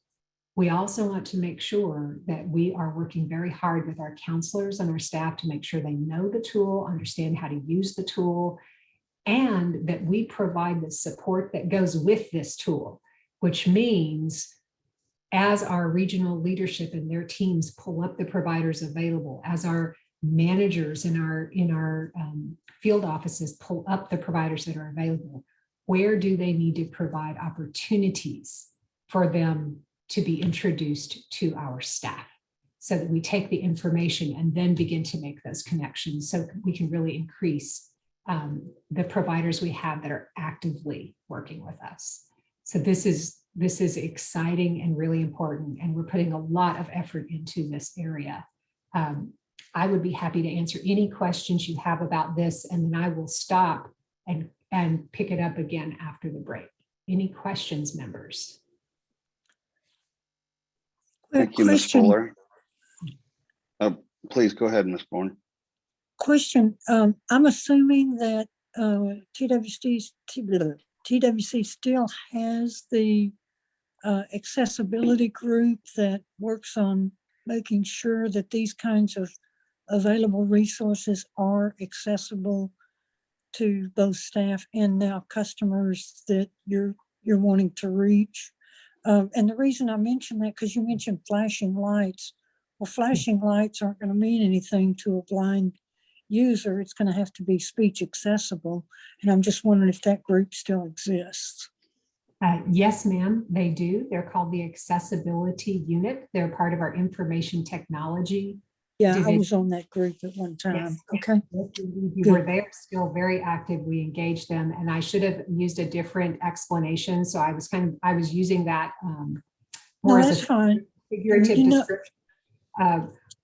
we also want to make sure that we are working very hard with our counselors and our staff to make sure they know the tool, understand how to use the tool, and that we provide the support that goes with this tool, which means as our regional leadership and their teams pull up the providers available, as our managers in our field offices pull up the providers that are available, where do they need to provide opportunities for them to be introduced to our staff, so that we take the information and then begin to make those connections so we can really increase the providers we have that are actively working with us. So this is exciting and really important, and we're putting a lot of effort into this area. I would be happy to answer any questions you have about this, and then I will stop and pick it up again after the break. Any questions, members? Thank you, Ms. Fuller. Please go ahead, Ms. Bourne. Question. I'm assuming that TWC still has the accessibility group that works on making sure that these kinds of available resources are accessible to both staff and now customers that you're wanting to reach. And the reason I mention that, because you mentioned flashing lights. Well, flashing lights aren't going to mean anything to a blind user. It's going to have to be speech accessible. And I'm just wondering if that group still exists. Yes, ma'am, they do. They're called the Accessibility Unit. They're part of our information technology. Yeah, I was on that group at one time. Yes. Okay. You were there, still very active. We engaged them, and I should have used a different explanation. So I was using that more No, as that's fine. figurative description.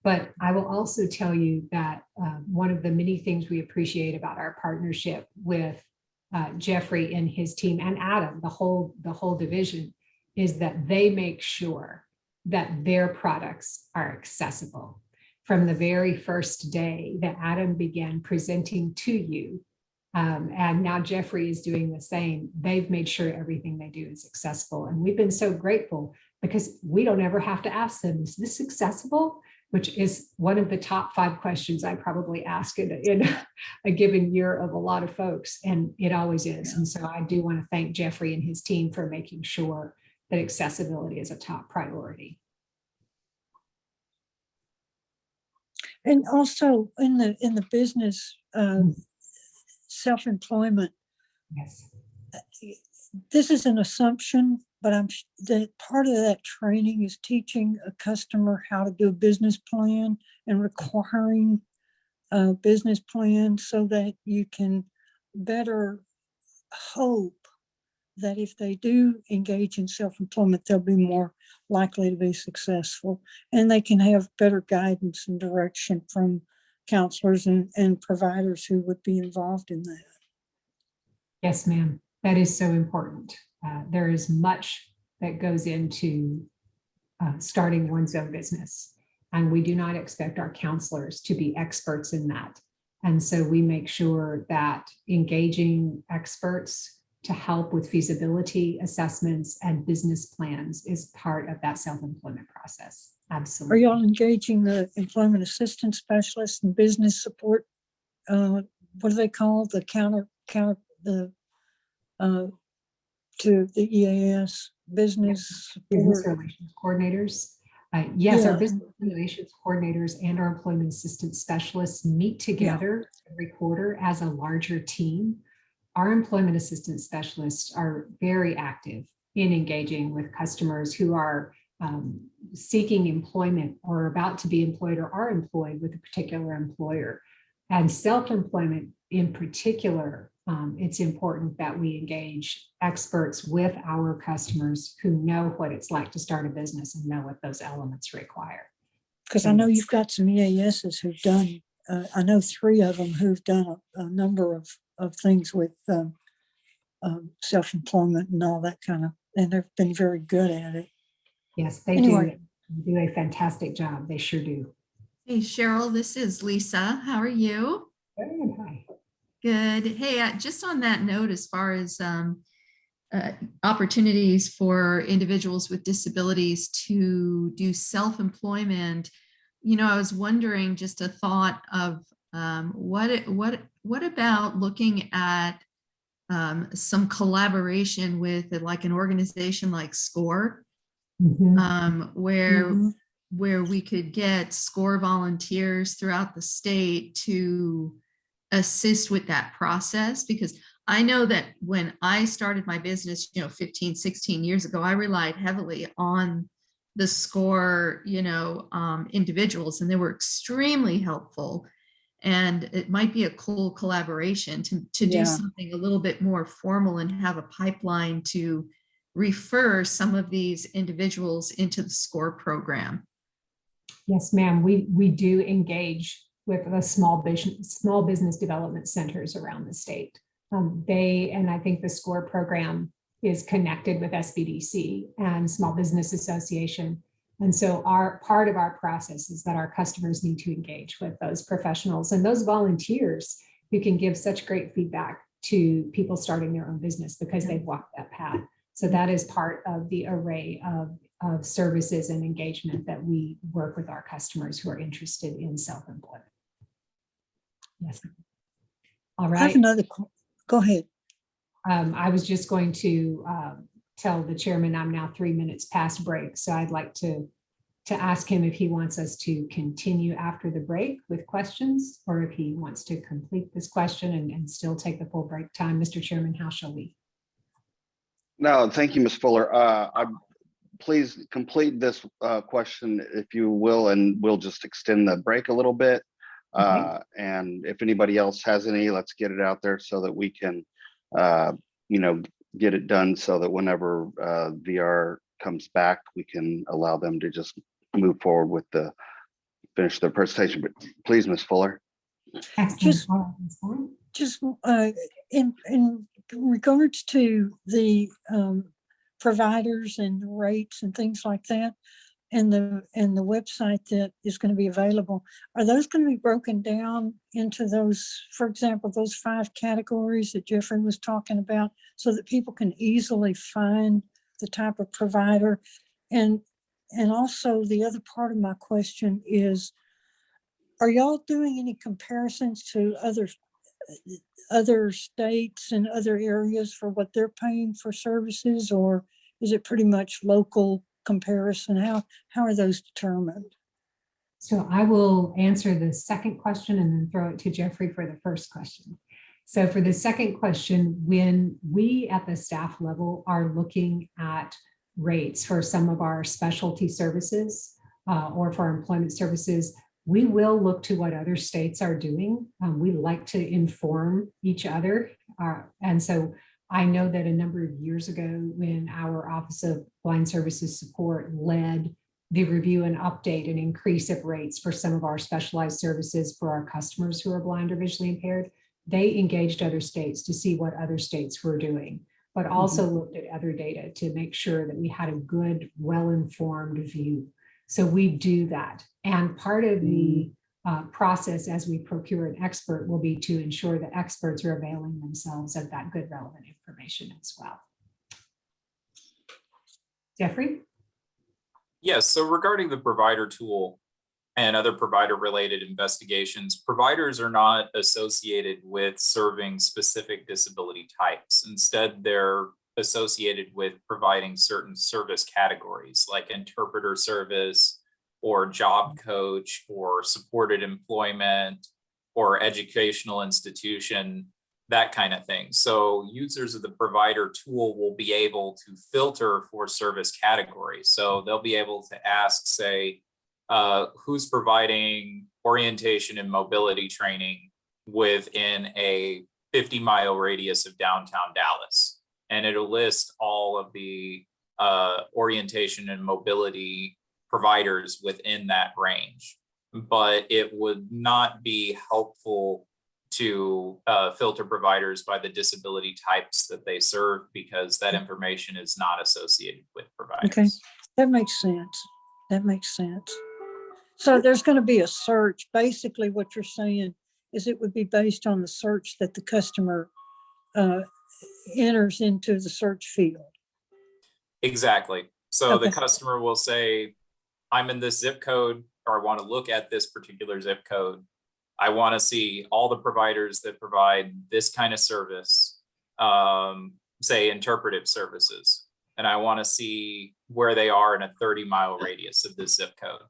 But I will also tell you that one of the many things we appreciate about our partnership with Jeffrey and his team and Adam, the whole division, is that they make sure that their products are accessible. From the very first day that Adam began presenting to you, and now Jeffrey is doing the same, they've made sure everything they do is accessible. And we've been so grateful because we don't ever have to ask them, is this accessible? Which is one of the top 5 questions I probably ask in a given year of a lot of folks, and it always is. And so I do want to thank Jeffrey and his team for making sure that accessibility is a top priority. And also in the business self-employment, Yes. this is an assumption, but that part of that training is teaching a customer how to do a business plan and requiring a business plan so that you can better hope that if they do engage in self-employment, they'll be more likely to be successful, and they can have better guidance and direction from counselors and providers who would be involved in that. Yes, ma'am. That is so important. There is much that goes into starting one's own business, and we do not expect our counselors to be experts in that. And so we make sure that engaging experts to help with feasibility assessments and business plans is part of that self-employment process. Absolutely. Are y'all engaging the employment assistance specialists and business support? What do they call the to the EAS business relations coordinators? Yes, our business relations coordinators and our employment assistance specialists meet together every quarter as a larger team. our employment assistance specialists are very active in engaging with customers who are seeking employment or about to be employed or are employed with a particular employer. And self-employment in particular, it's important that we engage experts with our customers who know what it's like to start a business and know what those elements require. Because I know you've got some EASs who've done, I know 3 of them who've done a number of things with self-employment and all that kind of, and they've been very good at it. Yes, they do a fantastic job. They sure do. Hey, Cheryl, this is Lisa. How are you? Good. Hi. Good. Hey, just on that note, as far as opportunities for individuals with disabilities to do self-employment, I was wondering, just a thought of what about looking at some collaboration with like an organization like SCORE, where we could get SCORE volunteers throughout the state to assist with that process? Because I know that when I started my business, 15, 16 years ago, I relied heavily on the SCORE, individuals, and they were extremely helpful. And it might be a cool collaboration to do something a little bit more formal and have a pipeline to refer some of these individuals into the SCORE program. Yes, ma'am. We do engage with the small business development centers around the state. And I think the SCORE program is connected with SBDC and Small Business Association. And so part of our process is that our customers need to engage with those professionals and those volunteers who can give such great feedback to people starting their own business because they've walked that path. So that is part of the array of services and engagement that we work with our customers who are interested in self-employment. Yes. All right. I have another, go ahead. I was just going to tell the chairman I'm now 3 minutes past break. So I'd like to ask him if he wants us to continue after the break with questions, or if he wants to complete this question and still take the full break time. Mr. Chairman, how shall we? No, thank you, Ms. Fuller. Please complete this question if you will, and we'll just extend the break a little bit. Okay. And if anybody else has any, let's get it out there so that we can, get it done so that whenever VR comes back, we can allow them to just move forward with finish their presentation. But please, Ms. Fuller. Just in regards to the providers and rates and things like that, and the website that is going to be available, are those going to be broken down into those, for example, those 5 categories that Jeffrey was talking about, so that people can easily find the type of provider? And also the other part of my question is, are y'all doing any comparisons to other states and other areas for what they're paying for services, or is it pretty much local comparison? How are those determined? So I will answer the second question and then throw it to Jeffrey for the first question. So for the second question, when we at the staff level are looking at rates for some of our specialty services or for employment services, we will look to what other states are doing. We like to inform each other. And so I know that a number of years ago, when our Office of Blind Services Support led the review and update and increase of rates for some of our specialized services for our customers who are blind or visually impaired, they engaged other states to see what other states were doing, but also looked at other data to make sure that we had a good, well-informed view. So we do that. And part of the process as we procure an expert will be to ensure that experts are availing themselves of that good, relevant information as well. Jeffrey? Yes, so regarding the provider tool and other provider-related investigations, providers are not associated with serving specific disability types. Instead, they're associated with providing certain service categories like interpreter service or job coach or supported employment or educational institution that kind of thing. So users of the provider tool will be able to filter for service categories. So they'll be able to ask, say, who's providing orientation and mobility training within a 50-mile radius of downtown Dallas. And it'll list all of the orientation and mobility providers within that range. But it would not be helpful to filter providers by the disability types that they serve, because that information is not associated with providers. Okay, that makes sense. That makes sense. So there's going to be a search. Basically, what you're saying is it would be based on the search that the customer enters into the search field. Exactly. So the Okay. customer will say, I'm in this zip code, or I want to look at this particular zip code. I want to see all the providers that provide this kind of service, say interpretive services. And I want to see where they are in a 30-mile radius of this zip code.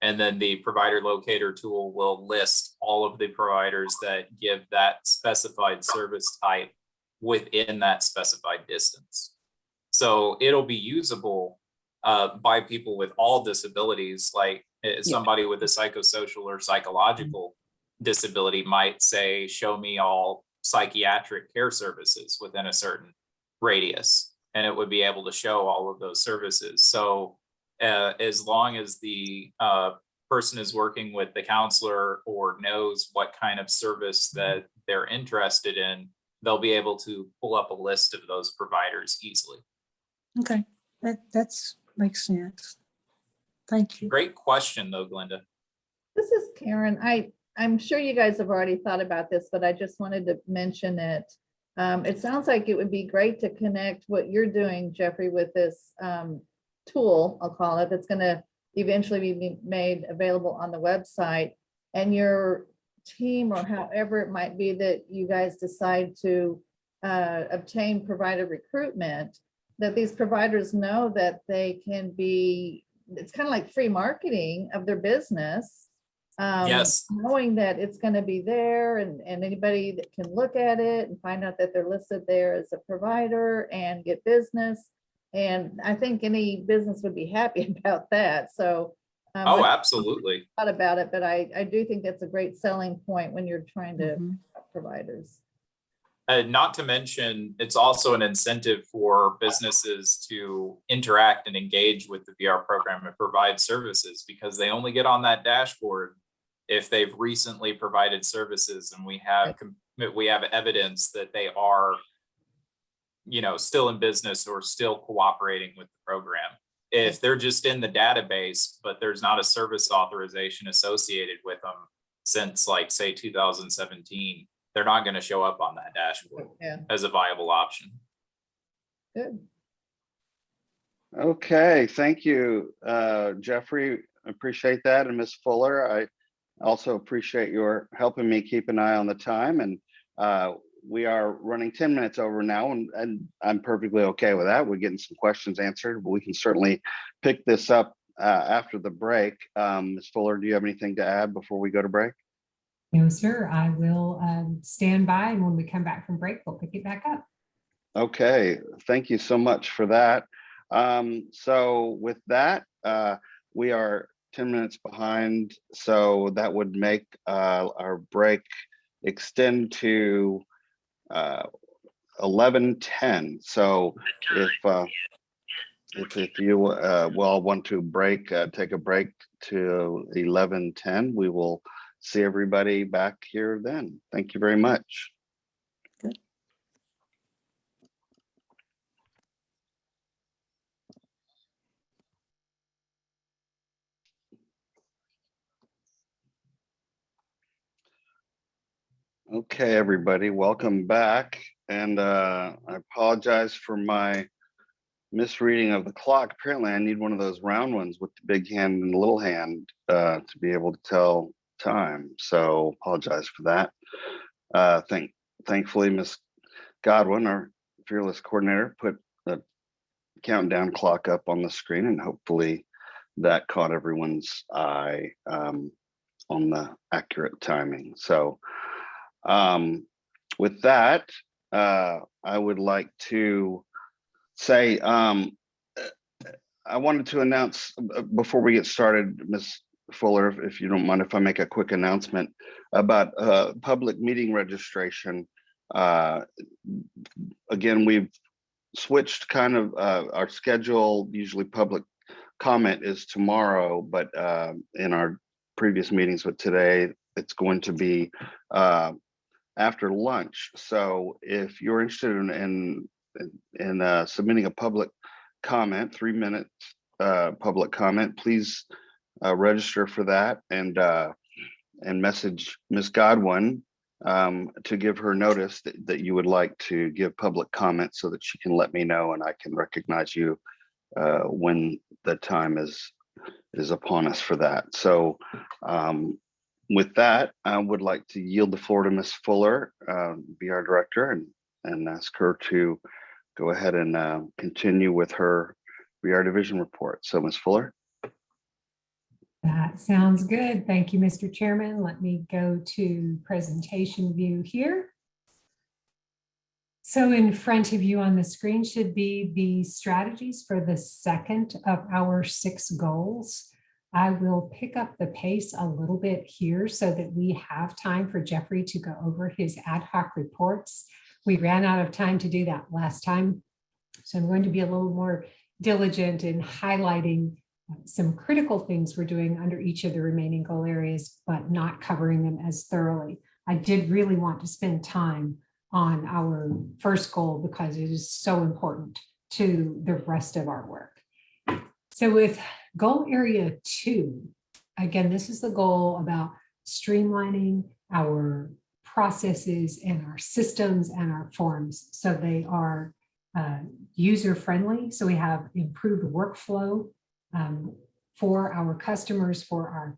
And then the provider locator tool will list all of the providers that give that specified service type within that specified distance. So it'll be usable by people with all disabilities, like somebody with a psychosocial or psychological disability might say, show me all psychiatric care services within a certain radius, and it would be able to show all of those services. So as long as the person is working with the counselor or knows what kind of service that they're interested in, they'll be able to pull up a list of those providers easily. Okay, that makes sense. Thank you. Great question though, Glenda. This is Karen. I'm sure you guys have already thought about this, but I just wanted to mention it. It sounds like it would be great to connect what you're doing, Jeffrey, with this tool, I'll call it, that's going to eventually be made available on the website, and your team, or however it might be that you guys decide to obtain provider recruitment, that these providers know that they can be, it's kind of like free marketing of their business. Yes. Knowing that it's going to be there, and anybody that can look at it and find out that they're listed there as a provider and get business. And I think any business would be happy about that. So Oh, absolutely. thought about it, but I do think that's a great selling point when you're trying to help providers. Not to mention, it's also an incentive for businesses to interact and engage with the VR program and provide services, because they only get on that dashboard if they've recently provided services, and we have evidence that they are, still in business or still cooperating with the program. If they're just in the database, but there's not a service authorization associated with them since, like, say 2017, they're not going to show up on that dashboard as a viable option. Good. Okay, thank you, Jeffrey. Appreciate that. And Ms. Fuller, I also appreciate your helping me keep an eye on the time. And we are running 10 minutes over now, and I'm perfectly okay with that. We're getting some questions answered, but we can certainly pick this up after the break. Ms. Fuller, do you have anything to add before we go to break? No, sir. I will stand by, and when we come back from break, we'll pick it back up. Okay, thank you so much for that. So with that, we are 10 minutes behind, so that would make our break extend to 11:10. So if you all want to take a break to 11:10, we will see everybody back here then. Thank you very much. Okay, everybody, welcome back. And I apologize for my misreading of the clock. Apparently I need one of those round ones with the big hand and the little hand to be able to tell time. So apologize for that. Thankfully, Ms. Godwin, our fearless coordinator, put the countdown clock up on the screen, and hopefully that caught everyone's eye on the accurate timing. So with that, I would like to say, I wanted to announce before we get started, Ms. Fuller, if you don't mind if I make a quick announcement about public meeting registration. Again, we've switched kind of our schedule. Usually public comment is tomorrow, but in our previous meetings with today, it's going to be after lunch. So if you're interested in submitting a public comment, 3 minutes public comment, please register for that and message Ms. Godwin to give her notice that you would like to give public comment so that she can let me know and I can recognize you when the time is upon us for that. So with that, I would like to yield the floor to Ms. Fuller, BR Director, and ask her to go ahead and continue with her BR Division report. So Ms. Fuller. That sounds good. Thank you, Mr. Chairman. Let me go to presentation view here. So in front of you on the screen should be the strategies for the second of our 6 goals. I will pick up the pace a little bit here so that we have time for Jeffrey to go over his ad hoc reports. We ran out of time to do that last time. So I'm going to be a little more diligent in highlighting some critical things we're doing under each of the remaining goal areas, but not covering them as thoroughly. I did really want to spend time on our first goal because it is so important to the rest of our work. So with goal area 2, again, this is the goal about streamlining our processes and our systems and our forms so they are user-friendly. So we have improved workflow for our customers, for our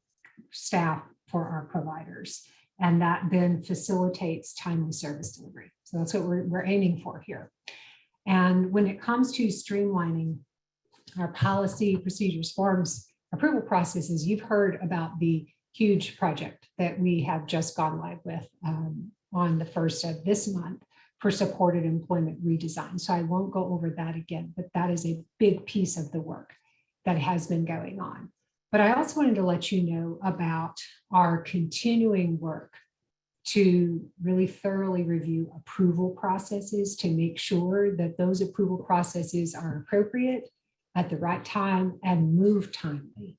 staff, for our providers. And that then facilitates timely service delivery. So that's what we're aiming for here. And when it comes to streamlining our policy, procedures, forms, approval processes, you've heard about the huge project that we have just gone live with on the 1st of this month for supported employment redesign. So I won't go over that again, but that is a big piece of the work that has been going on. But I also wanted to let you know about our continuing work to really thoroughly review approval processes to make sure that those approval processes are appropriate at the right time and move timely.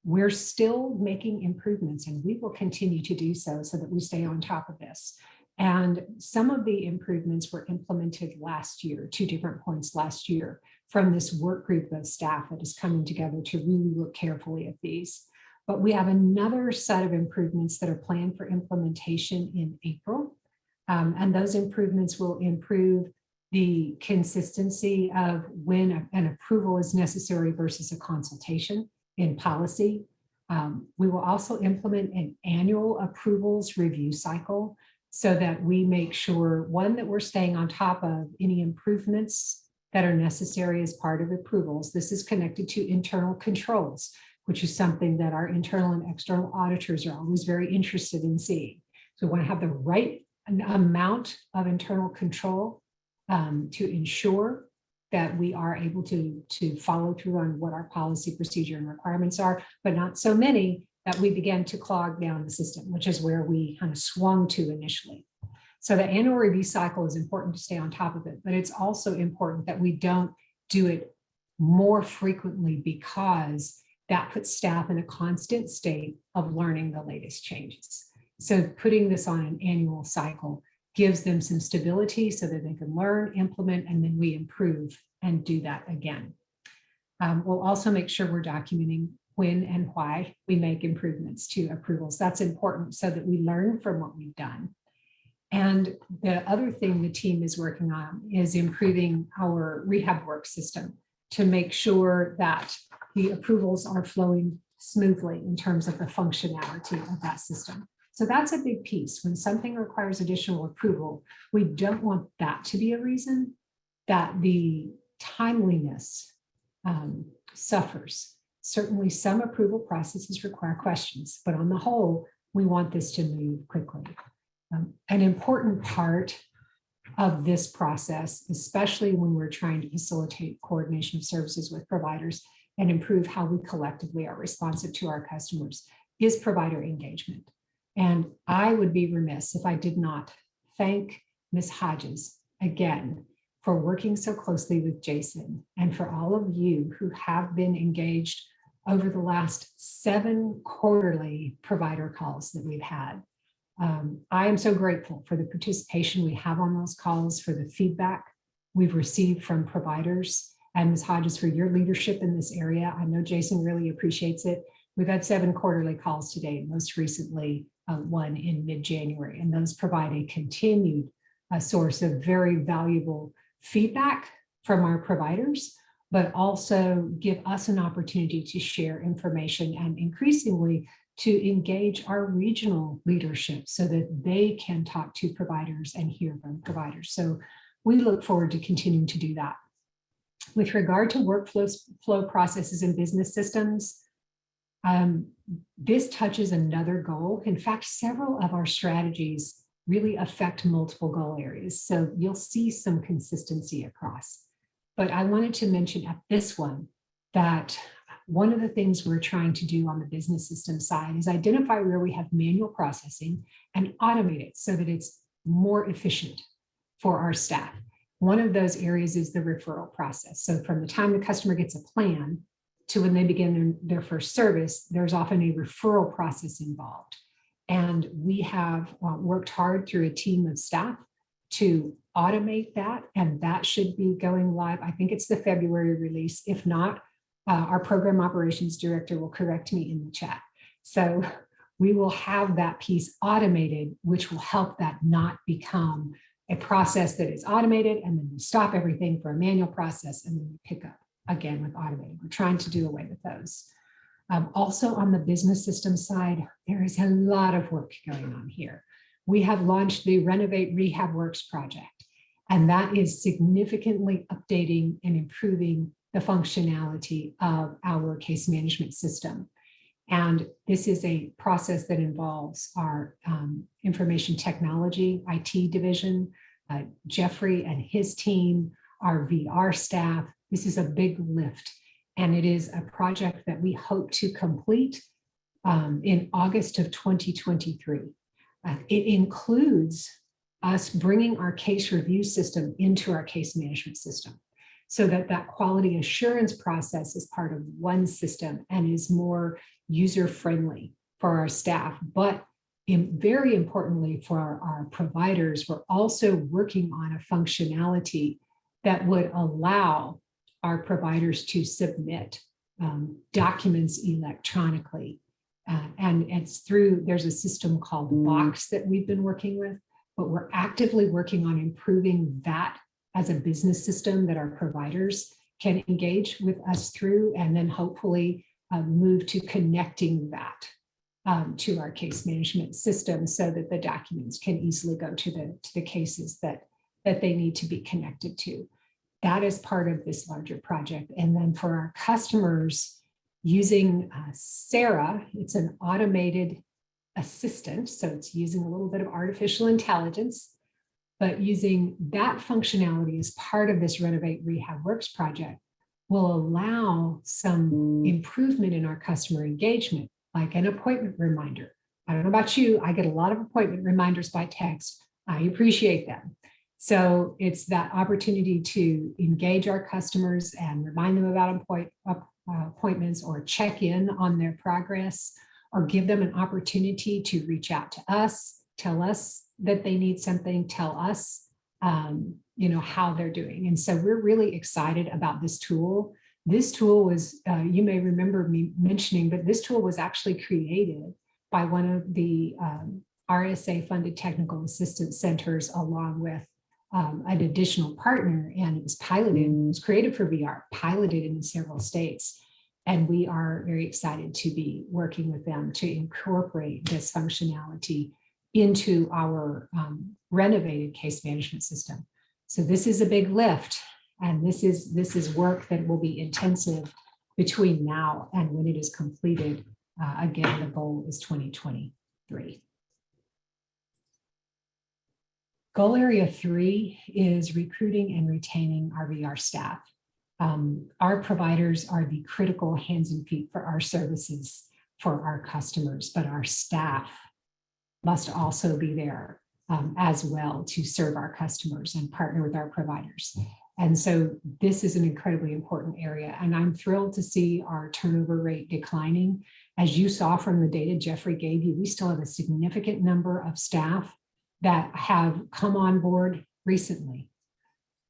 We're still making improvements and we will continue to do so that we stay on top of this. And some of the improvements were implemented last year, 2 different points last year, from this work group of staff that is coming together to really look carefully at these. But we have another set of improvements that are planned for implementation in April. And those improvements will improve the consistency of when an approval is necessary versus a consultation in policy. We will also implement an annual approvals review cycle so that we make sure, one, that we're staying on top of any improvements that are necessary as part of approvals. This is connected to internal controls, which is something that our internal and external auditors are always very interested in seeing. So we want to have the right amount of internal control to ensure that we are able to follow through on what our policy, procedure, and requirements are, but not so many that we begin to clog down the system, which is where we kind of swung to initially. So the annual review cycle is important to stay on top of it, but it's also important that we don't do it more frequently because that puts staff in a constant state of learning the latest changes. So putting this on an annual cycle gives them some stability so that they can learn, implement, and then we improve and do that again. We'll also make sure we're documenting when and why we make improvements to approvals. That's important so that we learn from what we've done. And the other thing the team is working on is improving our rehab work system to make sure that the approvals are flowing smoothly in terms of the functionality of that system. So that's a big piece. When something requires additional approval, we don't want that to be a reason that the timeliness suffers. Certainly some approval processes require questions, but on the whole, we want this to move quickly. An important part of this process, especially when we're trying to facilitate coordination of services with providers and improve how we collectively are responsive to our customers, is provider engagement. And I would be remiss if I did not thank Ms. Hodges again for working so closely with Jason, and for all of you who have been engaged over the last 7 quarterly provider calls that we've had. I am so grateful for the participation we have on those calls, for the feedback we've received from providers, and Ms. Hodges, for your leadership in this area. I know Jason really appreciates it. We've had 7 quarterly calls today, most recently one in mid-January, and those provide a continued source of very valuable feedback from our providers, but also give us an opportunity to share information and increasingly to engage our regional leadership so that they can talk to providers and hear from providers. So we look forward to continuing to do that. With regard to workflow processes and business systems, this touches another goal. In fact, several of our strategies really affect multiple goal areas. So you'll see some consistency across. But I wanted to mention at this one that one of the things we're trying to do on the business system side is identify where we have manual processing and automate it so that it's more efficient for our staff. One of those areas is the referral process. So from the time the customer gets a plan to when they begin their first service, there's often a referral process involved. And we have worked hard through a team of staff to automate that, and that should be going live. I think it's the February release. If not, our program operations director will correct me in the chat. So we will have that piece automated, which will help that not become a process that is automated and then we stop everything for a manual process and then we pick up again with automated. We're trying to do away with those. Also on the business system side, there is a lot of work going on here. We have launched the Renovate Rehab Works project, and that is significantly updating and improving the functionality of our case management system. And this is a process that involves our information technology, IT division, Jeffrey and his team, our VR staff. This is a big lift. And it is a project that we hope to complete in August of 2023. It includes us bringing our case review system into our case management system so that that quality assurance process is part of one system and is more user-friendly for our staff. But very importantly for our providers, we're also working on a functionality that would allow our providers to submit documents electronically. And it's through, there's a system called Box that we've been working with, but we're actively working on improving that as a business system that our providers can engage with us through, and then hopefully move to connecting that to our case management system so that the documents can easily go to the cases that they need to be connected to. That is part of this larger project. And then for our customers using Sarah, it's an automated assistant. So it's using a little bit of artificial intelligence, but using that functionality as part of this Renovate Rehab Works project will allow some improvement in our customer engagement, like an appointment reminder. I don't know about you, I get a lot of appointment reminders by text. I appreciate them. So it's that opportunity to engage our customers and remind them about appointments, or check in on their progress, or give them an opportunity to reach out to us, tell us that they need something, tell us how they're doing. And so we're really excited about this tool. This tool was, you may remember me mentioning, but this tool was actually created by one of the RSA funded technical assistance centers along with an additional partner, and it was piloted, it was created for VR, piloted in several states. And we are very excited to be working with them to incorporate this functionality into our renovated case management system. So this is a big lift, and this is work that will be intensive between now and when it is completed. Again, the goal is 2023. Goal area 3 is recruiting and retaining RVR staff. Our providers are the critical hands and feet for our services for our customers, but our staff must also be there as well to serve our customers and partner with our providers. And so this is an incredibly important area. And I'm thrilled to see our turnover rate declining. As you saw from the data Jeffrey gave you, we still have a significant number of staff that have come on board recently.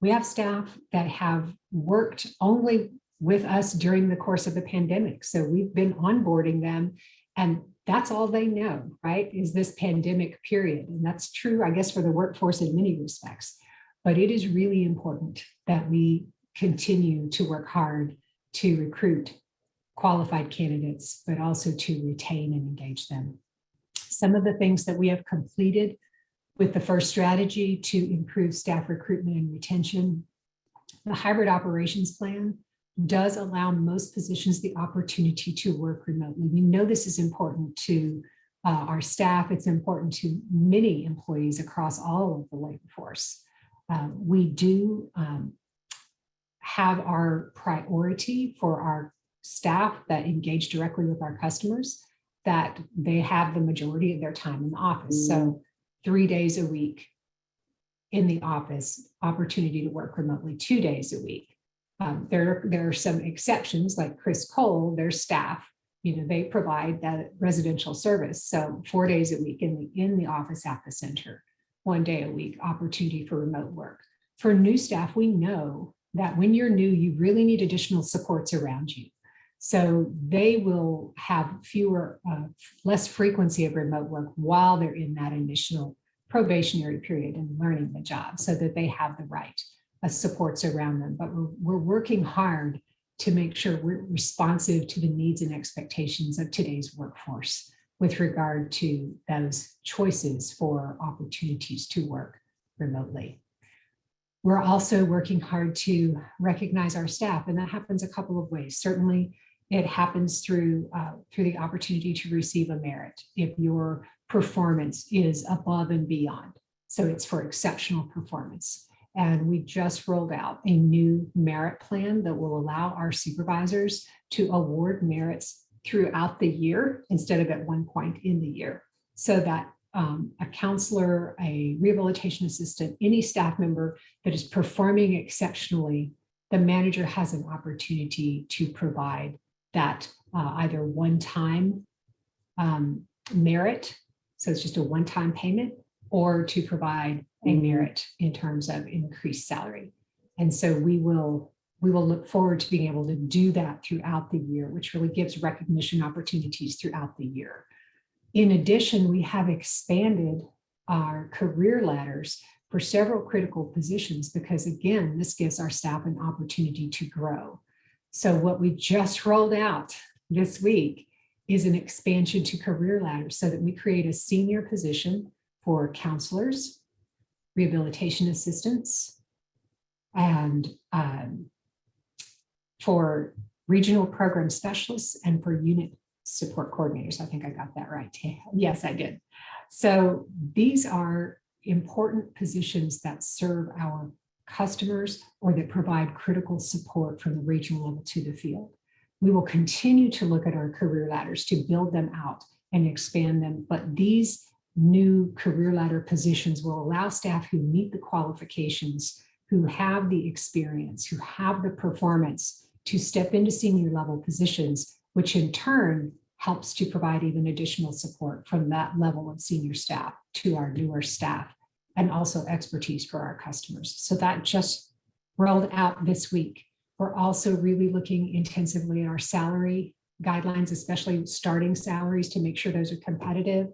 We have staff that have worked only with us during the course of the pandemic. So we've been onboarding them, and that's all they know, right? Is this pandemic period. And that's true, I guess, for the workforce in many respects. But it is really important that we continue to work hard to recruit qualified candidates, but also to retain and engage them. Some of the things that we have completed with the first strategy to improve staff recruitment and retention, the hybrid operations plan does allow most positions the opportunity to work remotely. We know this is important to our staff. It's important to many employees across all of the labor force. We do have our priority for our staff that engage directly with our customers, that they have the majority of their time in the office. So 3 days a week in the office, opportunity to work remotely 2 days a week. There are some exceptions, like Chris Cole, their staff, they provide that residential service. So 4 days a week in the office at the center, 1 day a week, opportunity for remote work. For new staff, we know that when you're new, you really need additional supports around you. So they will have less frequency of remote work while they're in that initial probationary period and learning the job, so that they have the right supports around them. But we're working hard to make sure we're responsive to the needs and expectations of today's workforce with regard to those choices for opportunities to work remotely. We're also working hard to recognize our staff, and that happens a couple of ways. Certainly, it happens through the opportunity to receive a merit if your performance is above and beyond. So it's for exceptional performance. And we just rolled out a new merit plan that will allow our supervisors to award merits throughout the year instead of at one point in the year, so that a counselor, a rehabilitation assistant, any staff member that is performing exceptionally, the manager has an opportunity to provide that either one-time merit, so it's just a one-time payment, or to provide a merit in terms of increased salary. And so we will look forward to being able to do that throughout the year, which really gives recognition opportunities throughout the year. In addition, we have expanded our career ladders for several critical positions because, again, this gives our staff an opportunity to grow. So what we just rolled out this week is an expansion to career ladders so that we create a senior position for counselors, rehabilitation assistants, and for regional program specialists and for unit support coordinators. I think I got that right. Yes, I did. So these are important positions that serve our customers or that provide critical support from the regional level to the field. We will continue to look at our career ladders to build them out and expand them, but these new career ladder positions will allow staff who meet the qualifications, who have the experience, who have the performance to step into senior level positions, which in turn helps to provide even additional support from that level of senior staff to our newer staff, and also expertise for our customers. So that just rolled out this week. We're also really looking intensively at our salary guidelines, especially starting salaries, to make sure those are competitive.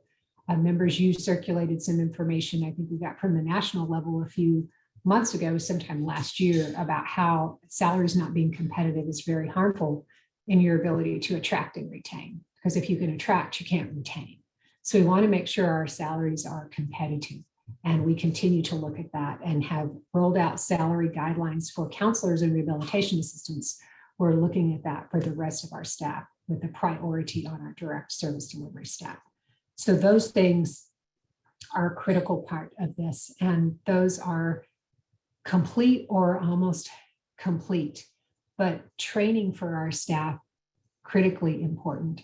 Members, you circulated some information I think we got from the national level a few months ago, sometime last year, about how salaries not being competitive is very harmful in your ability to attract and retain. Because if you can attract, you can't retain. So we want to make sure our salaries are competitive. And we continue to look at that and have rolled out salary guidelines for counselors and rehabilitation assistants. We're looking at that for the rest of our staff with a priority on our direct service delivery staff. So those things are a critical part of this. And those are complete or almost complete, but training for our staff, critically important.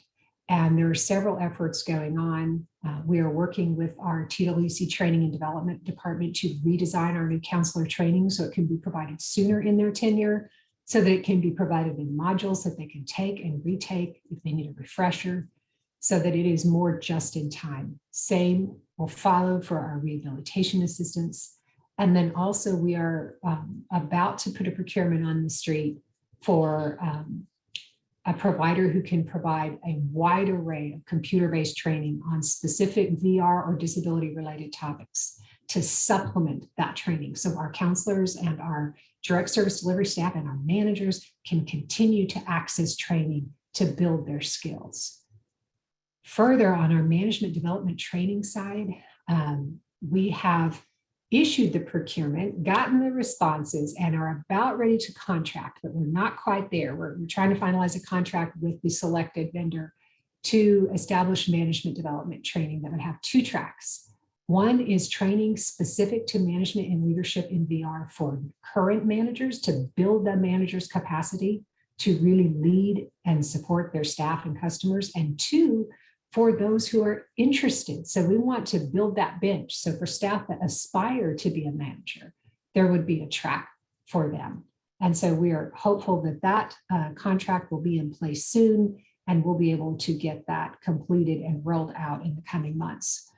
And there are several efforts going on. We are working with our TWC Training and Development Department to redesign our new counselor training so it can be provided sooner in their tenure, so that it can be provided in modules that they can take and retake if they need a refresher, so that it is more just in time. Same will follow for our rehabilitation assistants. And then also we are about to put a procurement on the street for a provider who can provide a wide array of computer-based training on specific VR or disability-related topics to supplement that training. So our counselors and our direct service delivery staff and our managers can continue to access training to build their skills. Further, on our management development training side, we have issued the procurement, gotten the responses, and are about ready to contract, but we're not quite there. We're trying to finalize a contract with the selected vendor to establish management development training that would have 2 tracks. One is training specific to management and leadership in VR for current managers to build the manager's capacity to really lead and support their staff and customers. And 2, for those who are interested. So we want to build that bench. So for staff that aspire to be a manager, there would be a track for them. And so we are hopeful that that contract will be in place soon, and we'll be able to get that completed and rolled out in the coming months.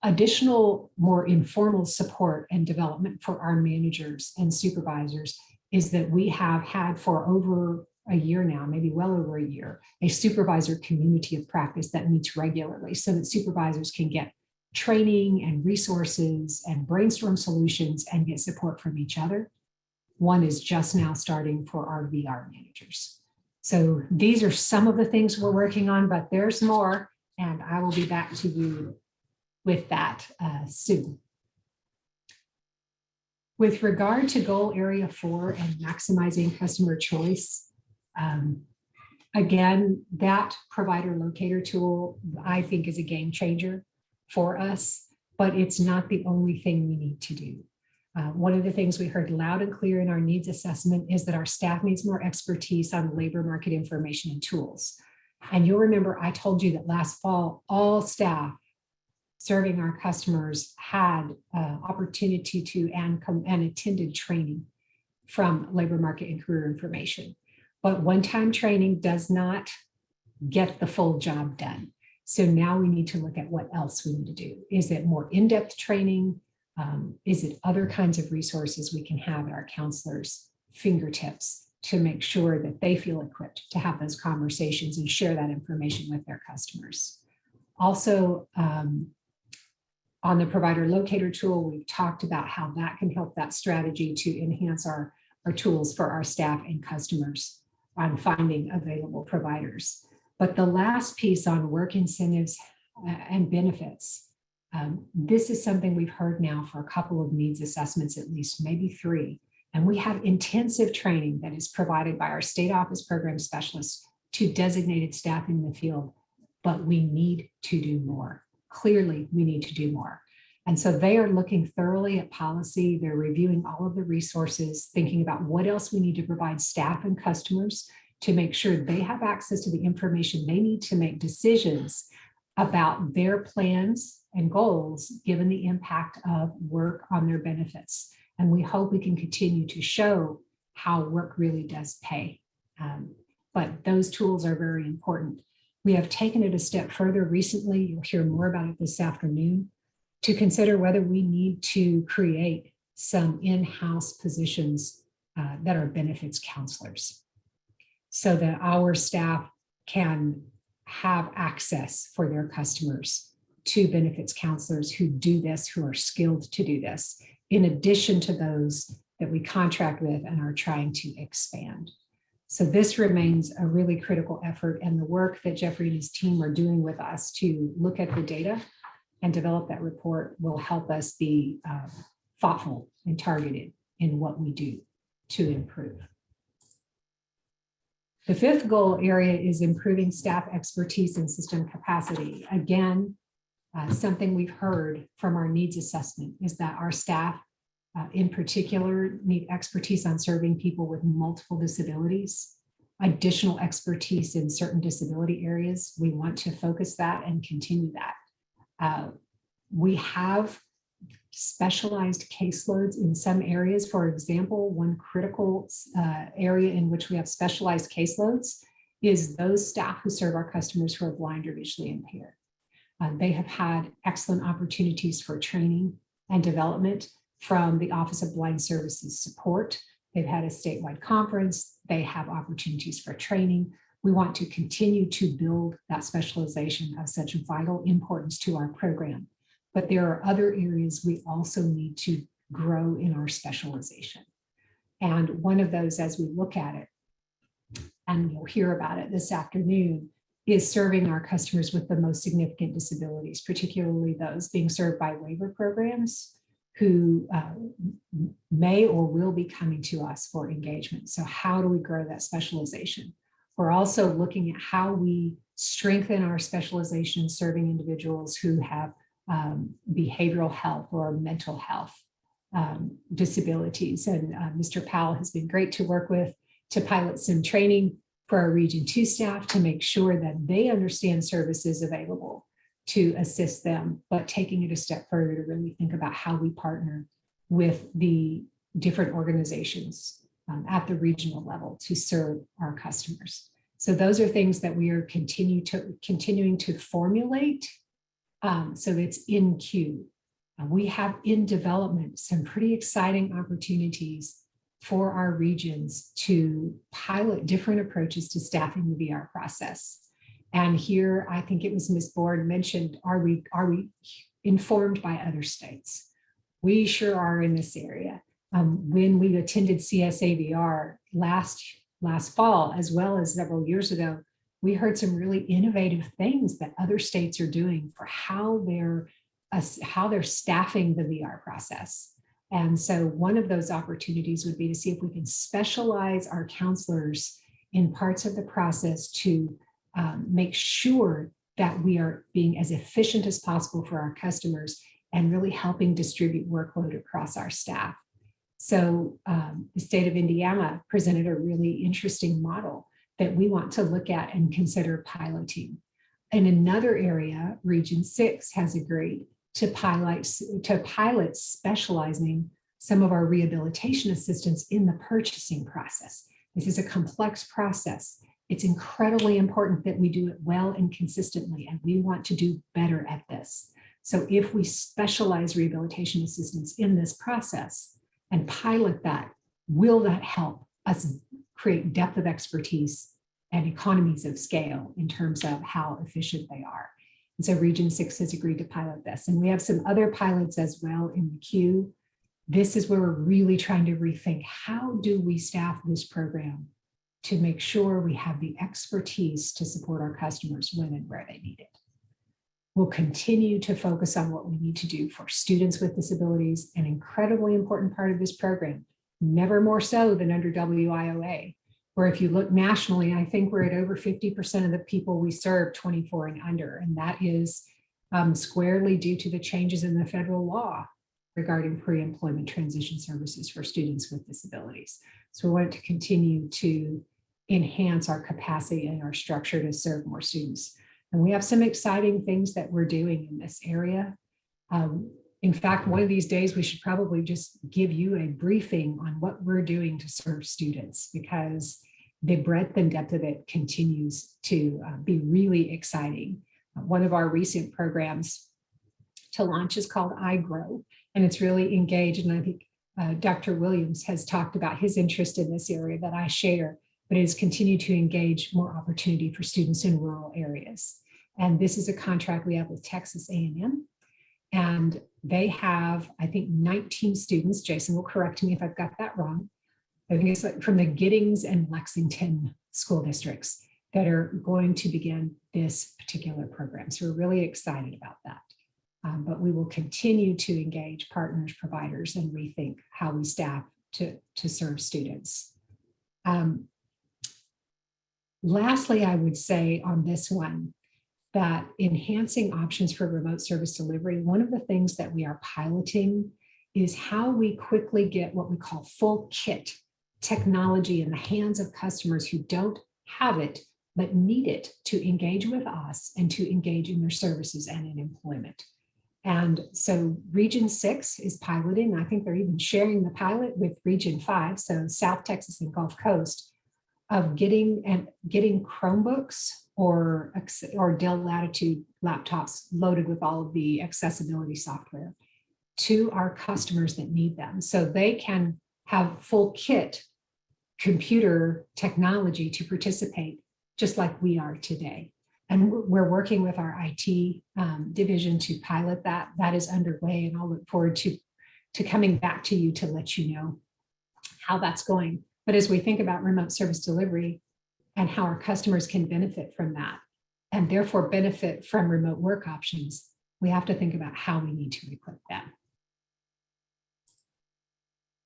Additional, more informal support and development for our managers and supervisors is that we have had for over a year now, maybe well over a year, a supervisor community of practice that meets regularly so that supervisors can get training and resources and brainstorm solutions and get support from each other. One is just now starting for our VR managers. So these are some of the things we're working on, but there's more, and I will be back to you with that soon. With regard to goal area 4 and maximizing customer choice, again, that provider locator tool, I think, is a game changer for us, but it's not the only thing we need to do. One of the things we heard loud and clear in our needs assessment is that our staff needs more expertise on labor market information and tools. And you'll remember I told you that last fall, all staff serving our customers had opportunity to and attended training from labor market and career information. But one-time training does not get the full job done. So now we need to look at what else we need to do. Is it more in-depth training? Is it other kinds of resources we can have at our counselors' fingertips to make sure that they feel equipped to have those conversations and share that information with their customers? Also, on the provider locator tool, we've talked about how that can help that strategy to enhance our tools for our staff and customers on finding available providers. But the last piece on work incentives and benefits, this is something we've heard now for a couple of needs assessments, at least maybe 3. And we have intensive training that is provided by our state office program specialists to designated staff in the field, but we need to do more. Clearly, we need to do more. And so they are looking thoroughly at policy. They're reviewing all of the resources, thinking about what else we need to provide staff and customers to make sure they have access to the information they need to make decisions about their plans and goals, given the impact of work on their benefits. And we hope we can continue to show how work really does pay. But those tools are very important. We have taken it a step further recently. You'll hear more about it this afternoon, to consider whether we need to create some in-house positions that are benefits counselors so that our staff can have access for their customers to benefits counselors who do this, who are skilled to do this, in addition to those that we contract with and are trying to expand. So this remains a really critical effort, and the work that Jeffrey and his team are doing with us to look at the data and develop that report will help us be thoughtful and targeted in what we do to improve. The 5th goal area is improving staff expertise and system capacity. Again, Something we've heard from our needs assessment is that our staff in particular need expertise on serving people with multiple disabilities, additional expertise in certain disability areas. We want to focus that and continue that. We have specialized caseloads in some areas. For example, one critical area in which we have specialized caseloads is those staff who serve our customers who are blind or visually impaired. They have had excellent opportunities for training and development from the Office of Blind Services Support. They've had a statewide conference. They have opportunities for training. We want to continue to build that specialization of such vital importance to our program. But there are other areas we also need to grow in our specialization. And one of those, as we look at it, and you'll hear about it this afternoon, is serving our customers with the most significant disabilities, particularly those being served by waiver programs who may or will be coming to us for engagement. So how do we grow that specialization? We're also looking at how we strengthen our specialization serving individuals who have behavioral health or mental health disabilities. And Mr. Powell has been great to work with to pilot some training for our Region 2 staff to make sure that they understand services available to assist them, but taking it a step further to really think about how we partner with the different organizations at the regional level to serve our customers. So those are things that we are continuing to formulate. So it's in queue. We have in development some pretty exciting opportunities for our regions to pilot different approaches to staffing the VR process. And here, I think it was Ms. Board mentioned, are we informed by other states? We sure are in this area. When we attended CSAVR last fall, as well as several years ago, we heard some really innovative things that other states are doing for how they're staffing the VR process. And so one of those opportunities would be to see if we can specialize our counselors in parts of the process to make sure that we are being as efficient as possible for our customers and really helping distribute workload across our staff. So the state of Indiana presented a really interesting model that we want to look at and consider piloting. In another area, Region 6 has agreed to pilot specializing some of our rehabilitation assistants in the purchasing process. This is a complex process. It's incredibly important that we do it well and consistently, and we want to do better at this. So if we specialize rehabilitation assistants in this process and pilot that, will that help us create depth of expertise and economies of scale in terms of how efficient they are? And so Region 6 has agreed to pilot this. And we have some other pilots as well in the queue. This is where we're really trying to rethink, how do we staff this program to make sure we have the expertise to support our customers when and where they need it. We'll continue to focus on what we need to do for students with disabilities, an incredibly important part of this program, never more so than under WIOA, where if you look nationally, I think we're at over 50% of the people we serve 24 and under, and that is squarely due to the changes in the federal law regarding pre-employment transition services for students with disabilities. So we want to continue to enhance our capacity and our structure to serve more students. And we have some exciting things that we're doing in this area. In fact, one of these days, we should probably just give you a briefing on what we're doing to serve students, because the breadth and depth of it continues to be really exciting. One of our recent programs to launch is called iGrow, and it's really engaged. And I think Dr. Williams has talked about his interest in this area that I share, but it has continued to engage more opportunity for students in rural areas. And this is a contract we have with Texas A&M. And they have, I think, 19 students. Jason will correct me if I've got that wrong. I think it's like from the Giddings and Lexington school districts that are going to begin this particular program. So we're really excited about that. But we will continue to engage partners, providers, and rethink how we staff to serve students. Lastly, I would say on this one that enhancing options for remote service delivery, one of the things that we are piloting is how we quickly get what we call full kit technology in the hands of customers who don't have it, but need it to engage with us and to engage in their services and in employment. And so Region 6 is piloting. I think they're even sharing the pilot with Region 5, so South Texas and Gulf Coast, of getting Chromebooks or Dell Latitude laptops loaded with all of the accessibility software to our customers that need them. So they can have full kit computer technology to participate just like we are today. And we're working with our IT division to pilot that. That is underway, and I'll look forward to coming back to you to let you know how that's going. But as we think about remote service delivery and how our customers can benefit from that, and therefore benefit from remote work options, we have to think about how we need to equip them.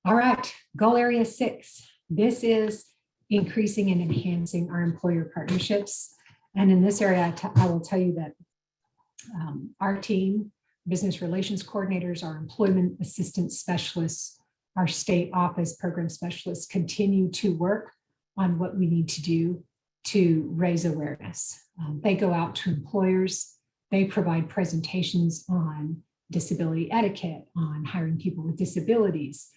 All right, goal area 6. This is increasing and enhancing our employer partnerships. And in this area, I will tell you that our team, business relations coordinators, our employment assistance specialists, our state office program specialists continue to work on what we need to do to raise awareness. They go out to employers, they provide presentations on disability etiquette, on hiring people with disabilities.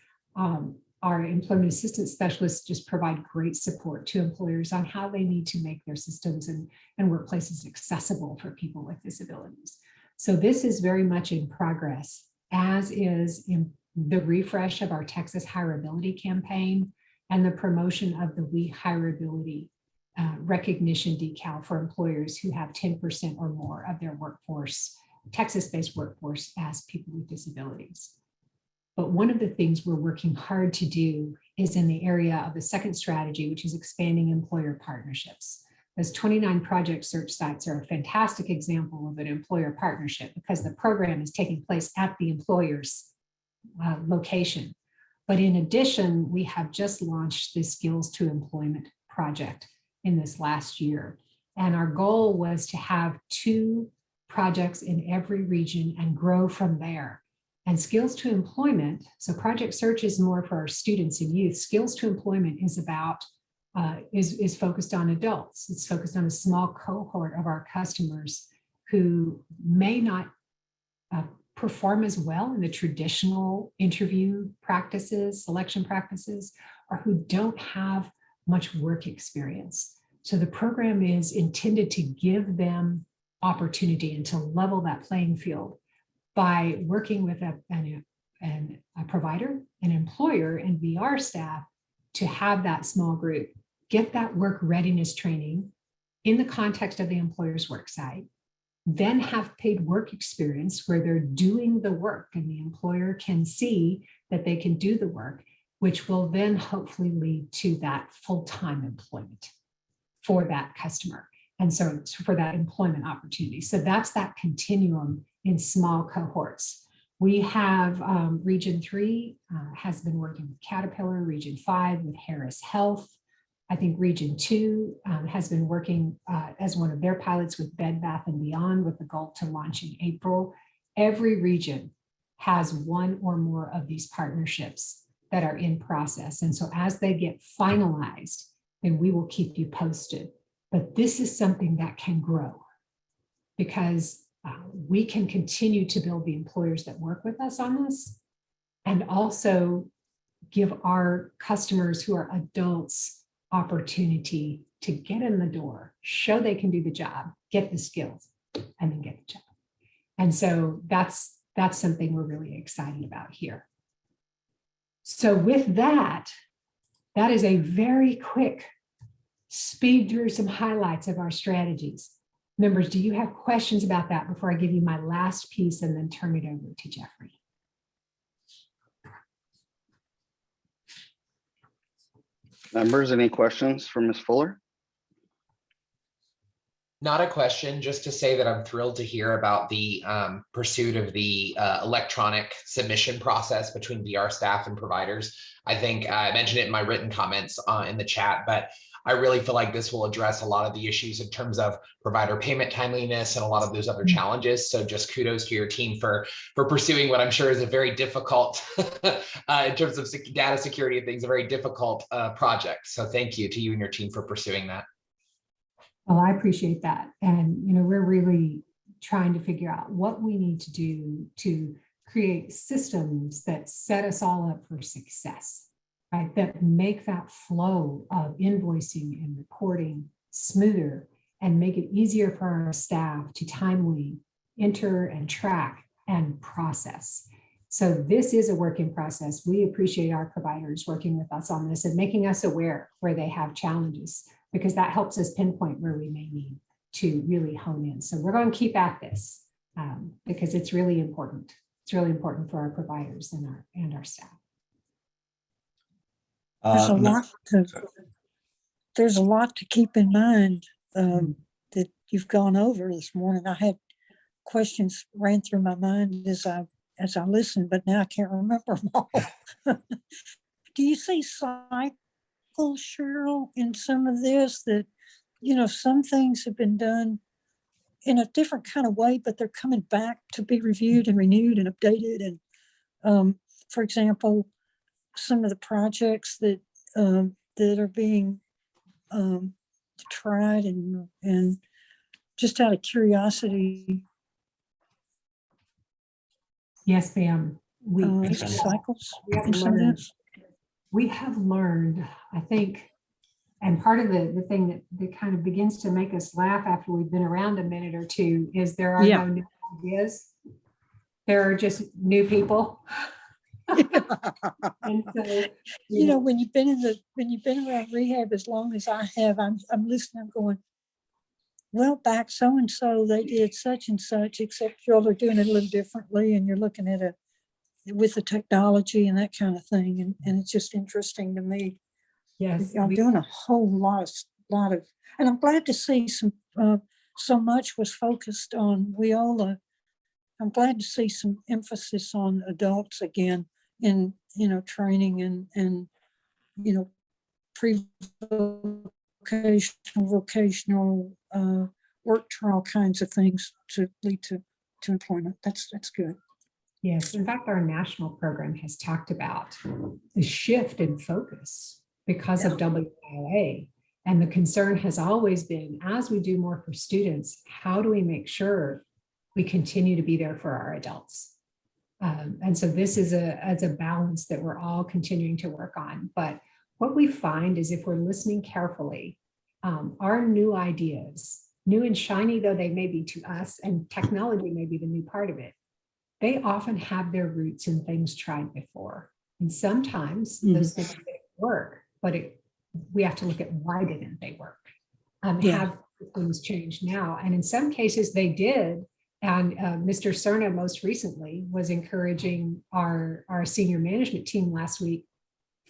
Our employment assistance specialists just provide great support to employers on how they need to make their systems and workplaces accessible for people with disabilities. So this is very much in progress, as is in the refresh of our Texas Hireability campaign and the promotion of the We Hireability recognition decal for employers who have 10% or more of their workforce, Texas-based workforce, as people with disabilities. But one of the things we're working hard to do is in the area of the second strategy, which is expanding employer partnerships. Those 29 project search sites are a fantastic example of an employer partnership because the program is taking place at the employer's location. But in addition, we have just launched the Skills to Employment project in this last year. And our goal was to have 2 projects in every region and grow from there. And Skills to Employment, so project search is more for our students and youth. Skills to Employment is about, is focused on adults. It's focused on a small cohort of our customers who may not perform as well in the traditional interview practices, selection practices, or who don't have much work experience. So the program is intended to give them opportunity and to level that playing field by working with a provider, an employer, and VR staff to have that small group get that work readiness training in the context of the employer's work site, then have paid work experience where they're doing the work and the employer can see that they can do the work, which will then hopefully lead to that full-time employment for that customer. And so for that employment opportunity. So that's that continuum in small cohorts. We have Region 3 has been working with Caterpillar, Region 5 with Harris Health. I think Region 2 has been working as one of their pilots with Bed Bath & Beyond with the goal to launch in April. Every region has one or more of these partnerships that are in process. And so as they get finalized, then we will keep you posted. But this is something that can grow because we can continue to build the employers that work with us on this and also give our customers who are adults opportunity to get in the door, show they can do the job, get the skills, and then get the job. And so that's something we're really excited about here. So with that, that is a very quick speed through some highlights of our strategies. Members, do you have questions about that before I give you my last piece and then turn it over to Jeffrey? Members, any questions for Ms. Fuller? Not a question, just to say that I'm thrilled to hear about the pursuit of the electronic submission process between VR staff and providers. I think I mentioned it in my written comments in the chat, but I really feel like this will address a lot of the issues in terms of provider payment timeliness and a lot of those other challenges. So just kudos to your team for pursuing what I'm sure is a very difficult, in terms of data security and things, a very difficult project. So thank you to you and your team for pursuing that. Well, I appreciate that. And, we're really trying to figure out what we need to do to create systems that set us all up for success, right? That make that flow of invoicing and reporting smoother and make it easier for our staff to timely enter and track and process. So this is a work in process. We appreciate our providers working with us on this and making us aware where they have challenges, because that helps us pinpoint where we may need to really hone in. So we're going to keep at this because it's really important. It's really important for our providers and our staff. There's a lot to keep in mind that you've gone over this morning. I had questions ran through my mind as I listened, but now I can't remember them all. Do you see cycles, Cheryl, in some of this that, some things have been done in a different kind of way, but they're coming back to be reviewed and renewed and updated? And for example, some of the projects that are being tried and just out of curiosity. Yes, ma'am. Cycles. We have learned, I think, and part of the thing that kind of begins to make us laugh after we've been around a minute or two is there are no new ideas. There are just new people. And so, when you've been around rehab as long as I have, I'm listening, I'm going, well, back so-and-so, they did such and such, except y'all are doing it a little differently, and you're looking at it with the technology and that kind of thing. And it's just interesting to me. Yes. Y'all doing a whole lot of, and I'm glad to see so much was focused on WIOLA. I'm glad to see some emphasis on adults again in, training and pre-vocational, vocational work trial kinds of things to lead to employment. That's good. Yes, in fact, our national program has talked about the shift in focus because of WIOA. And the concern has always been, as we do more for students, how do we make sure we continue to be there for our adults? And so this is a balance that we're all continuing to work on. But what we find is if we're listening carefully, our new ideas, new and shiny though they may be to us, and technology may be the new part of it, they often have their roots in things tried before. And sometimes those things didn't work, but we have to look at why didn't they work? Have things changed now? And in some cases they did. And Mr. Cerna most recently was encouraging our senior management team last week,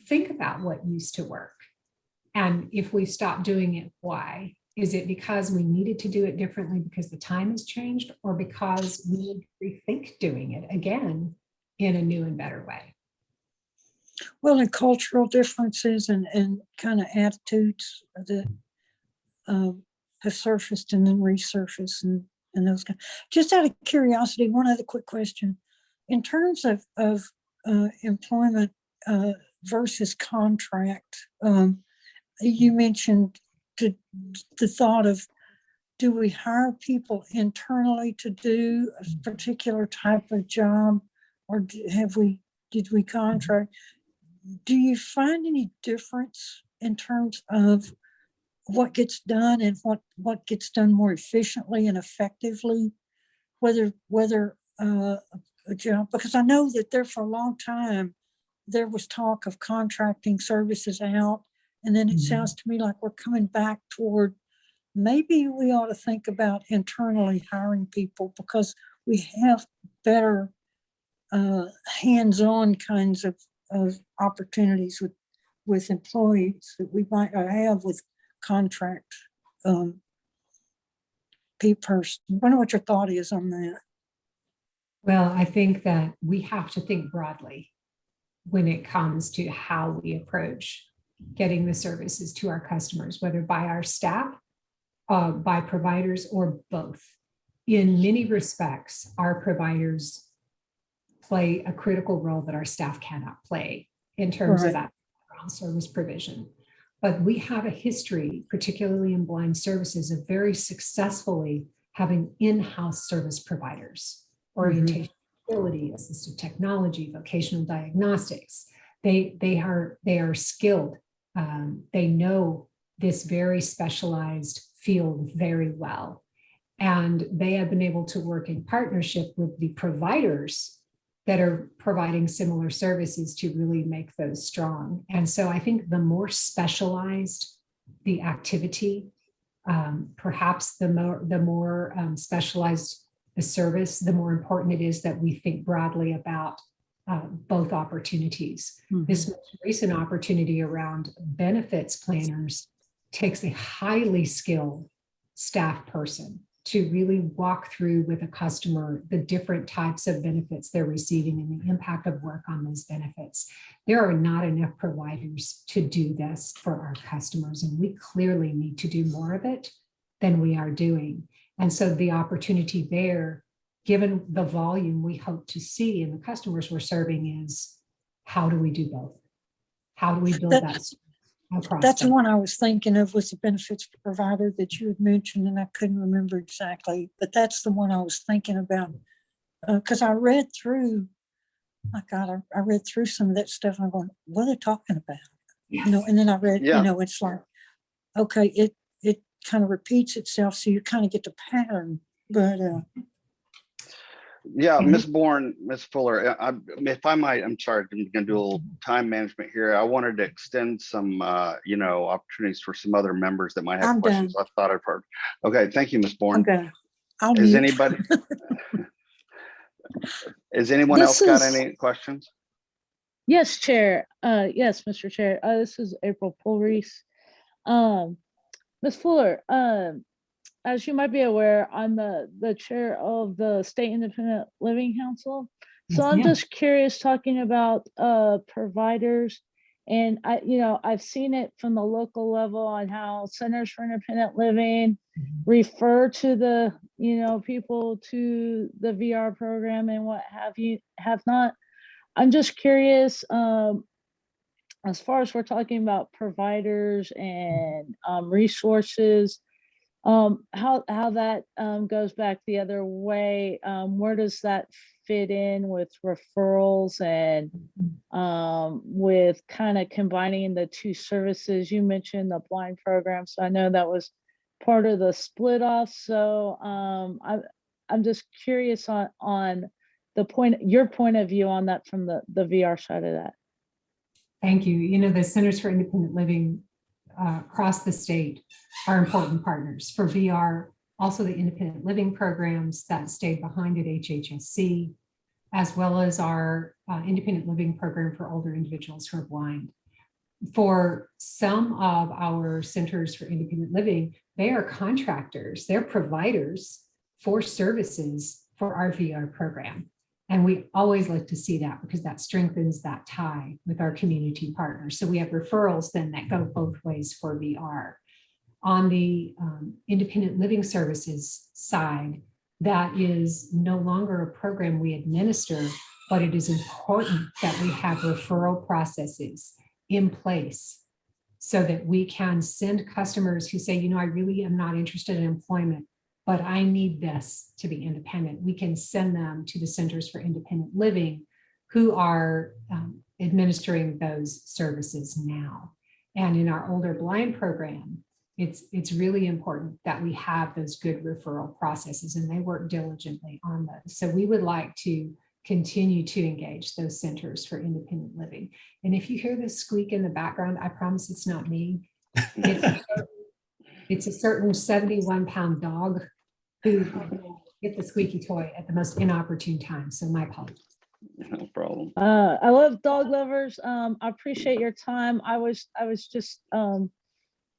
think about what used to work. And if we stop doing it, why? Is it because we needed to do it differently because the time has changed, or because we need to rethink doing it again in a new and better way? Well, and cultural differences and kind of attitudes that have surfaced and then resurfaced and those kind. Just out of curiosity, one other quick question. In terms of employment versus contract, you mentioned the thought of, do we hire people internally to do a particular type of job, or did we contract? Do you find any difference in terms of what gets done and what gets done more efficiently and effectively, whether a job? Because I know that there for a long time there was talk of contracting services out. And then it sounds to me like we're coming back toward, maybe we ought to think about internally hiring people, because we have better hands-on kinds of opportunities with employees that we might not have with contract person. I wonder what your thought is on that. Well, I think that we have to think broadly when it comes to how we approach getting the services to our customers, whether by our staff, by providers, or both. In many respects, our providers play a critical role that our staff cannot play in terms of that service provision. But we have a history, particularly in blind services, of very successfully having in-house service providers, orientation, ability, assistive technology, vocational diagnostics. They are skilled. They know this very specialized field very well. And they have been able to work in partnership with the providers that are providing similar services to really make those strong. And so I think the more specialized the activity, perhaps the more specialized the service, the more important it is that we think broadly about both opportunities. This most recent opportunity around benefits planners takes a highly skilled staff person to really walk through with a customer the different types of benefits they're receiving and the impact of work on those benefits. There are not enough providers to do this for our customers, and we clearly need to do more of it than we are doing. And so the opportunity there, given the volume we hope to see in the customers we're serving, is how do we do both? How do we build that across? That's the one I was thinking of, was the benefits provider that you had mentioned, and I couldn't remember exactly, but that's the one I was thinking about. Because I read through, my God, I read through some of that stuff, and I'm going, what are they talking about? Yes. You know, and then I read, Yeah. you know, it's like, okay, it kind of repeats itself, so you kind of get the pattern. But Yeah, Ms. Bourne, Ms. Fuller, if I might, I'm sorry, I'm going to do a little time management here. I wanted to extend some, opportunities for some other members that might have I'm questions I thought I've heard. Okay, thank you, Ms. Bourne. okay, I'll Is mute. anybody, is anyone else got any questions? Yes, Chair. Yes, Mr. Chair. This is April Pulreese. Ms. Fuller, as you might be aware, I'm the chair of the State Independent Living Council. So Yes, I'm ma'am. just curious, talking about providers, and I've seen it from the local level on how centers for independent living refer to the people to the VR program and what have not. I'm just curious, as far as we're talking about providers and resources, how that goes back the other way. Where does that fit in with referrals and with kind of combining the two services? You mentioned the blind program, so I know that was part of the split off. So I'm just curious on your point of view on that from the VR side of that. Thank you. You know, the Centers for Independent Living across the state are important partners for VR, also the independent living programs that stayed behind at HHSC, as well as our independent living program for older individuals who are blind. For some of our centers for independent living, they are contractors, they're providers for services for our VR program. And we always like to see that because that strengthens that tie with our community partners. So we have referrals then that go both ways for VR. On the independent living services side, that is no longer a program we administer, but it is important that we have referral processes in place so that we can send customers who say, I really am not interested in employment, but I need this to be independent. We can send them to the Centers for Independent Living who are administering those services now. And in our older blind program, it's really important that we have those good referral processes, and they work diligently on those. So we would like to continue to engage those Centers for Independent Living. And if you hear this squeak in the background, I promise it's not me. It's a certain 71-pound dog who get the squeaky toy at the most inopportune time. So my apologies. No problem. I love dog lovers. I appreciate your time. I was just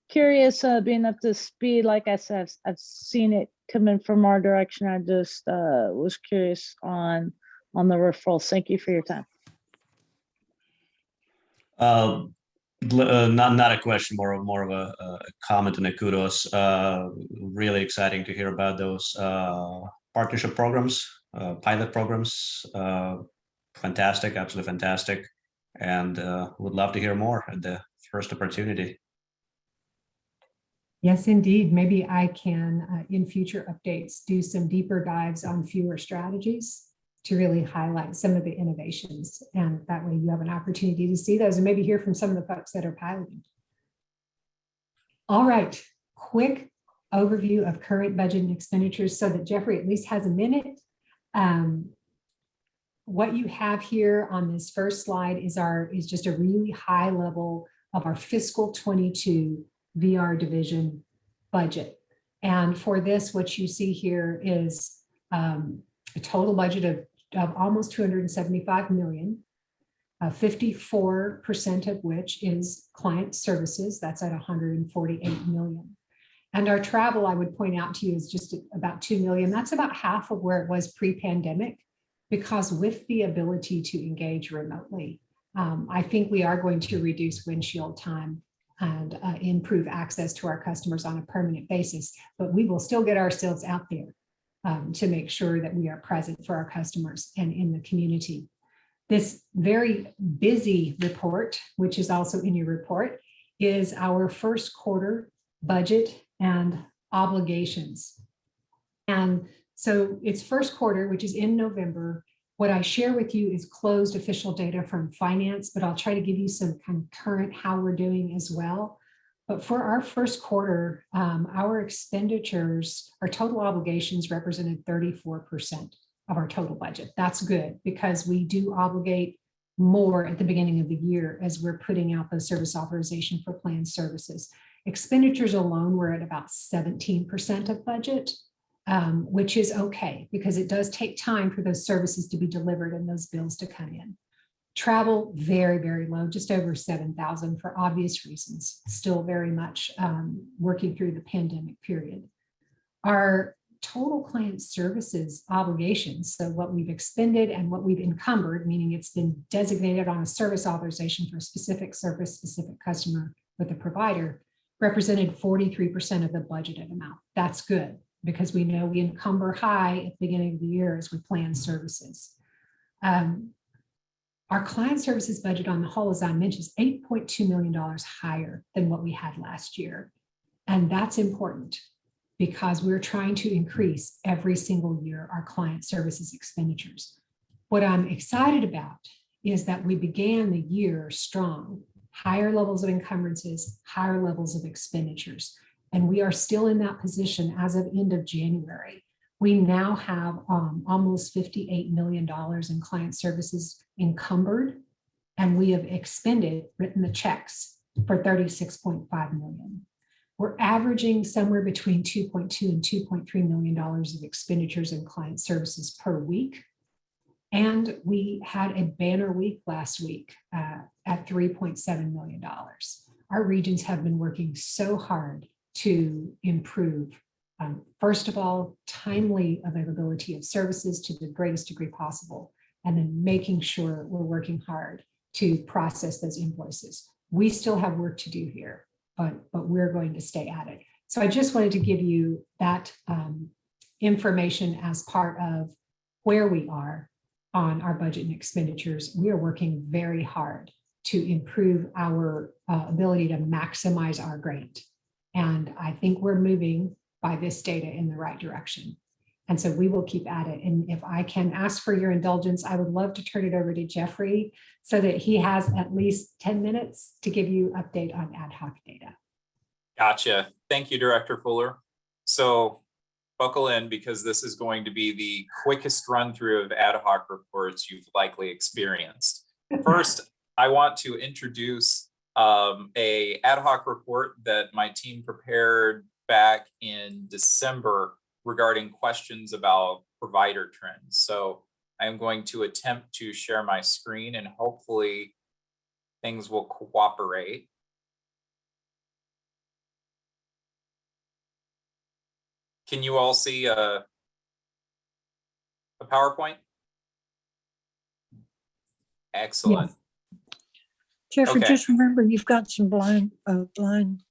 curious, being up to speed. Like I said, I've seen it coming from our direction. I just was curious on the referrals. Thank you for your time. Not a question, more of a comment and a kudos. Really exciting to hear about those partnership programs, pilot programs. Fantastic, absolutely fantastic, and would love to hear more at the first opportunity. Yes, indeed. Maybe I can, in future updates, do some deeper dives on fewer strategies to really highlight some of the innovations. And that way you have an opportunity to see those and maybe hear from some of the folks that are piloting. All right, quick overview of current budget and expenditures so that Jeffrey at least has a minute. What you have here on this first slide is just a really high level of our fiscal 22 VR division budget. And for this, what you see here is a total budget of almost 275 million, 54% of which is client services. That's at 148 million. And our travel, I would point out to you, is just about 2 million. That's about half of where it was pre-pandemic, because with the ability to engage remotely, I think we are going to reduce windshield time and improve access to our customers on a permanent basis, but we will still get ourselves out there to make sure that we are present for our customers and in the community. This very busy report, which is also in your report, is our first quarter budget and obligations. And so it's first quarter, which is in November. What I share with you is closed official data from finance, but I'll try to give you some kind of current how we're doing as well. But for our first quarter, our expenditures, our total obligations represented 34% of our total budget. That's good because we do obligate more at the beginning of the year as we're putting out those service authorization for planned services. Expenditures alone were at about 17% of budget, which is okay because it does take time for those services to be delivered and those bills to come in. Travel, very, very low, just over 7,000 for obvious reasons, still very much working through the pandemic period. Our total client services obligations, so what we've expended and what we've encumbered, meaning it's been designated on a service authorization for a specific service, specific customer with a provider, represented 43% of the budgeted amount. That's good because we know we encumber high at the beginning of the year as we plan services. Our client services budget on the whole, as I mentioned, is $8.2 million higher than what we had last year. And that's important because we're trying to increase every single year our client services expenditures. What I'm excited about is that we began the year strong, higher levels of encumbrances, higher levels of expenditures. And we are still in that position as of end of January. We now have almost $58 million in client services encumbered, and we have expended, written the checks for $36.5 million. We're averaging somewhere between $2.2 and $2.3 million of expenditures in client services per week. And we had a banner week last week at $3.7 million. Our regions have been working so hard to improve, first of all, timely availability of services to the greatest degree possible, and then making sure we're working hard to process those invoices. We still have work to do here, but we're going to stay at it. So I just wanted to give you that information as part of where we are on our budget and expenditures. We are working very hard to improve our ability to maximize our grant. And I think we're moving by this data in the right direction. And so we will keep at it. And if I can ask for your indulgence, I would love to turn it over to Jeffrey so that he has at least 10 minutes to give you an update on ad hoc data. Gotcha. Thank you, Director Fuller. So buckle in because this is going to be the quickest run through of ad hoc reports you've likely experienced. First, I want to introduce a ad hoc report that my team prepared back in December regarding questions about provider trends. So I'm going to attempt to share my screen and hopefully things will cooperate. Can you all see a PowerPoint? Excellent. Yes. Jeffrey, Okay. just remember, you've got some blind,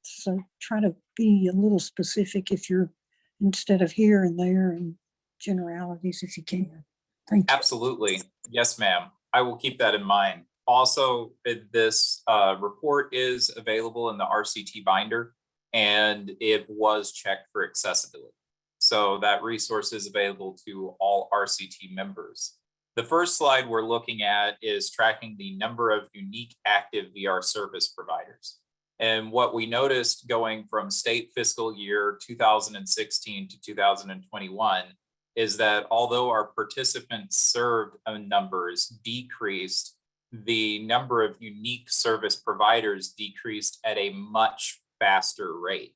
so try to be a little specific if you're, instead of here and there and generalities if you can. Thank you. Absolutely. Yes, ma'am. I will keep that in mind. Also, this report is available in the RCT binder, and it was checked for accessibility. So that resource is available to all RCT members. The first slide we're looking at is tracking the number of unique active VR service providers. And what we noticed going from state fiscal year 2016 to 2021 is that although our participants served numbers decreased, the number of unique service providers decreased at a much faster rate.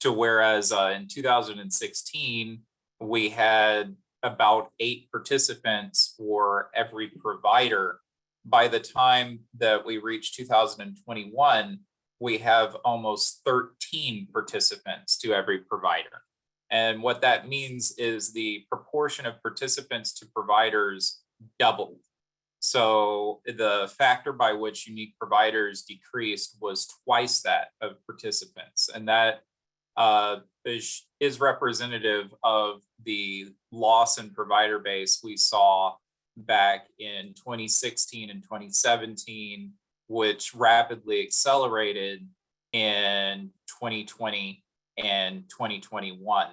To whereas in 2016, we had about 8 participants for every provider. By the time that we reach 2021, we have almost 13 participants to every provider. And what that means is the proportion of participants to providers doubled. So the factor by which unique providers decreased was twice that of participants. And that is representative of the loss in provider base we saw back in 2016 and 2017, which rapidly accelerated in 2020 and 2021.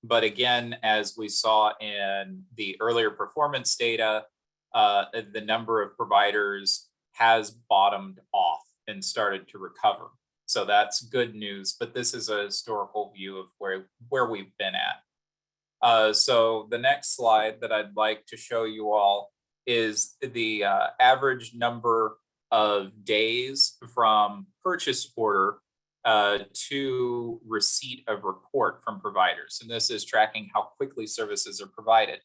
But again, as we saw in the earlier performance data, the number of providers has bottomed off and started to recover. So that's good news, but this is a historical view of where we've been at. So the next slide that I'd like to show you all is the average number of days from purchase order to receipt of report from providers. And this is tracking how quickly services are provided.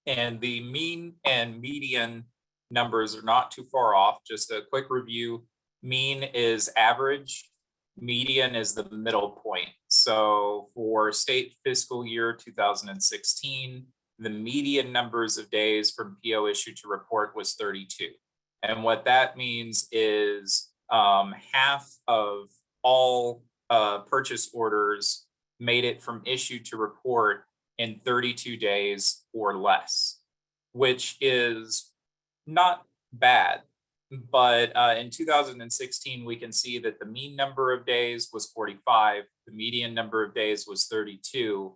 And the mean and median numbers are not too far off. Just a quick review. Mean is average, median is the middle point. So for state fiscal year 2016, the median numbers of days from PO issue to report was 32. And what that means is half of all purchase orders made it from issue to report in 32 days or less, which is not bad. But in 2016, we can see that the mean number of days was 45, the median number of days was 32,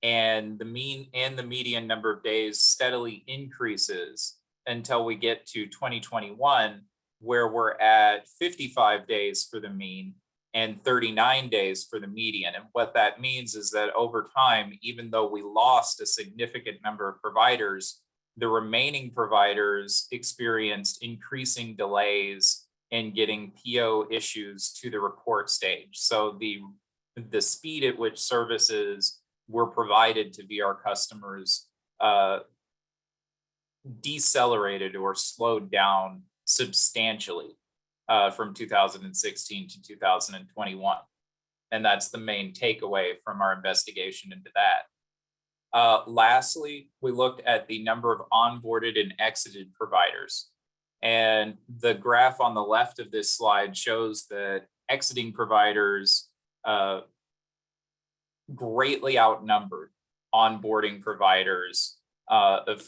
and the mean and the median number of days steadily increases until we get to 2021, where we're at 55 days for the mean and 39 days for the median. And what that means is that over time, even though we lost a significant number of providers, the remaining providers experienced increasing delays in getting PO issues to the report stage. So the speed at which services were provided to VR customers decelerated or slowed down substantially from 2016 to 2021. And that's the main takeaway from our investigation into that. Lastly, we looked at the number of onboarded and exited providers. And the graph on the left of this slide shows that exiting providers greatly outnumbered onboarding providers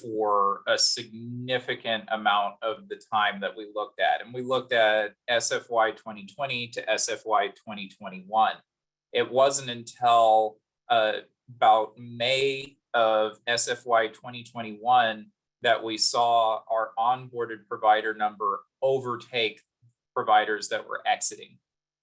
for a significant amount of the time that we looked at. And we looked at SFY 2020 to SFY 2021. It wasn't until about May of SFY 2021 that we saw our onboarded provider number overtake providers that were exiting.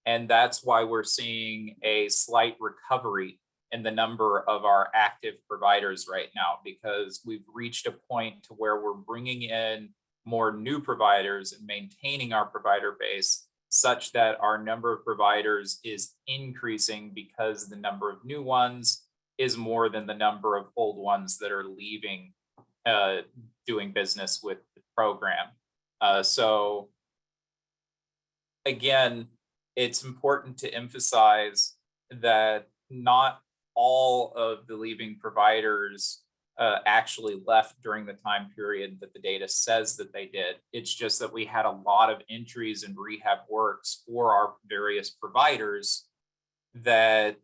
And that's why we're seeing a slight recovery in the number of our active providers right now, because we've reached a point to where we're bringing in more new providers and maintaining our provider base such that our number of providers is increasing because the number of new ones is more than the number of old ones that are leaving doing business with the program. So again, it's important to emphasize that not all of the leaving providers actually left during the time period that the data says that they did. It's just that we had a lot of entries in Rehab Works for our various providers that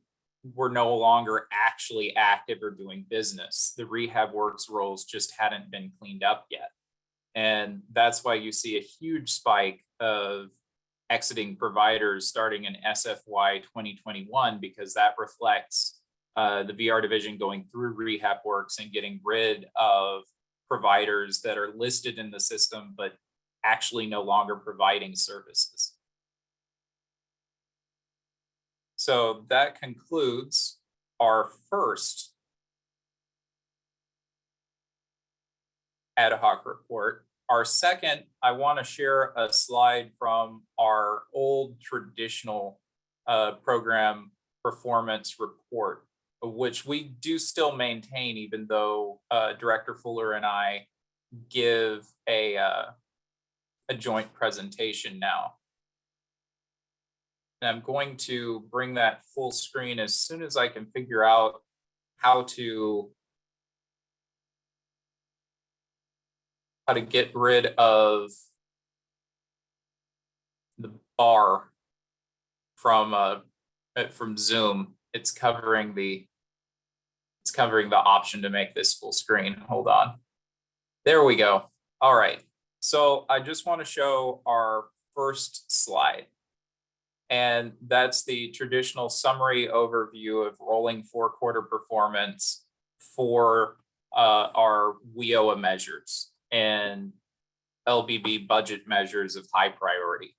were no longer actually active or doing business. The Rehab Works roles just hadn't been cleaned up yet. And that's why you see a huge spike of exiting providers starting in SFY 2021, because that reflects the VR division going through Rehab Works and getting rid of providers that are listed in the system, but actually no longer providing services. So that concludes our first ad hoc report. Our second, I want to share a slide from our old traditional program performance report, which we do still maintain, even though Director Fuller and I give a joint presentation now. And I'm going to bring that full screen as soon as I can figure out how to get rid of the bar from Zoom. It's covering the option to make this full screen. Hold on. There we go. All right. So I just want to show our first slide. And that's the traditional summary overview of rolling 4-quarter performance for our WIOA measures and LBB budget measures of high priority.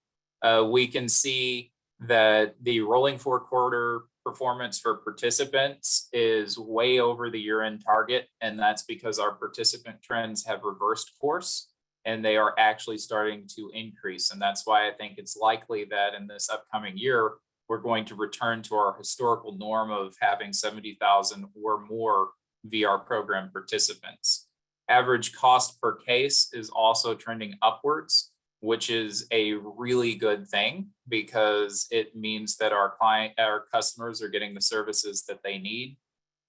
We can see that the rolling 4-quarter performance for participants is way over the year-end target, and that's because our participant trends have reversed course and they are actually starting to increase. And that's why I think it's likely that in this upcoming year, we're going to return to our historical norm of having 70,000 or more VR program participants. Average cost per case is also trending upwards, which is a really good thing because it means that our customers are getting the services that they need.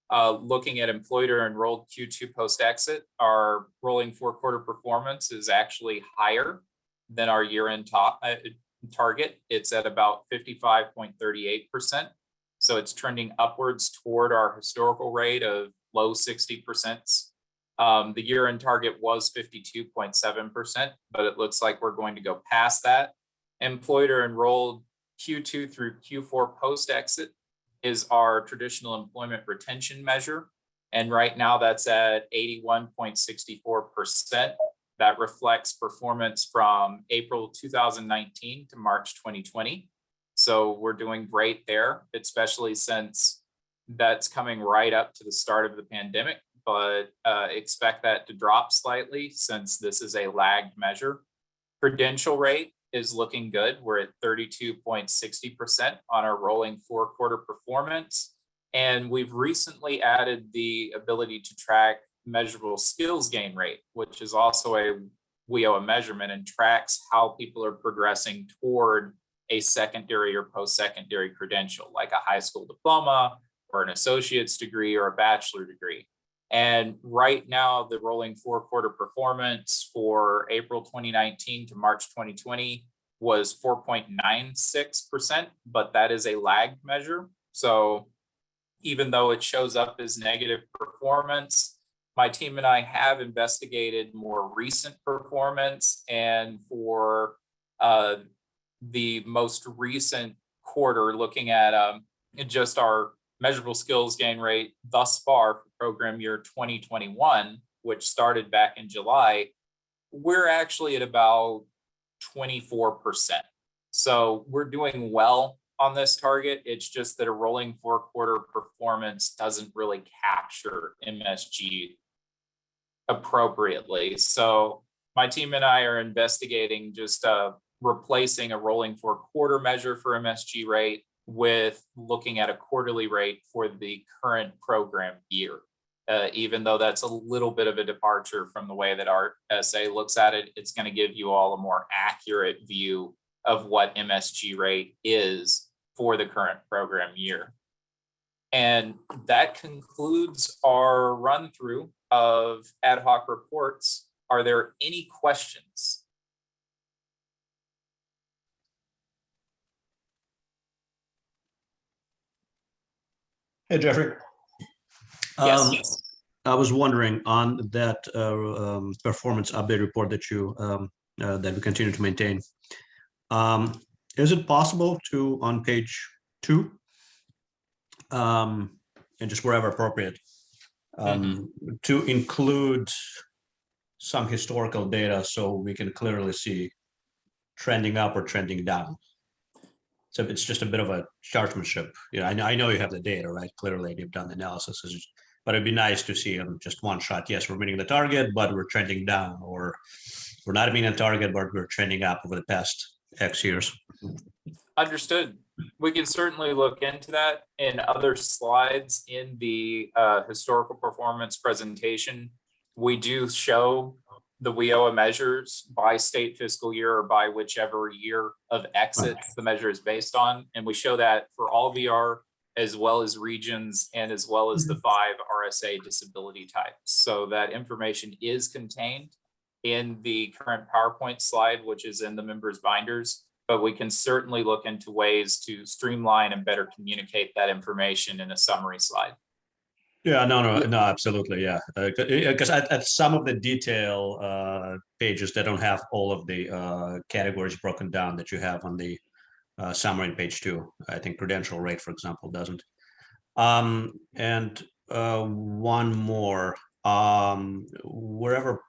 Looking at employer enrolled Q2 post-exit, our rolling 4-quarter performance is actually higher than our year-end target. It's at about 55.38%. So it's trending upwards toward our historical rate of low 60%. The year-end target was 52.7%, but it looks like we're going to go past that. Employer enrolled Q2 through Q4 post-exit is our traditional employment retention measure. And right now that's at 81.64%. That reflects performance from April 2019 to March 2020. So we're doing great there, especially since that's coming right up to the start of the pandemic, but expect that to drop slightly since this is a lagged measure. Credential rate is looking good. We're at 32.60% on our rolling 4-quarter performance. And we've recently added the ability to track measurable skills gain rate, which is also a WIOA measurement and tracks how people are progressing toward a secondary or post-secondary credential, like a high school diploma or an associate's degree or a bachelor degree. And right now, the rolling 4-quarter performance for April 2019 to March 2020 was 4.96%, but that is a lagged measure. So even though it shows up as negative performance, my team and I have investigated more recent performance, and for the most recent quarter, looking at just our measurable skills gain rate thus far for program year 2021, which started back in July, we're actually at about 24%. So we're doing well on this target. It's just that a rolling 4-quarter performance doesn't really capture MSG appropriately. So my team and I are investigating just replacing a rolling 4-quarter measure for MSG rate with looking at a quarterly rate for the current program year. Even though that's a little bit of a departure from the way that our SA looks at it, it's going to give you all a more accurate view of what MSG rate is for the current program year. And that concludes our run through of ad hoc reports, are there any questions? Hey, Jeffrey. Yes. I was wondering on that performance update report that you that we continue to maintain. Is it possible to, on page 2, and just wherever appropriate, to include some historical data so we can clearly see trending up or trending down? So it's just a bit of a chartmanship. You know, I know you have the data, right? Clearly, you've done the analysis, but it'd be nice to see just one shot. Yes, we're meeting the target, but we're trending down, or we're not meeting the target, but we're trending up over the past X years. Understood. We can certainly look into that. In other slides in the historical performance presentation, we do show the WIOA measures by state fiscal year or by whichever year of exit the measure is based on. And we show that for all VR, as well as regions, and as well as the 5 RSA disability types. So that information is contained in the current PowerPoint slide, which is in the members' binders, but we can certainly look into ways to streamline and better communicate that information in a summary slide. Yeah, no, absolutely, yeah. Because at some of the detail pages, they don't have all of the categories broken down that you have on the summary on page 2. I think credential rate, for example, doesn't. And one more, wherever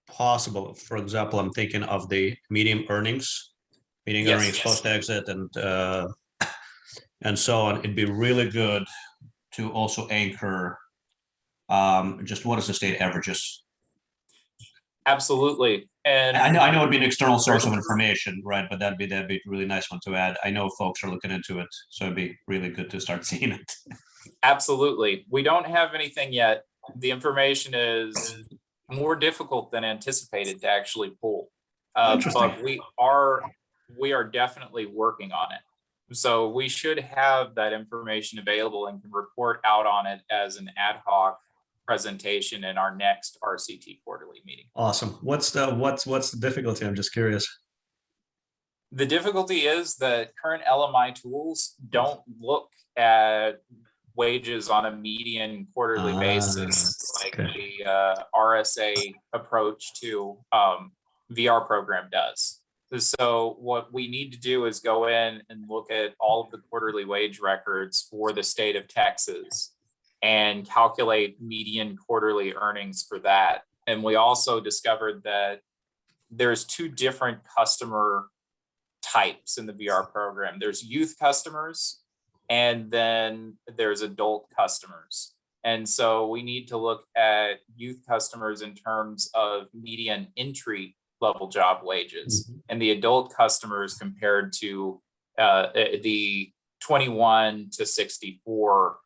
possible, for example, I'm thinking of the median earnings post-exit and so on. It'd be really good to also anchor just what is the state averages. Absolutely. And I know it'd be an external source of information, right? But that'd be a really nice one to add. I know folks are looking into it, so it'd be really good to start seeing it. Absolutely. We don't have anything yet. The information is more difficult than anticipated to actually pull. But we are definitely working on it. So we should have that information available and can report out on it as an ad hoc presentation in our next RCT quarterly meeting. Awesome. What's the difficulty? I'm just curious. The difficulty is that current LMI tools don't look at wages on a median quarterly basis like the RSA approach to VR program does. So what we need to do is go in and look at all of the quarterly wage records for the state of Texas and calculate median quarterly earnings for that. And we also discovered that there's 2 different customer types in the VR program. There's youth customers, and then there's adult customers. And so we need to look at youth customers in terms of median entry level job wages, and the adult customers compared to the 21 to 64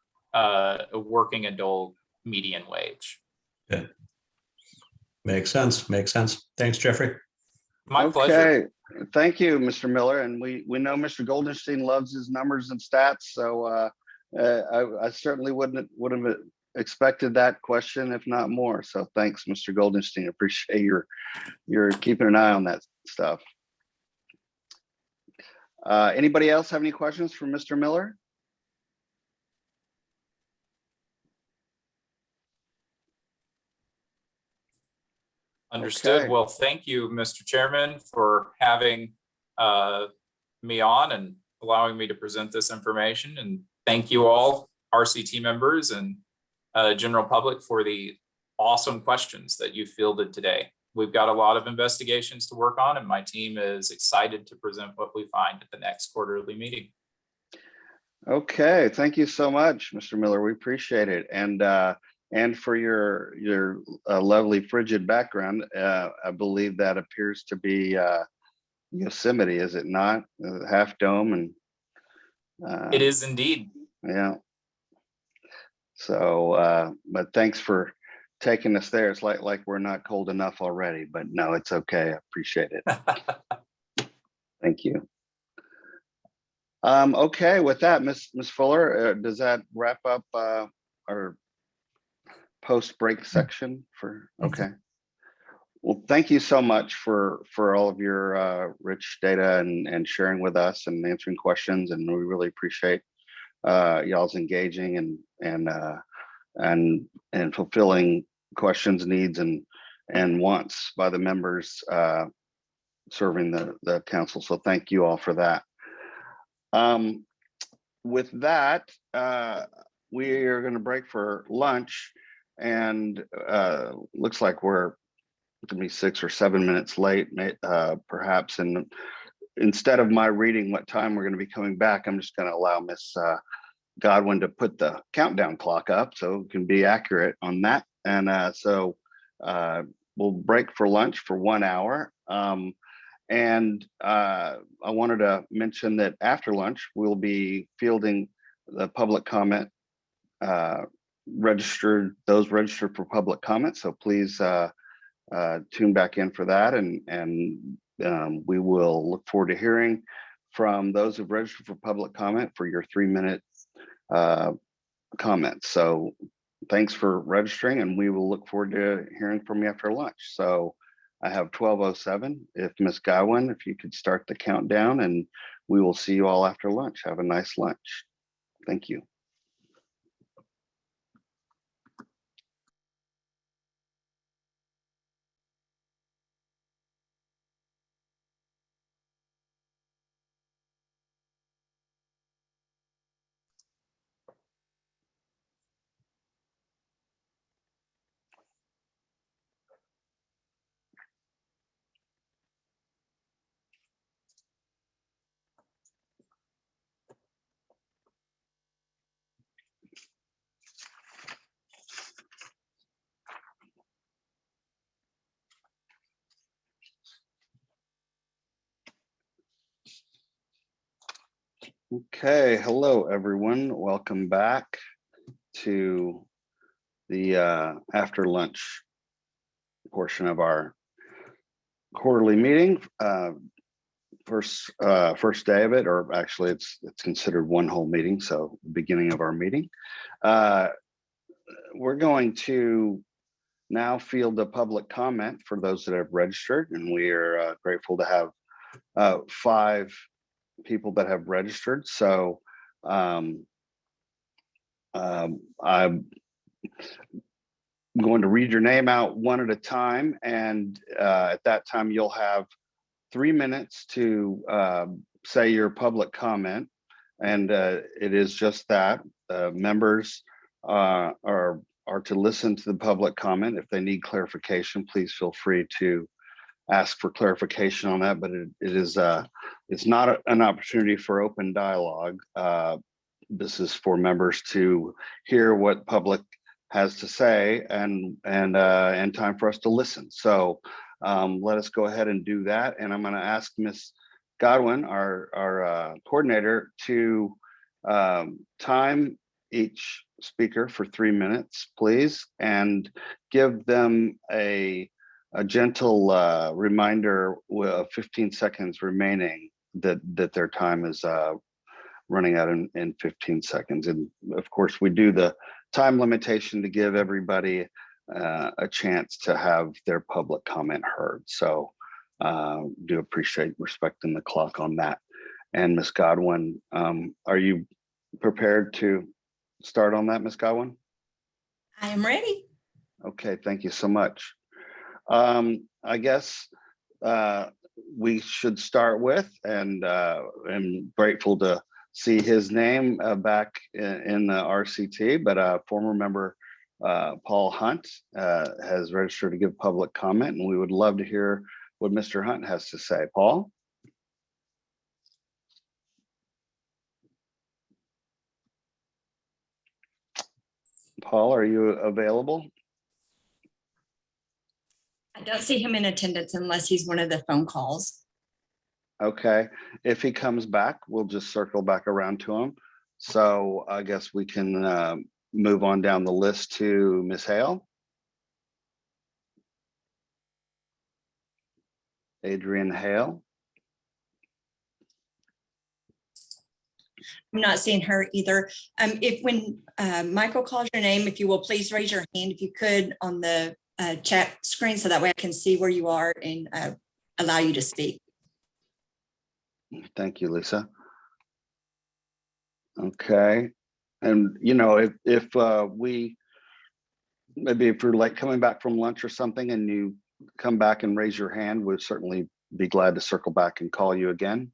working adult median wage. Yeah. Makes sense. Thanks, Jeffrey. My pleasure. Thank you, Mr. Miller. And we know Mr. Goldenstein loves his numbers and stats. So I certainly would have expected that question, if not more. So thanks, Mr. Goldenstein. Appreciate your keeping an eye on that stuff. Anybody else have any questions for Mr. Miller? Understood. Okay. Well, thank you, Mr. Chairman, for having me on and allowing me to present this information. And thank you all, RCT members and general public, for the awesome questions that you fielded today. We've got a lot of investigations to work on, and my team is excited to present what we find at the next quarterly meeting. Okay, thank you so much, Mr. Miller. We appreciate it. And for your lovely frigid background, I believe that appears to be Yosemite, is it not? Half Dome and it is indeed. Yeah. So, but thanks for taking us there. It's like we're not cold enough already, but no, it's okay. I appreciate it. Thank you. Okay, with that, Ms. Fuller, does that wrap up our post-break section for, Yes, okay. Well, thank you so much for all of your rich data and sharing with us and answering questions. And we really appreciate y'all's engaging and fulfilling questions, needs, and wants by the members serving the council. So thank you all for that. With that, we are going to break for lunch, and looks like we're going to be 6 or 7 minutes late, perhaps. And instead of my reading what time we're going to be coming back, I'm just going to allow Miss Godwin to put the countdown clock up so it can be accurate on that. And so we'll break for lunch for 1 hour. And I wanted to mention that after lunch, we'll be fielding the public comment, those registered for public comment. So please tune back in for that. And we will look forward to hearing from those who've registered for public comment for your 3-minute comments. So thanks for registering, and we will look forward to hearing from you after lunch. So I have 12:07. If Ms. Godwin, if you could start the countdown, and we will see you all after lunch. Have a nice lunch. Thank you. Okay, hello everyone. Welcome back to the after lunch portion of our quarterly meeting. First day of it, or actually it's considered one whole meeting, so beginning of our meeting. We're going to now field the public comment for those that have registered, and we are grateful to have 5 people that have registered. So I'm going to read your name out one at a time, and at that time you'll have 3 minutes to say your public comment, and it is just that. Members are to listen to the public comment. If they need clarification, please feel free to ask for clarification on that, but it's not an opportunity for open dialogue. This is for members to hear what public has to say, and time for us to listen. So let us go ahead and do that. And I'm going to ask Ms. Godwin, our coordinator, to time each speaker for 3 minutes, please, and give them a gentle reminder with 15 seconds remaining that their time is running out in 15 seconds. And of course, we do the time limitation to give everybody a chance to have their public comment heard. So do appreciate respecting the clock on that. And Ms. Godwin, are you prepared to start on that, Ms. Godwin? I am ready. Okay, thank you so much. I guess we should start with, and I'm grateful to see his name back in the RCT, but former member Paul Hunt has registered to give public comment, and we would love to hear what Mr. Hunt has to say. Paul? Paul, are you available? I don't see him in attendance unless he's one of the phone calls. Okay, if he comes back, we'll just circle back around to him. So I guess we can move on down the list to Ms. Hale. Adrian Hale. I'm not seeing her either. If when Michael calls your name, if you will, please raise your hand if you could on the chat screen so that way I can see where you are and allow you to speak. Thank you, Lisa. Okay. And you know, if we maybe if you're like coming back from lunch or something and you come back and raise your hand, we'd certainly be glad to circle back and call you again.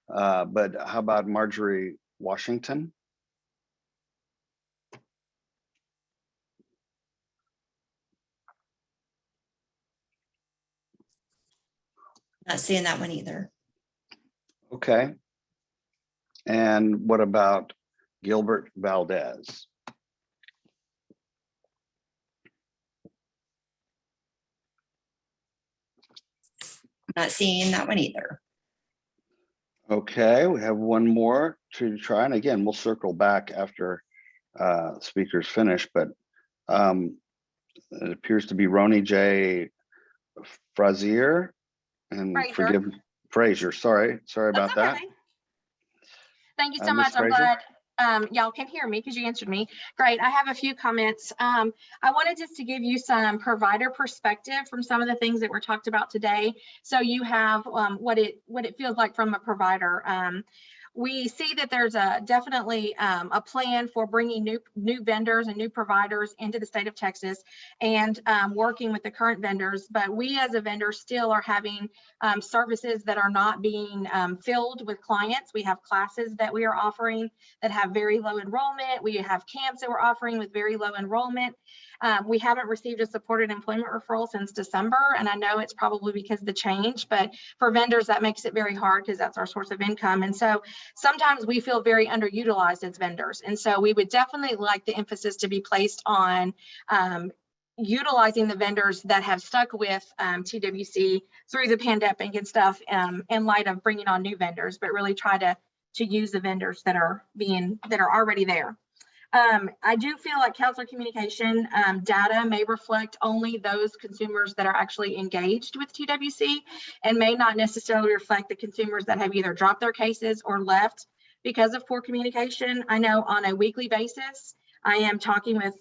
But how about Marjorie Washington? Not seeing that one either. Okay. And what about Gilbert Valdez? Not seeing that one either. Okay, we have one more to try. And again, we'll circle back after speakers finish, but it appears to be Roni J. Frazier. And forgive Frazier, sorry about that. Thank you so Ms. much. I'm Frazier? glad y'all can hear me because you answered me. Great. I have a few comments. I wanted just to give you some provider perspective from some of the things that were talked about today. So you have what it feels like from a provider. We see that there's definitely a plan for bringing new vendors and new providers into the state of Texas and working with the current vendors. But we as a vendor still are having services that are not being filled with clients. We have classes that we are offering that have very low enrollment. We have camps that we're offering with very low enrollment. We haven't received a supported employment referral since December, and I know it's probably because of the change, but for vendors that makes it very hard because that's our source of income. And so sometimes we feel very underutilized as vendors. And so we would definitely like the emphasis to be placed on utilizing the vendors that have stuck with TWC through the pandemic and stuff in light of bringing on new vendors, but really try to use the vendors that are already there. I do feel like counselor communication data may reflect only those consumers that are actually engaged with TWC and may not necessarily reflect the consumers that have either dropped their cases or left because of poor communication. I know on a weekly basis, I am talking with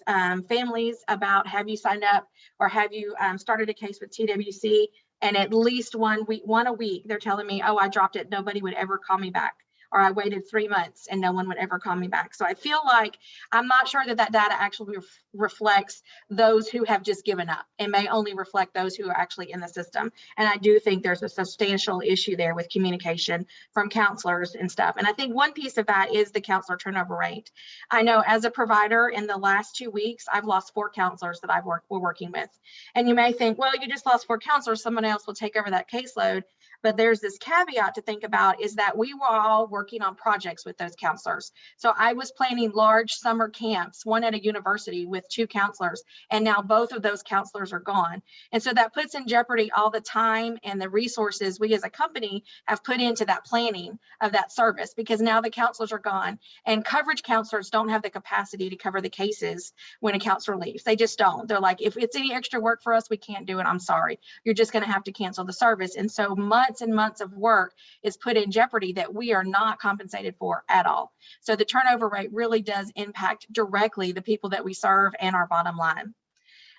families about, have you signed up or have you started a case with TWC? And at least one a week, they're telling me, oh, I dropped it. Nobody would ever call me back. Or I waited 3 months and no one would ever call me back. So I feel like I'm not sure that data actually reflects those who have just given up. It may only reflect those who are actually in the system. And I do think there's a substantial issue there with communication from counselors and stuff. And I think one piece of that is the counselor turnover rate. I know as a provider in the last 2 weeks, I've lost 4 counselors that we're working with. And you may think, well, you just lost 4 counselors, someone else will take over that caseload. But there's this caveat to think about is that we were all working on projects with those counselors. So I was planning large summer camps, one at a university with 2 counselors, and now both of those counselors are gone. And so that puts in jeopardy all the time and the resources we as a company have put into that planning of that service, because now the counselors are gone and coverage counselors don't have the capacity to cover the cases when a counselor leaves. They just don't. They're like, if it's any extra work for us, we can't do it. I'm sorry. You're just going to have to cancel the service. And so months and months of work is put in jeopardy that we are not compensated for at all. So the turnover rate really does impact directly the people that we serve and our bottom line.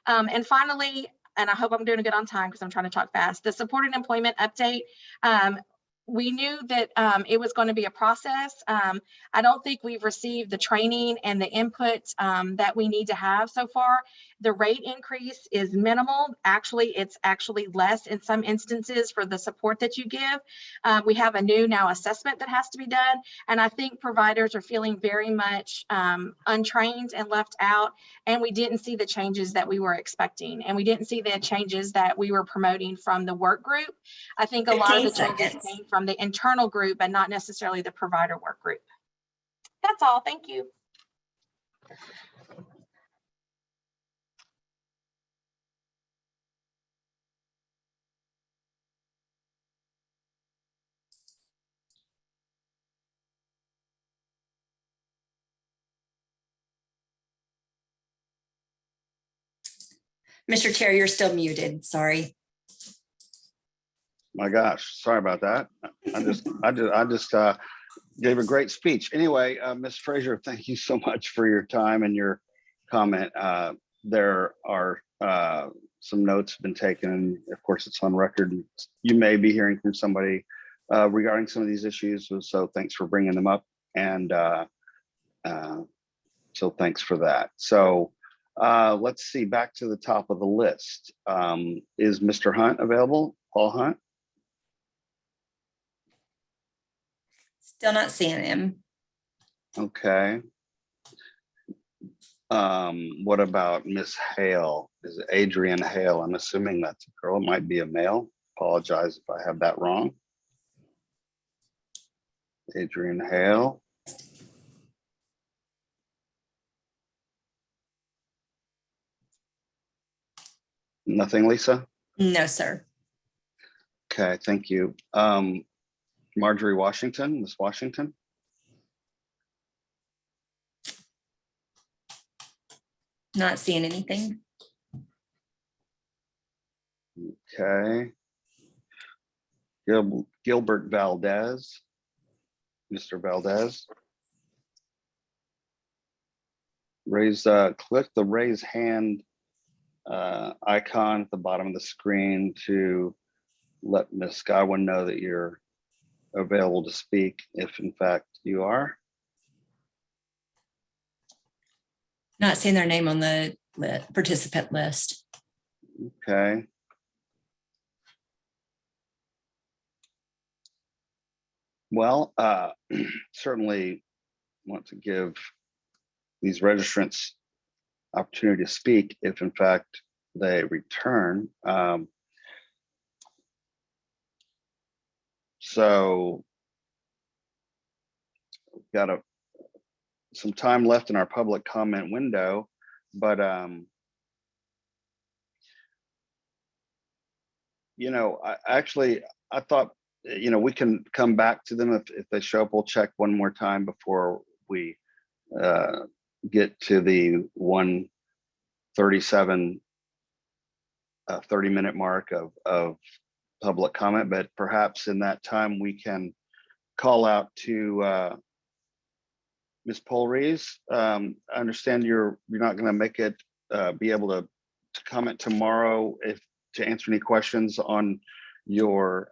And finally, and I hope I'm doing good on time because I'm trying to talk fast, the supported employment update. We knew that it was going to be a process. I don't think we've received the training and the input that we need to have so far. The rate increase is minimal. Actually, it's actually less in some instances for the support that you give. We have a new now assessment that has to be done. And I think providers are feeling very much untrained and left out. And we didn't see the changes that we were expecting. And we didn't see the changes that we were promoting from the work group. I think a lot of the changes came from the internal group and not necessarily the provider work group. That's all. Thank you. Mr. Chair, you're still muted. Sorry. My gosh, sorry about that. I just gave a great speech. Anyway, Ms. Fraser, thank you so much for your time and your comment. There are some notes been taken. Of course, it's on record. You may be hearing from somebody regarding some of these issues. So thanks for bringing them up. And so thanks for that. So let's see, back to the top of the list. Is Mr. Hunt available? Paul Hunt? Still not seeing him. Okay. What about Miss Hale? Is it Adrian Hale? I'm assuming that's a girl. It might be a male. Apologize if I have that wrong. Adrian Hale. Nothing, Lisa? No, sir. Okay, thank you. Marjorie Washington, Miss Washington. Not seeing anything. Okay. Gilbert Valdez. Mr. Valdez. Click the raise hand icon at the bottom of the screen to let Ms. Godwin know that you're available to speak, if in fact you are. Not seeing their name on the participant list. Okay. Well, certainly want to give these registrants opportunity to speak if in fact they return. So we've got some time left in our public comment window, but you know, I thought, you know, we can come back to them if they show up. We'll check one more time before we get to the 1:37 30-minute mark of public comment, but perhaps in that time we can call out to Ms. Polrees. I understand you're not going to make it be able to comment tomorrow to answer any questions on your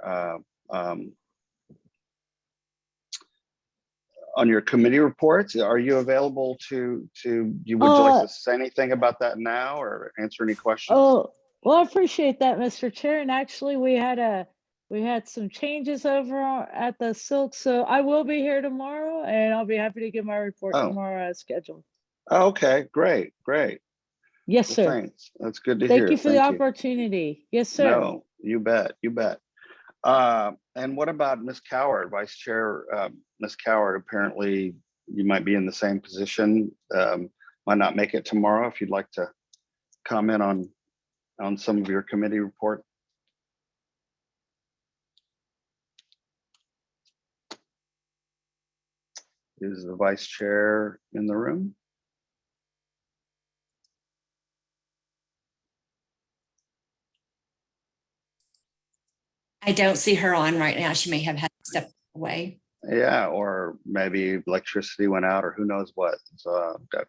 committee reports. Are you available would you like to say anything about that now or answer any questions? Oh, well, I appreciate that, Mr. Chair. And actually we had some changes over at the Silk. So I will be here tomorrow and I'll be happy to give my report tomorrow as scheduled. Okay, great. Yes, Well, sir. thanks. That's good to hear. Thank you for the opportunity. Yes, sir. No, you bet. And what about Ms. Coward, Vice Chair? Ms. Coward, apparently you might be in the same position. Might not make it tomorrow. If you'd like to comment on some of your committee report. Is the Vice Chair in the room? I don't see her on right now. She may have had to step away. Yeah, or maybe electricity went out or who knows what. So got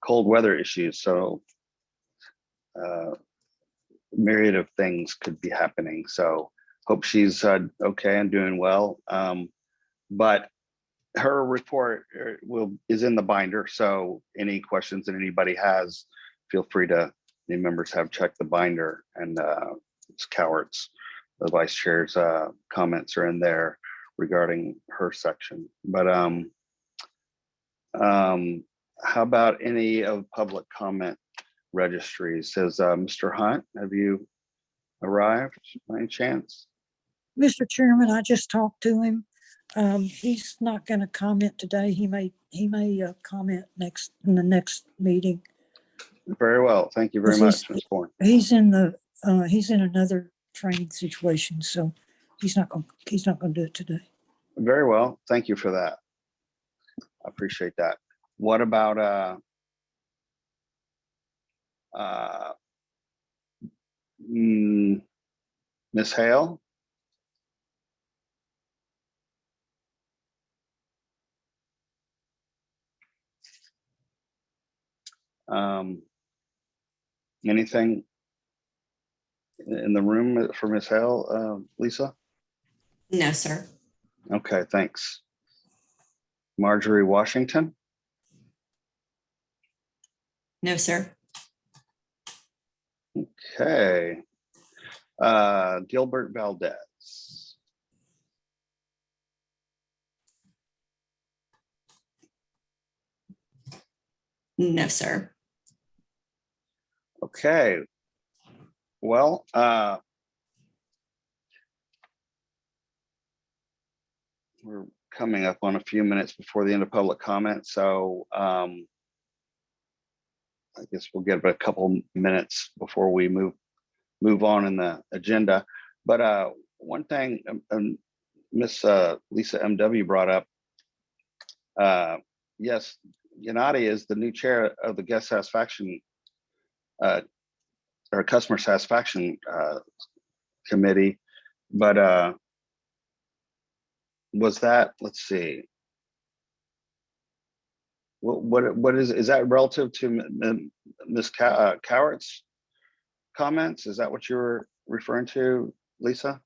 cold weather issues. So myriad of things could be happening. So hope she's okay and doing well. But her report is in the binder. So any questions that anybody has, feel free to, any members have checked the binder, and it's Coward's, the Vice Chair's comments are in there regarding her section. But how about any of public comment registries? Says Mr. Hunt, have you arrived by any chance? Mr. Chairman, I just talked to him. He's not going to comment today. He may comment in the next meeting. Very well. Thank you very much, Ms. Bourne. He's in another training situation, so he's not going to do it today. Very well. Thank you for that. I appreciate that. What about Ms. Hale? Anything in the room for Ms. Hale, Lisa? No, sir. Okay, thanks. Marjorie Washington? No, sir. Okay. Gilbert Valdez. No, sir. Okay. Well, we're coming up on a few minutes before the end of public comment, so I guess we'll get a couple minutes before we move on in the agenda. But one thing Miss Lisa MW brought up, yes, Gennady is the new chair of the guest satisfaction or customer satisfaction committee, but was that, let's see, what is that relative to Ms. Cowart's comments? Is that what you were referring to, Lisa?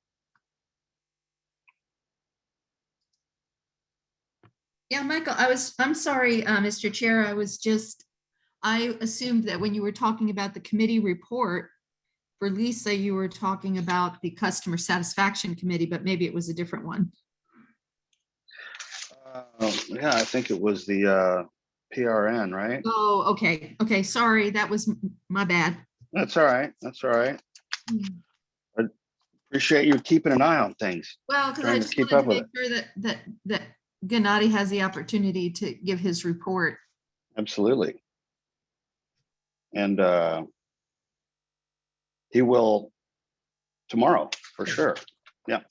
Yeah, Michael, I'm sorry, Mr. Chair, I assumed that when you were talking about the committee report for Lisa, you were talking about the customer satisfaction committee, but maybe it was a different one. Yeah, I think it was the PRN, right? Oh, okay. Okay, sorry, that was my bad. That's all right. That's all right. I appreciate you keeping an eye on things. Well, because I Trying to just keep wanted up to with make sure that Gennady has the opportunity to give his report. Absolutely. And he will tomorrow for sure. Yeah.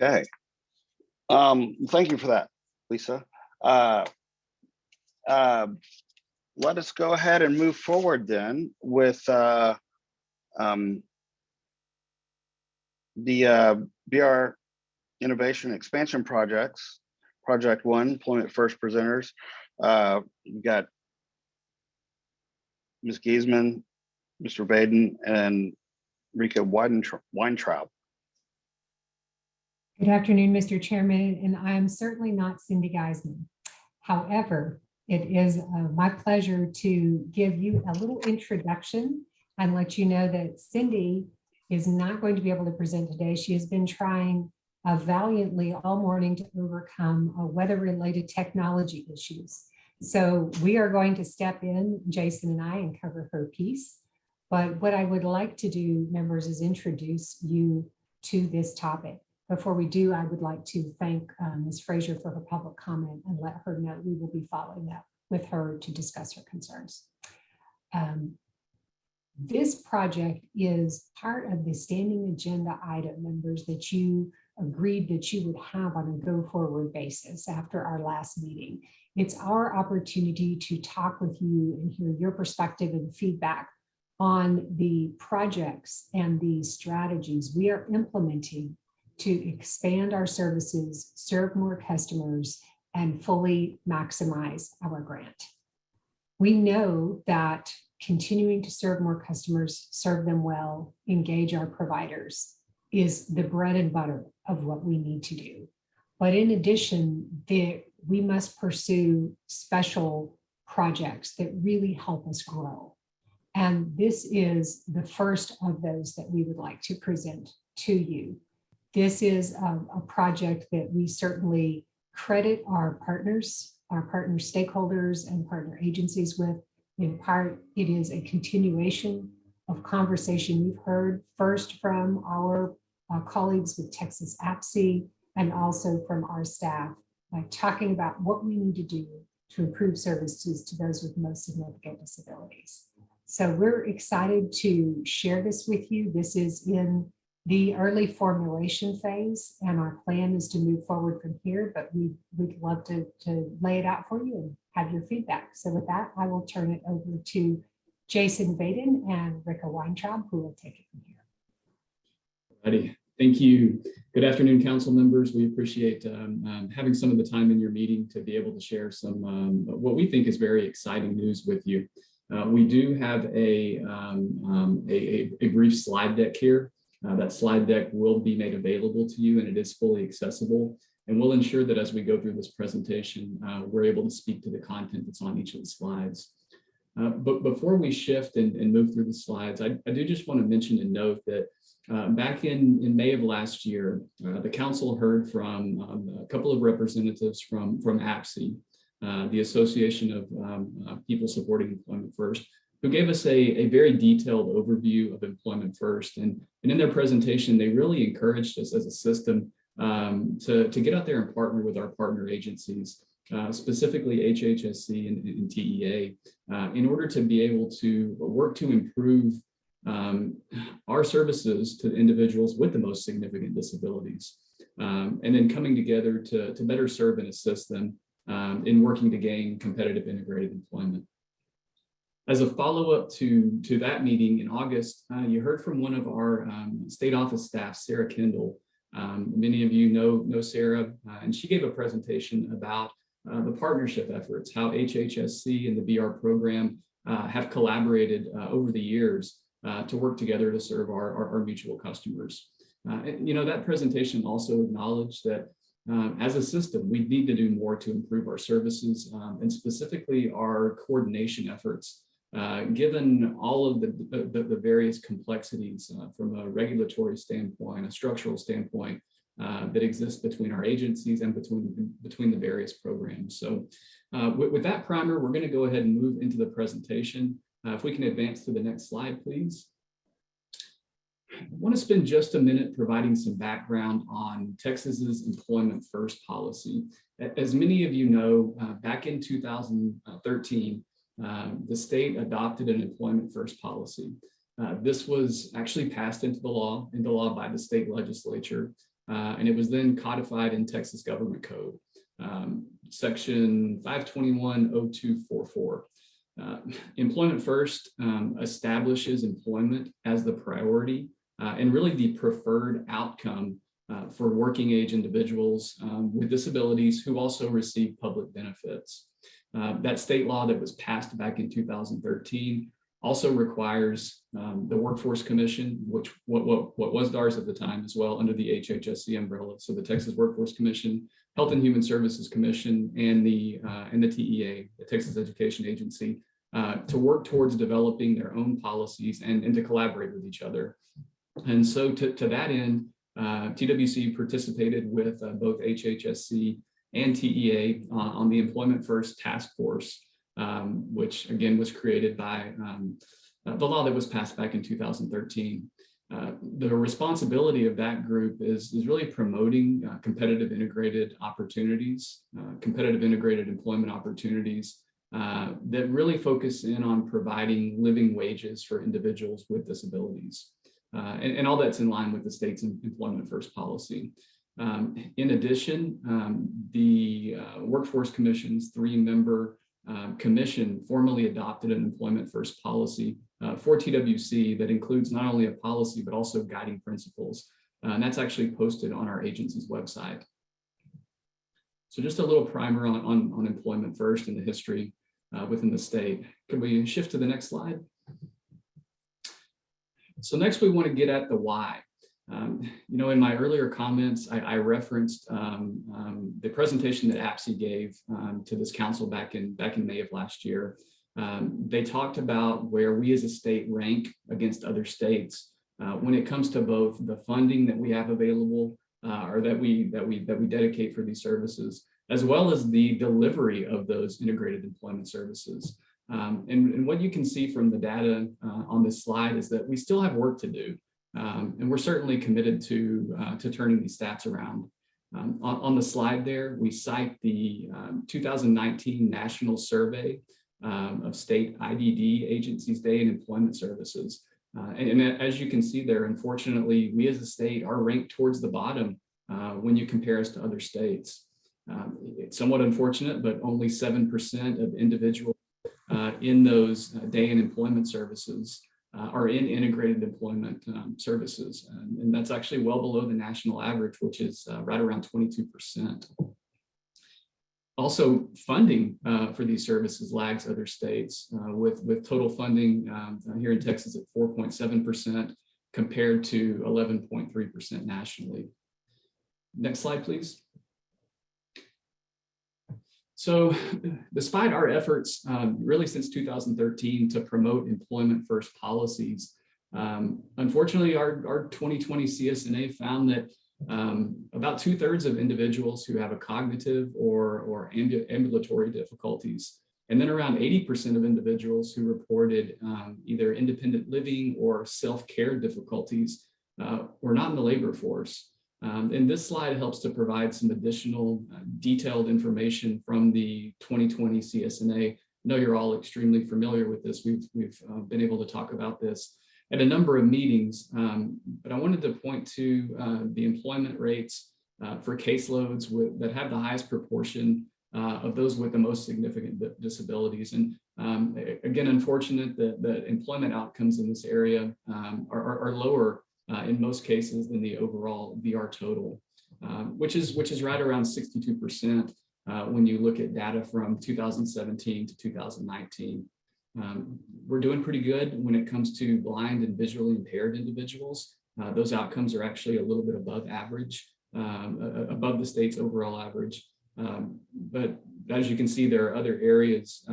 Okay. Thank you for that, Lisa. Let us go ahead and move forward then with the BR Innovation Expansion Projects. Project 1, Employment First presenters. We've got Ms. Giesman, Mr. Vaden, and Rika Weintraub. Good afternoon, Mr. Chairman, and I am certainly not Cindy Geisman. However, it is my pleasure to give you a little introduction and let you know that Cindy is not going to be able to present today. She has been trying valiantly all morning to overcome weather-related technology issues. So we are going to step in, Jason and I, and cover her piece. But what I would like to do, members, is introduce you to this topic. Before we do, I would like to thank Ms. Frazier for her public comment and let her know we will be following up with her to discuss her concerns. This project is part of the standing agenda item, members, that you agreed that you would have on a go-forward basis after our last meeting. It's our opportunity to talk with you and hear your perspective and feedback on the projects and the strategies we are implementing to expand our services, serve more customers, and fully maximize our grant. We know that continuing to serve more customers, serve them well, engage our providers is the bread and butter of what we need to do. But in addition, we must pursue special projects that really help us grow. And this is the first of those that we would like to present to you. This is a project that we certainly credit our partners, partner stakeholders and partner agencies with. In part, it is a continuation of conversation you've heard first from our colleagues with Texas APSI and also from our staff, talking about what we need to do to improve services to those with most significant disabilities. So we're excited to share this with you. This is in the early formulation phase, and our plan is to move forward from here, but we'd love to lay it out for you and have your feedback. So with that, I will turn it over to Jason Vaden and Rika Weintraub, who will take it from here. Ready. Thank you. Good afternoon, council members. We appreciate having some of the time in your meeting to be able to share some what we think is very exciting news with you. We do have a brief slide deck here. That slide deck will be made available to you, and it is fully accessible. And we'll ensure that as we go through this presentation, we're able to speak to the content that's on each of the slides. But before we shift and move through the slides, I do just want to mention and note that back in May of last year, the council heard from a couple of representatives from APSE, the Association of People Supporting Employment First, who gave us a very detailed overview of Employment First. And in their presentation, they really encouraged us as a system to get out there and partner with our partner agencies, specifically HHSC and TEA, in order to be able to work to improve our services to individuals with the most significant disabilities, and then coming together to better serve and assist them in working to gain competitive integrated employment. As a follow-up to that meeting in August, you heard from one of our state office staff, Sarah Kendall. Many of you know Sarah, and she gave a presentation about the partnership efforts, how HHSC and the BR program have collaborated over the years to work together to serve our mutual customers. And, that presentation also acknowledged that as a system, we need to do more to improve our services and specifically our coordination efforts, given all of the various complexities from a regulatory standpoint, a structural standpoint that exists between our agencies and between the various programs. So with that primer, we're going to go ahead and move into the presentation. If we can advance to the next slide, please. I want to spend just a minute providing some background on Texas's Employment First policy. As many of you know, back in 2013, the state adopted an Employment First policy. This was actually passed into law by the state legislature, and it was then codified in Texas Government Code, section 521.0244. Employment First establishes employment as the priority and really the preferred outcome for working age individuals with disabilities who also receive public benefits. That state law that was passed back in 2013 also requires the Workforce Commission, which what was DARS at the time as well, under the HHSC umbrella. So the Texas Workforce Commission, Health and Human Services Commission, and the TEA, the Texas Education Agency, to work towards developing their own policies and to collaborate with each other. And so to that end, TWC participated with both HHSC and TEA on the Employment First Task Force, which again was created by the law that was passed back in 2013. The responsibility of that group is really promoting competitive integrated opportunities, competitive integrated employment opportunities that really focus in on providing living wages for individuals with disabilities. And all that's in line with the state's Employment First policy. In addition, the Workforce Commission's 3-member commission formally adopted an Employment First policy for TWC that includes not only a policy, but also guiding principles. And that's actually posted on our agency's website. So just a little primer on Employment First and the history within the state. Can we shift to the next slide? So next we want to get at the why. In my earlier comments, I referenced the presentation that APSE gave to this council back in May of last year. They talked about where we as a state rank against other states when it comes to both the funding that we have available or that we dedicate for these services, as well as the delivery of those integrated employment services. And what you can see from the data on this slide is that we still have work to do. And we're certainly committed to turning these stats around. On the slide there, we cite the 2019 National Survey of State IDD Agencies Day and Employment Services. And as you can see there, unfortunately, we as a state are ranked towards the bottom when you compare us to other states. It's somewhat unfortunate, but only 7% of individuals in those day and employment services are in integrated employment services. And that's actually well below the national average, which is right around 22%. Also, funding for these services lags other states with total funding here in Texas at 4.7% compared to 11.3% nationally. Next slide, please. So despite our efforts really since 2013 to promote employment first policies, unfortunately, our 2020 CSNA found that about 2/3 of individuals who have a cognitive or ambulatory difficulties, and then around 80% of individuals who reported either independent living or self-care difficulties were not in the labor force. And this slide helps to provide some additional detailed information from the 2020 CSNA. I know you're all extremely familiar with this. We've been able to talk about this at a number of meetings, but I wanted to point to the employment rates for caseloads that have the highest proportion of those with the most significant disabilities. And again, unfortunate that employment outcomes in this area are lower in most cases than the overall VR total, which is right around 62% when you look at data from 2017 to 2019. We're doing pretty good when it comes to blind and visually impaired individuals. Those outcomes are actually a little bit above average, above the state's overall average. But as you can see, there are other areas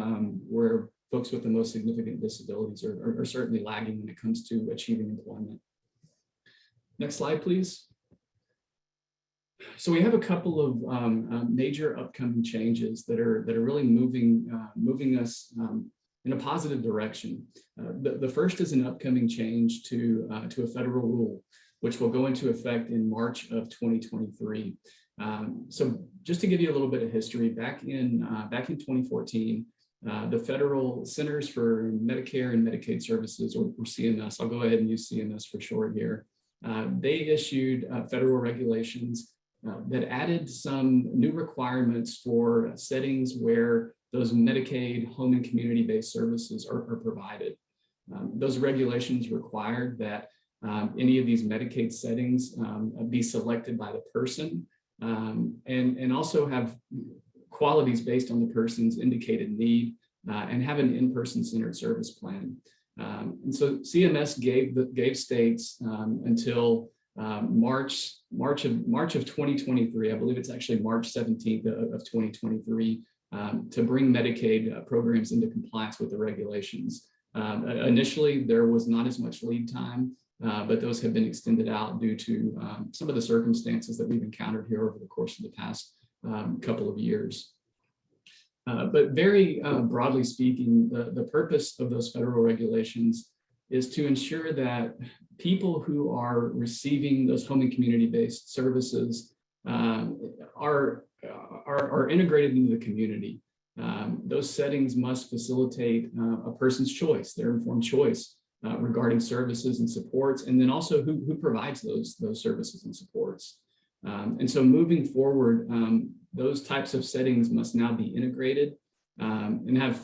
where folks with the most significant disabilities are certainly lagging when it comes to achieving employment. Next slide, please. So we have a couple of major upcoming changes that are really moving us in a positive direction. The first is an upcoming change to a federal rule, which will go into effect in March of 2023. So just to give you a little bit of history, back in 2014, the Federal Centers for Medicare and Medicaid Services, or CMS, I'll go ahead and use CMS for short here, they issued federal regulations that added some new requirements for settings where those Medicaid home and community-based services are provided. Those regulations required that any of these Medicaid settings be selected by the person and also have qualities based on the person's indicated need and have an in-person centered service plan. And so CMS gave states until March of 2023, I believe it's actually March 17th of 2023, to bring Medicaid programs into compliance with the regulations. Initially, there was not as much lead time, but those have been extended out due to some of the circumstances that we've encountered here over the course of the past couple of years. But very broadly speaking, the purpose of those federal regulations is to ensure that people who are receiving those home and community-based services are integrated into the community. Those settings must facilitate a person's choice, their informed choice regarding services and supports, and then also who provides those services and supports. And so moving forward, those types of settings must now be integrated and have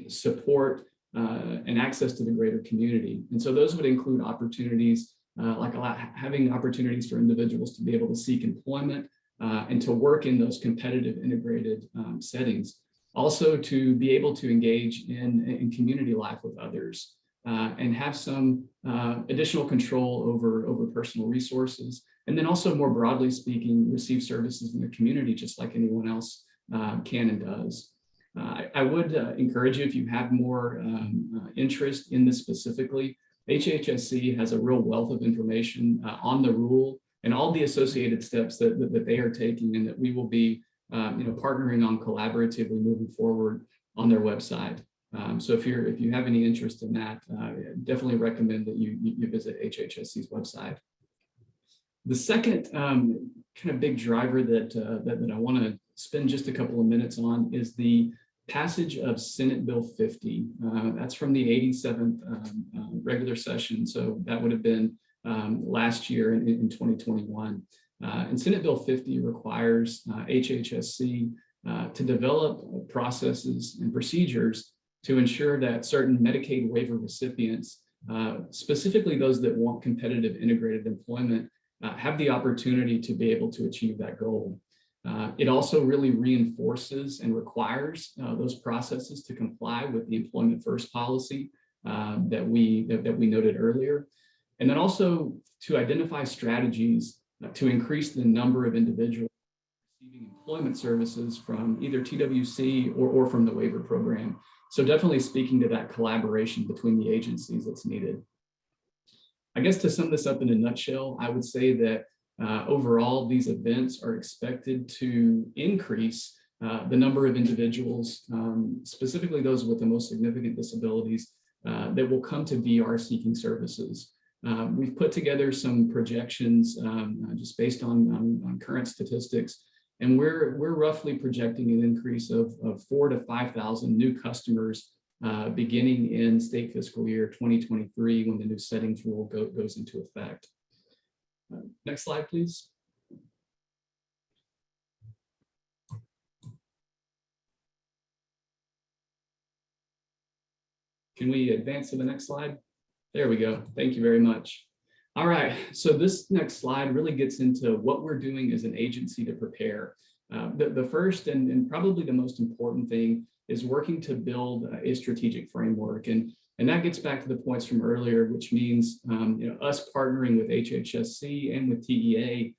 support and access to the greater community. And so those would include opportunities like having opportunities for individuals to be able to seek employment and to work in those competitive integrated settings. Also to be able to engage in community life with others and have some additional control over personal resources. And then also more broadly speaking, receive services in the community just like anyone else can and does. I would encourage you, if you have more interest in this specifically, HHSC has a real wealth of information on the rule and all the associated steps that they are taking and that we will be partnering on collaboratively moving forward on their website. So if you have any interest in that, definitely recommend that you visit HHSC's website. The second kind of big driver that I want to spend just a couple of minutes on is the passage of Senate Bill 50. That's from the 87th regular session. So that would have been last year in 2021. And Senate Bill 50 requires HHSC to develop processes and procedures to ensure that certain Medicaid waiver recipients specifically those that want competitive integrated employment, have the opportunity to be able to achieve that goal. It also really reinforces and requires those processes to comply with the employment first policy that we noted earlier. And then also to identify strategies to increase the number of individuals receiving employment services from either TWC or from the waiver program. So definitely speaking to that collaboration between the agencies that's needed. I guess to sum this up in a nutshell, I would say that overall, these events are expected to increase the number of individuals, specifically those with the most significant disabilities, that will come to VR seeking services. We've put together some projections just based on current statistics, and we're roughly projecting an increase of 4,000 to 5,000 new customers beginning in state fiscal year 2023 when the new settings rule goes into effect. Next slide, please. Can we advance to the next slide? There we go. Thank you very much. All right, so this next slide really gets into what we're doing as an agency to prepare. The first and probably the most important thing is working to build a strategic framework. And that gets back to the points from earlier, which means us partnering with HHSC and with TEA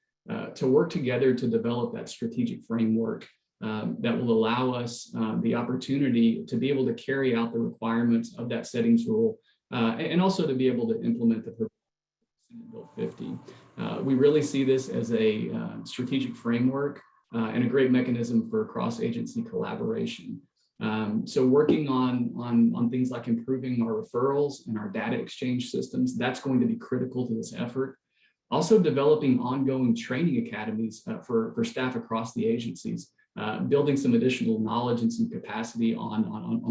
to work together to develop that strategic framework that will allow us the opportunity to be able to carry out the requirements of that settings rule and also to be able to implement the Bill 50. We really see this as a strategic framework and a great mechanism for cross-agency collaboration. So working on things like improving our referrals and our data exchange systems, that's going to be critical to this effort. Also developing ongoing training academies for staff across the agencies, building some additional knowledge and some capacity on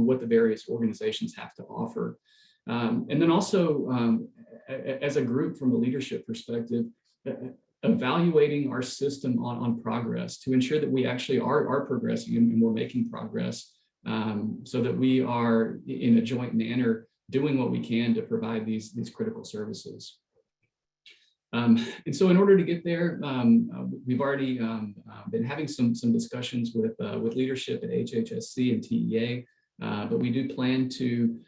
what the various organizations have to offer. And then also, as a group from a leadership perspective, evaluating our system on progress to ensure that we actually are progressing and we're making progress so that we are in a joint manner doing what we can to provide these critical services. And so in order to get there, we've already been having some discussions with leadership at HHSC and TEA, but we do plan to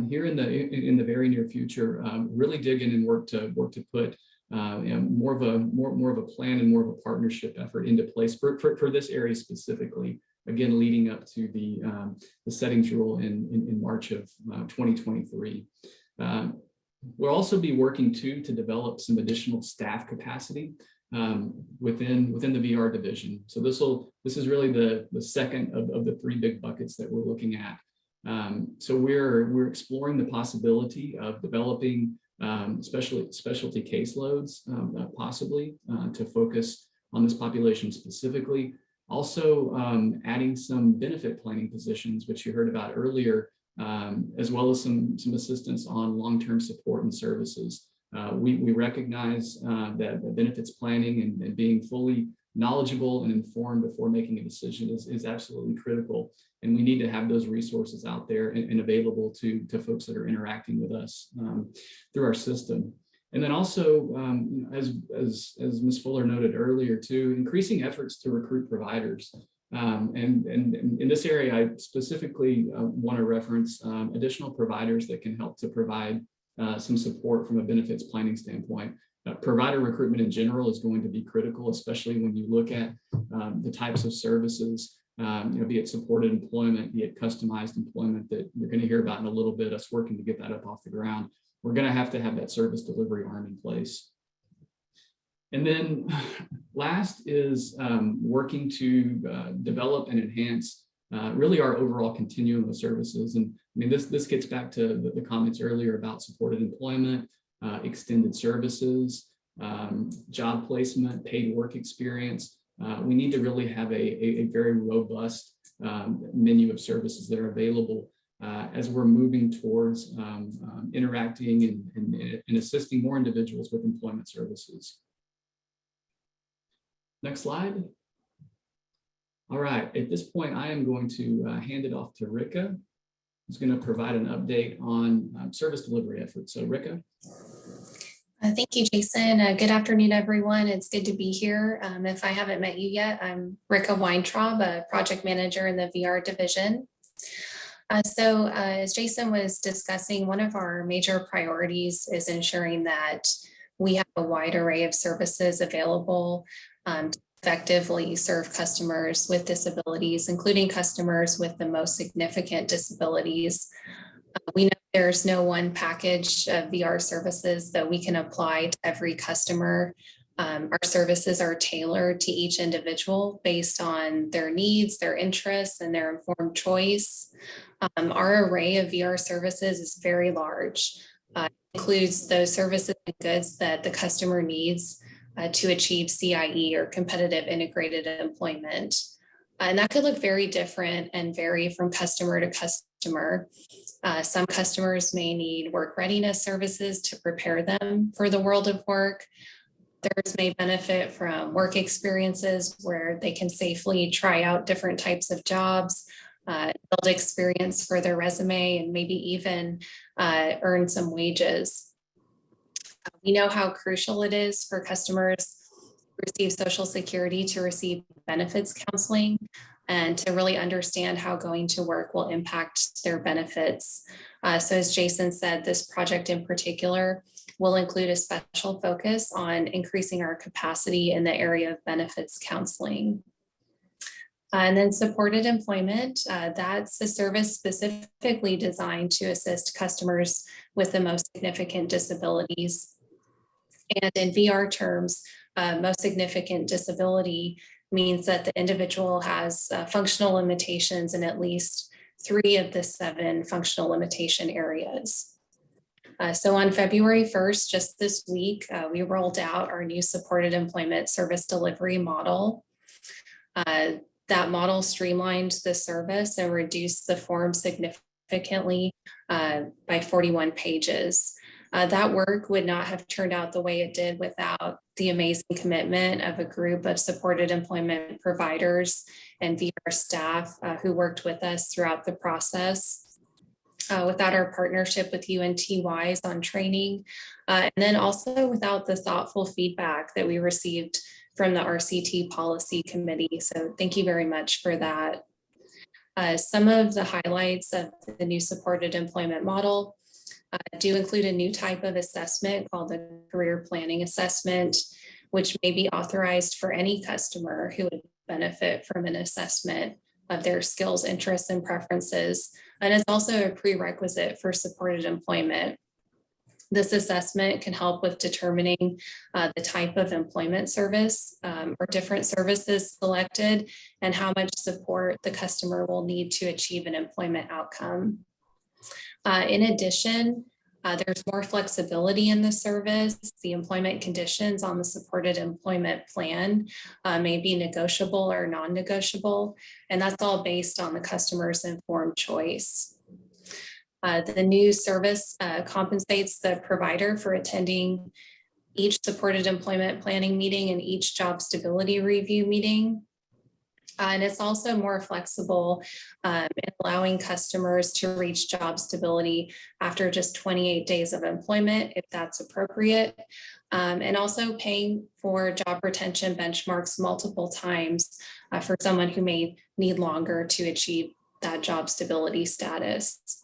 here in the very near future really dig in and work to put more of a plan and more of a partnership effort into place for this area specifically. Again, leading up to the settings rule in March of 2023. We'll also be working to develop some additional staff capacity within the VR division. So this is really the second of the three big buckets that we're looking at. So we're exploring the possibility of developing specialty caseloads possibly to focus on this population specifically. Also adding some benefit planning positions, which you heard about earlier, as well as some assistance on long-term support and services. We recognize that benefits planning and being fully knowledgeable and informed before making a decision is absolutely critical. And we need to have those resources out there and available to folks that are interacting with us through our system. And then also, as Ms. Fuller noted earlier too, increasing efforts to recruit providers. And in this area, I specifically want to reference additional providers that can help to provide some support from a benefits planning standpoint. Provider recruitment in general is going to be critical, especially when you look at the types of services, be it supported employment, be it customized employment that you're going to hear about in a little bit, us working to get that up off the ground. We're going to have that service delivery arm in place. And then last is working to develop and enhance really our overall continuum of services. And I mean, this gets back to the comments earlier about supported employment, extended services, job placement, paid work experience. We need to really have a very robust menu of services that are available as we're moving towards interacting and assisting more individuals with employment services. Next slide. All right, at this point, I am going to hand it off to Rika who's going to provide an update on service delivery efforts. So Rika. Thank you, Jason. Good afternoon, everyone. It's good to be here. If I haven't met you yet, I'm Rika Weintraub, a project manager in the VR division. As Jason was discussing, one of our major priorities is ensuring that we have a wide array of services available to effectively serve customers with disabilities, including customers with the most significant disabilities. We know there's no one package of VR services that we can apply to every customer. Our services are tailored to each individual based on their needs, their interests, and their informed choice. Our array of VR services is very large. It includes those services and goods that the customer needs to achieve CIE or competitive integrated employment. And that could look very different and vary from customer to customer. Some customers may need work readiness services to prepare them for the world of work. Others may benefit from work experiences where they can safely try out different types of jobs, build experience for their resume, and maybe even earn some wages. We know how crucial it is for customers who receive Social Security to receive benefits counseling and to really understand how going to work will impact their benefits. So as Jason said, this project in particular will include a special focus on increasing our capacity in the area of benefits counseling. And then supported employment, that's a service specifically designed to assist customers with the most significant disabilities. And in VR terms, most significant disability means that the individual has functional limitations in at least 3 of the 7 functional limitation areas. So on February 1st, just this week, we rolled out our new supported employment service delivery model. That model streamlined the service and reduced the form significantly by 41 pages. That work would not have turned out the way it did without the amazing commitment of a group of supported employment providers and VR staff who worked with us throughout the process. Without our partnership with UNTYs on training, and then also without the thoughtful feedback that we received from the RCT policy committee. So thank you very much for that. Some of the highlights of the new supported employment model do include a new type of assessment called the career planning assessment, which may be authorized for any customer who would benefit from an assessment of their skills, interests, and preferences. And it's also a prerequisite for supported employment. This assessment can help with determining the type of employment service or different services selected and how much support the customer will need to achieve an employment outcome. In addition, there's more flexibility in the service. The employment conditions on the supported employment plan may be negotiable or non-negotiable, and that's all based on the customer's informed choice. The new service compensates the provider for attending each supported employment planning meeting and each job stability review meeting. And it's also more flexible in allowing customers to reach job stability after just 28 days of employment, if that's appropriate, and also paying for job retention benchmarks multiple times for someone who may need longer to achieve that job stability status.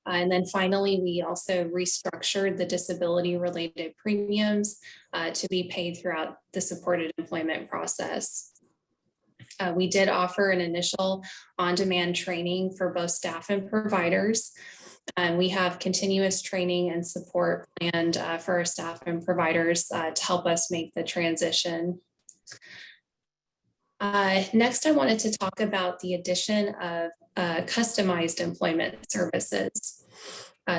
And then finally, we also restructured the disability-related premiums to be paid throughout the supported employment process. We did offer an initial on-demand training for both staff and providers. And we have continuous training and support planned for our staff and providers to help us make the transition. Next, I wanted to talk about the addition of customized employment services.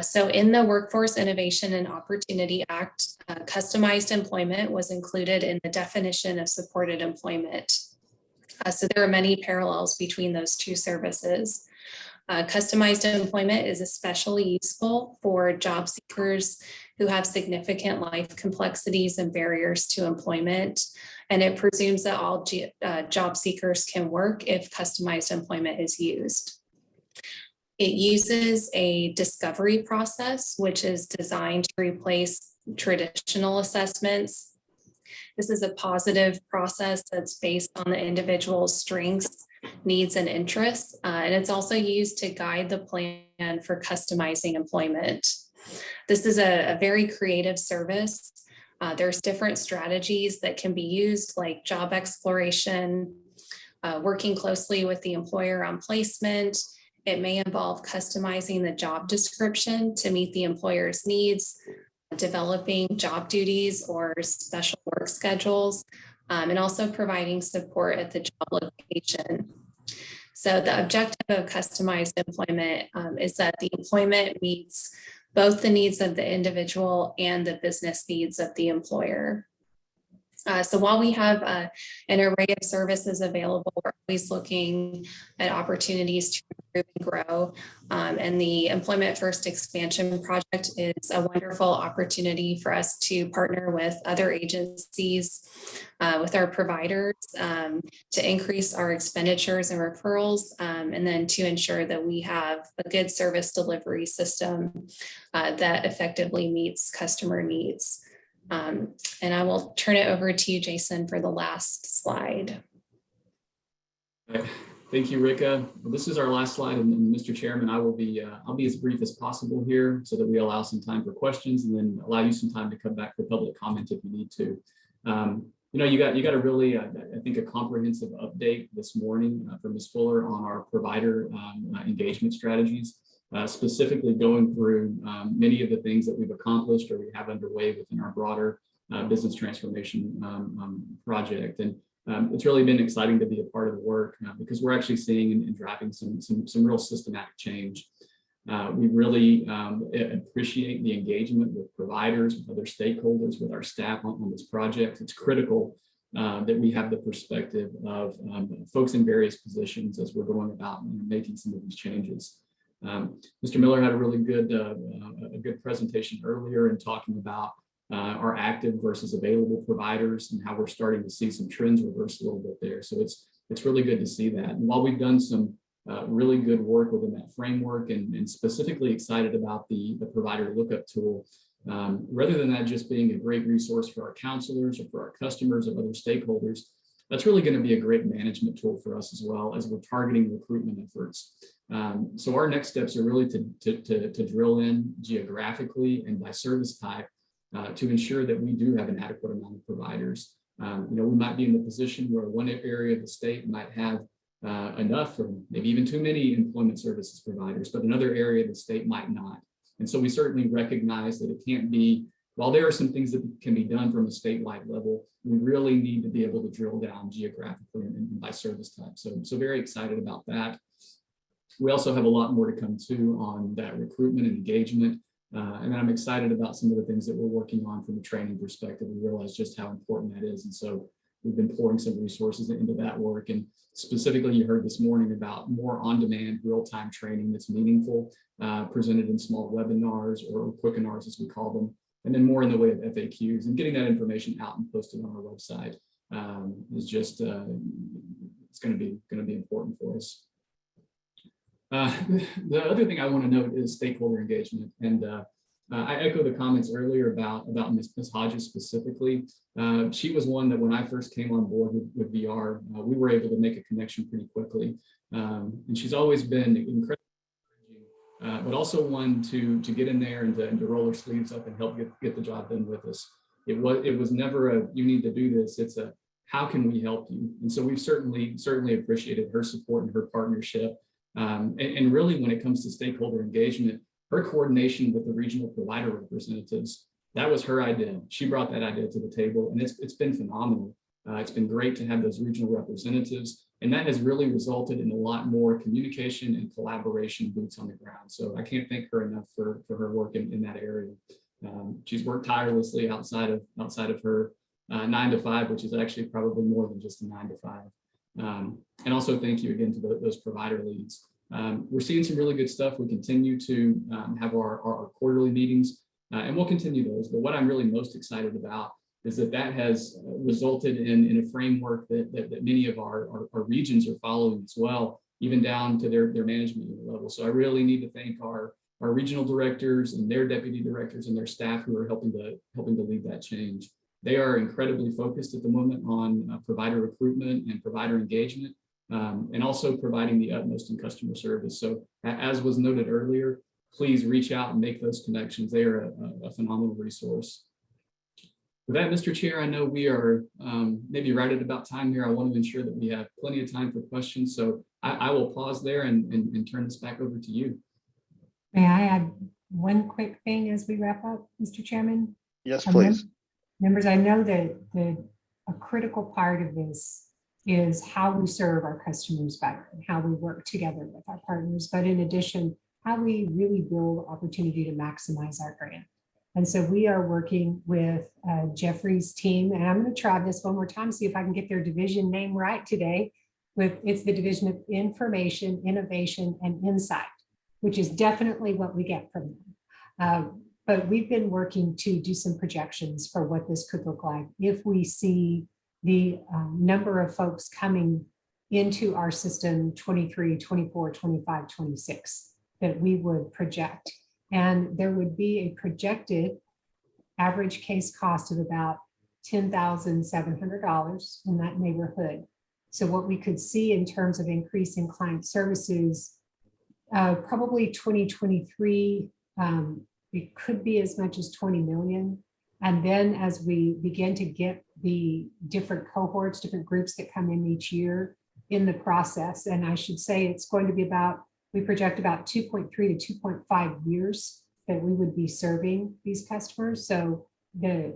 So in the Workforce Innovation and Opportunity Act, customized employment was included in the definition of supported employment. So there are many parallels between those two services. Customized employment is especially useful for job seekers who have significant life complexities and barriers to employment. And it presumes that all job seekers can work if customized employment is used. It uses a discovery process, which is designed to replace traditional assessments. This is a positive process that's based on the individual's strengths, needs, and interests. And it's also used to guide the plan for customizing employment. This is a very creative service. There's different strategies that can be used, like job exploration, working closely with the employer on placement. It may involve customizing the job description to meet the employer's needs, developing job duties or special work schedules, and also providing support at the job location. So the objective of customized employment is that the employment meets both the needs of the individual and the business needs of the employer. So while we have an array of services available, we're always looking at opportunities to improve and grow. And the Employment First Expansion Project is a wonderful opportunity for us to partner with other agencies, with our providers, to increase our expenditures and referrals, and then to ensure that we have a good service delivery system that effectively meets customer needs. And I will turn it over to you, Jason, for the last slide. Thank you, Rika. Well, this is our last slide, and Mr. Chairman, I'll be as brief as possible here so that we allow some time for questions and then allow you some time to come back for public comment if you need to. You got a really, I think, a comprehensive update this morning from Ms. Fuller on our provider engagement strategies. Specifically going through many of the things that we've accomplished or we have underway within our broader business transformation project. And it's really been exciting to be a part of the work because we're actually seeing and driving some real systematic change. We really appreciate the engagement with providers, with other stakeholders, with our staff on this project. It's critical that we have the perspective of folks in various positions as we're going about making some of these changes. Mr. Miller had a really good presentation earlier in talking about our active versus available providers and how we're starting to see some trends reverse a little bit there. So it's really good to see that. And while we've done some really good work within that framework and specifically excited about the provider lookup tool, rather than that just being a great resource for our counselors or for our customers or other stakeholders, that's really going to be a great management tool for us as well as we're targeting recruitment efforts. So our next steps are really to drill in geographically and by service type to ensure that we do have an adequate amount of providers. We might be in the position where one area of the state might have enough or maybe even too many employment services providers, but another area of the state might not. And so we certainly recognize that it can't be, while there are some things that can be done from a statewide level, we really need to be able to drill down geographically and by service type. So very excited about that. We also have a lot more to come too on that recruitment and engagement. And I'm excited about some of the things that we're working on from a training perspective. We realize just how important that is. And so we've been pouring some resources into that work. And specifically, you heard this morning about more on-demand, real-time training that's meaningful, presented in small webinars or quickenars, as we call them, and then more in the way of FAQs and getting that information out and posted on our website is just, it's going to be important for us. The other thing I want to note is stakeholder engagement. And I echo the comments earlier about Ms. Hodges specifically. She was one that when I first came on board with VR, we were able to make a connection pretty quickly. And she's always been incredibly encouraging, but also one to get in there and to roll her sleeves up and help get the job done with us. It was never a, you need to do this. It's a, how can we help you? And so we've certainly appreciated her support and her partnership. And really, when it comes to stakeholder engagement, her coordination with the regional provider representatives, that was her idea. She brought that idea to the table, and it's been phenomenal. It's been great to have those regional representatives, and that has really resulted in a lot more communication and collaboration boots on the ground. So I can't thank her enough for her work in that area. She's worked tirelessly outside of her 9 to 5, which is actually probably more than just a 9 to 5. And also thank you again to those provider leads. We're seeing some really good stuff. We continue to have our quarterly meetings, and we'll continue those. But what I'm really most excited about is that has resulted in a framework that many of our regions are following as well, even down to their management level. So I really need to thank our regional directors and their deputy directors and their staff who are helping to lead that change. They are incredibly focused at the moment on provider recruitment and provider engagement, and also providing the utmost in customer service. So as was noted earlier, please reach out and make those connections. They are a phenomenal resource. With that, Mr. Chair, I know we are maybe right at about time here. I want to ensure that we have plenty of time for questions. So I will pause there and turn this back over to you. May I add one quick thing as we wrap up, Mr. Chairman? Yes, please. Members, I know that a critical part of this is how we serve our customers better and how we work together with our partners. But in addition, how we really build opportunity to maximize our grant. And so we are working with Jeffrey's team, and I'm going to try this one more time, see if I can get their division name right today. It's the Division of Information, Innovation, and Insight, which is definitely what we get from them. But we've been working to do some projections for what this could look like if we see the number of folks coming into our system 23, 24, 25, 26 that we would project. And there would be a projected average case cost of about $10,700 in that neighborhood. So what we could see in terms of increase in client services, probably 2023, it could be as much as 20 million. And then as we begin to get the different cohorts, different groups that come in each year in the process, and I should say it's going to be about, we project about 2.3 to 2.5 years that we would be serving these customers. So the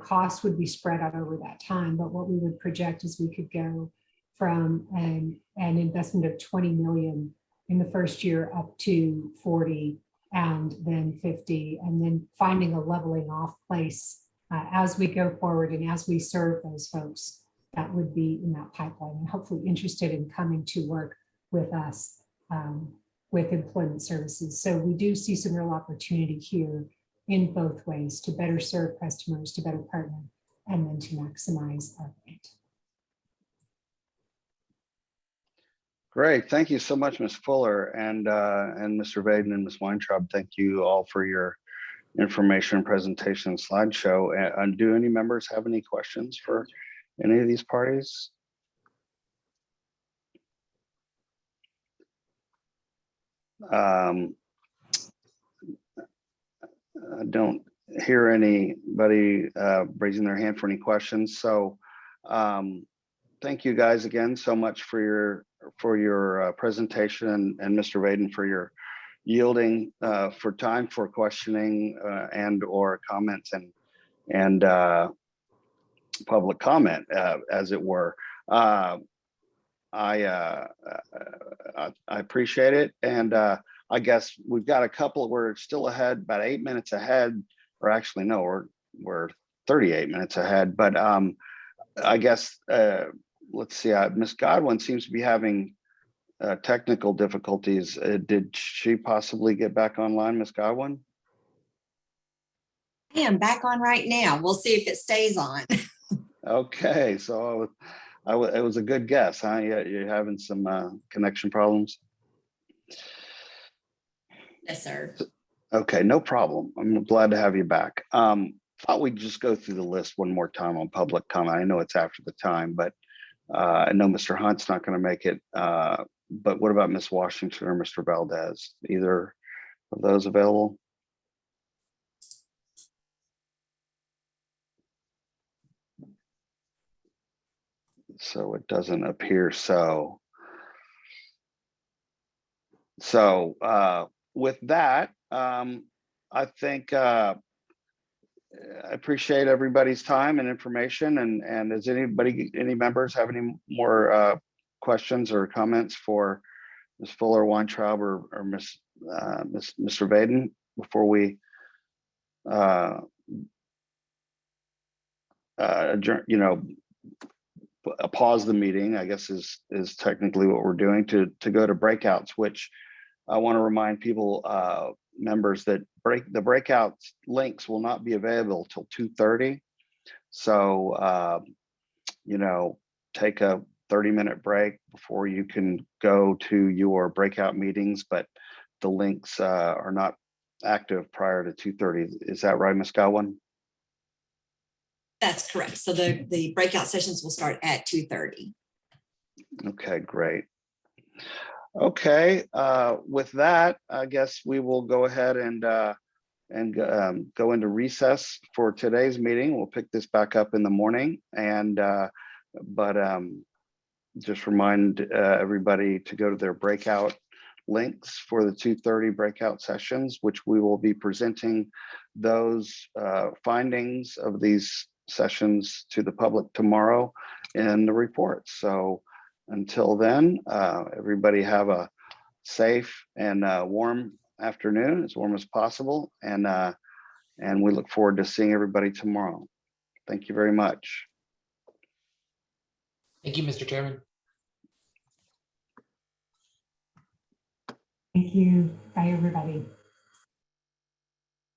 cost would be spread out over that time. But what we would project is we could go from an investment of 20 million in the first year up to 40 and then 50, and then finding a leveling off place as we go forward and as we serve those folks that would be in that pipeline and hopefully interested in coming to work with us with employment services. So we do see some real opportunity here in both ways to better serve customers, to better partner, and then to maximize our grant. Great, thank you so much, Ms. Fuller and Mr. Vaden and Ms. Weintraub. Thank you all for your information, presentation, slideshow. And do any members have any questions for any of these parties? I don't hear anybody raising their hand for any questions. So thank you guys again so much for your presentation, and Mr. Vaden for your yielding for time for questioning and or comments and public comment, as it were. I appreciate it, and I guess we've got a couple. We're still ahead, about 8 minutes ahead, or actually no, we're 38 minutes ahead. But I guess let's see. Ms. Godwin seems to be having technical difficulties. Did she possibly get back online, Ms. Godwin? I am back on right now. We'll see if it stays on. Okay, so it was a good guess, huh? You're having some connection problems? Yes, sir. Okay, no problem. I'm glad to have you back. Thought we'd just go through the list one more time on public comment. I know it's after the time, but I know Mr. Hunt's not going to make it. But what about Ms. Washington or Mr. Valdez? Either of those available? So it doesn't appear so. So with that, I think I appreciate everybody's time and information. And does any members have any more questions or comments for Ms. Fuller, Weintraub, or Mr. Vaden before we adjourn, pause the meeting, I guess is technically what we're doing, to go to breakouts, which I want to remind people, members, that the breakout links will not be available till 2:30. So, take a 30-minute break before you can go to your breakout meetings, but the links are not active prior to 2:30. Is that right, Ms. Godwin? That's correct. So the breakout sessions will start at 2:30. Okay, great. Okay, with that, I guess we will go ahead and go into recess for today's meeting. We'll pick this back up in the morning, and just remind everybody to go to their breakout links for the 2:30 breakout sessions, which we will be presenting those findings of these sessions to the public tomorrow in the report. So until then, everybody have a safe and warm afternoon, as warm as possible, and we look forward to seeing everybody tomorrow. Thank you very much. Thank you, Mr. Chairman. Thank you. Bye, everybody.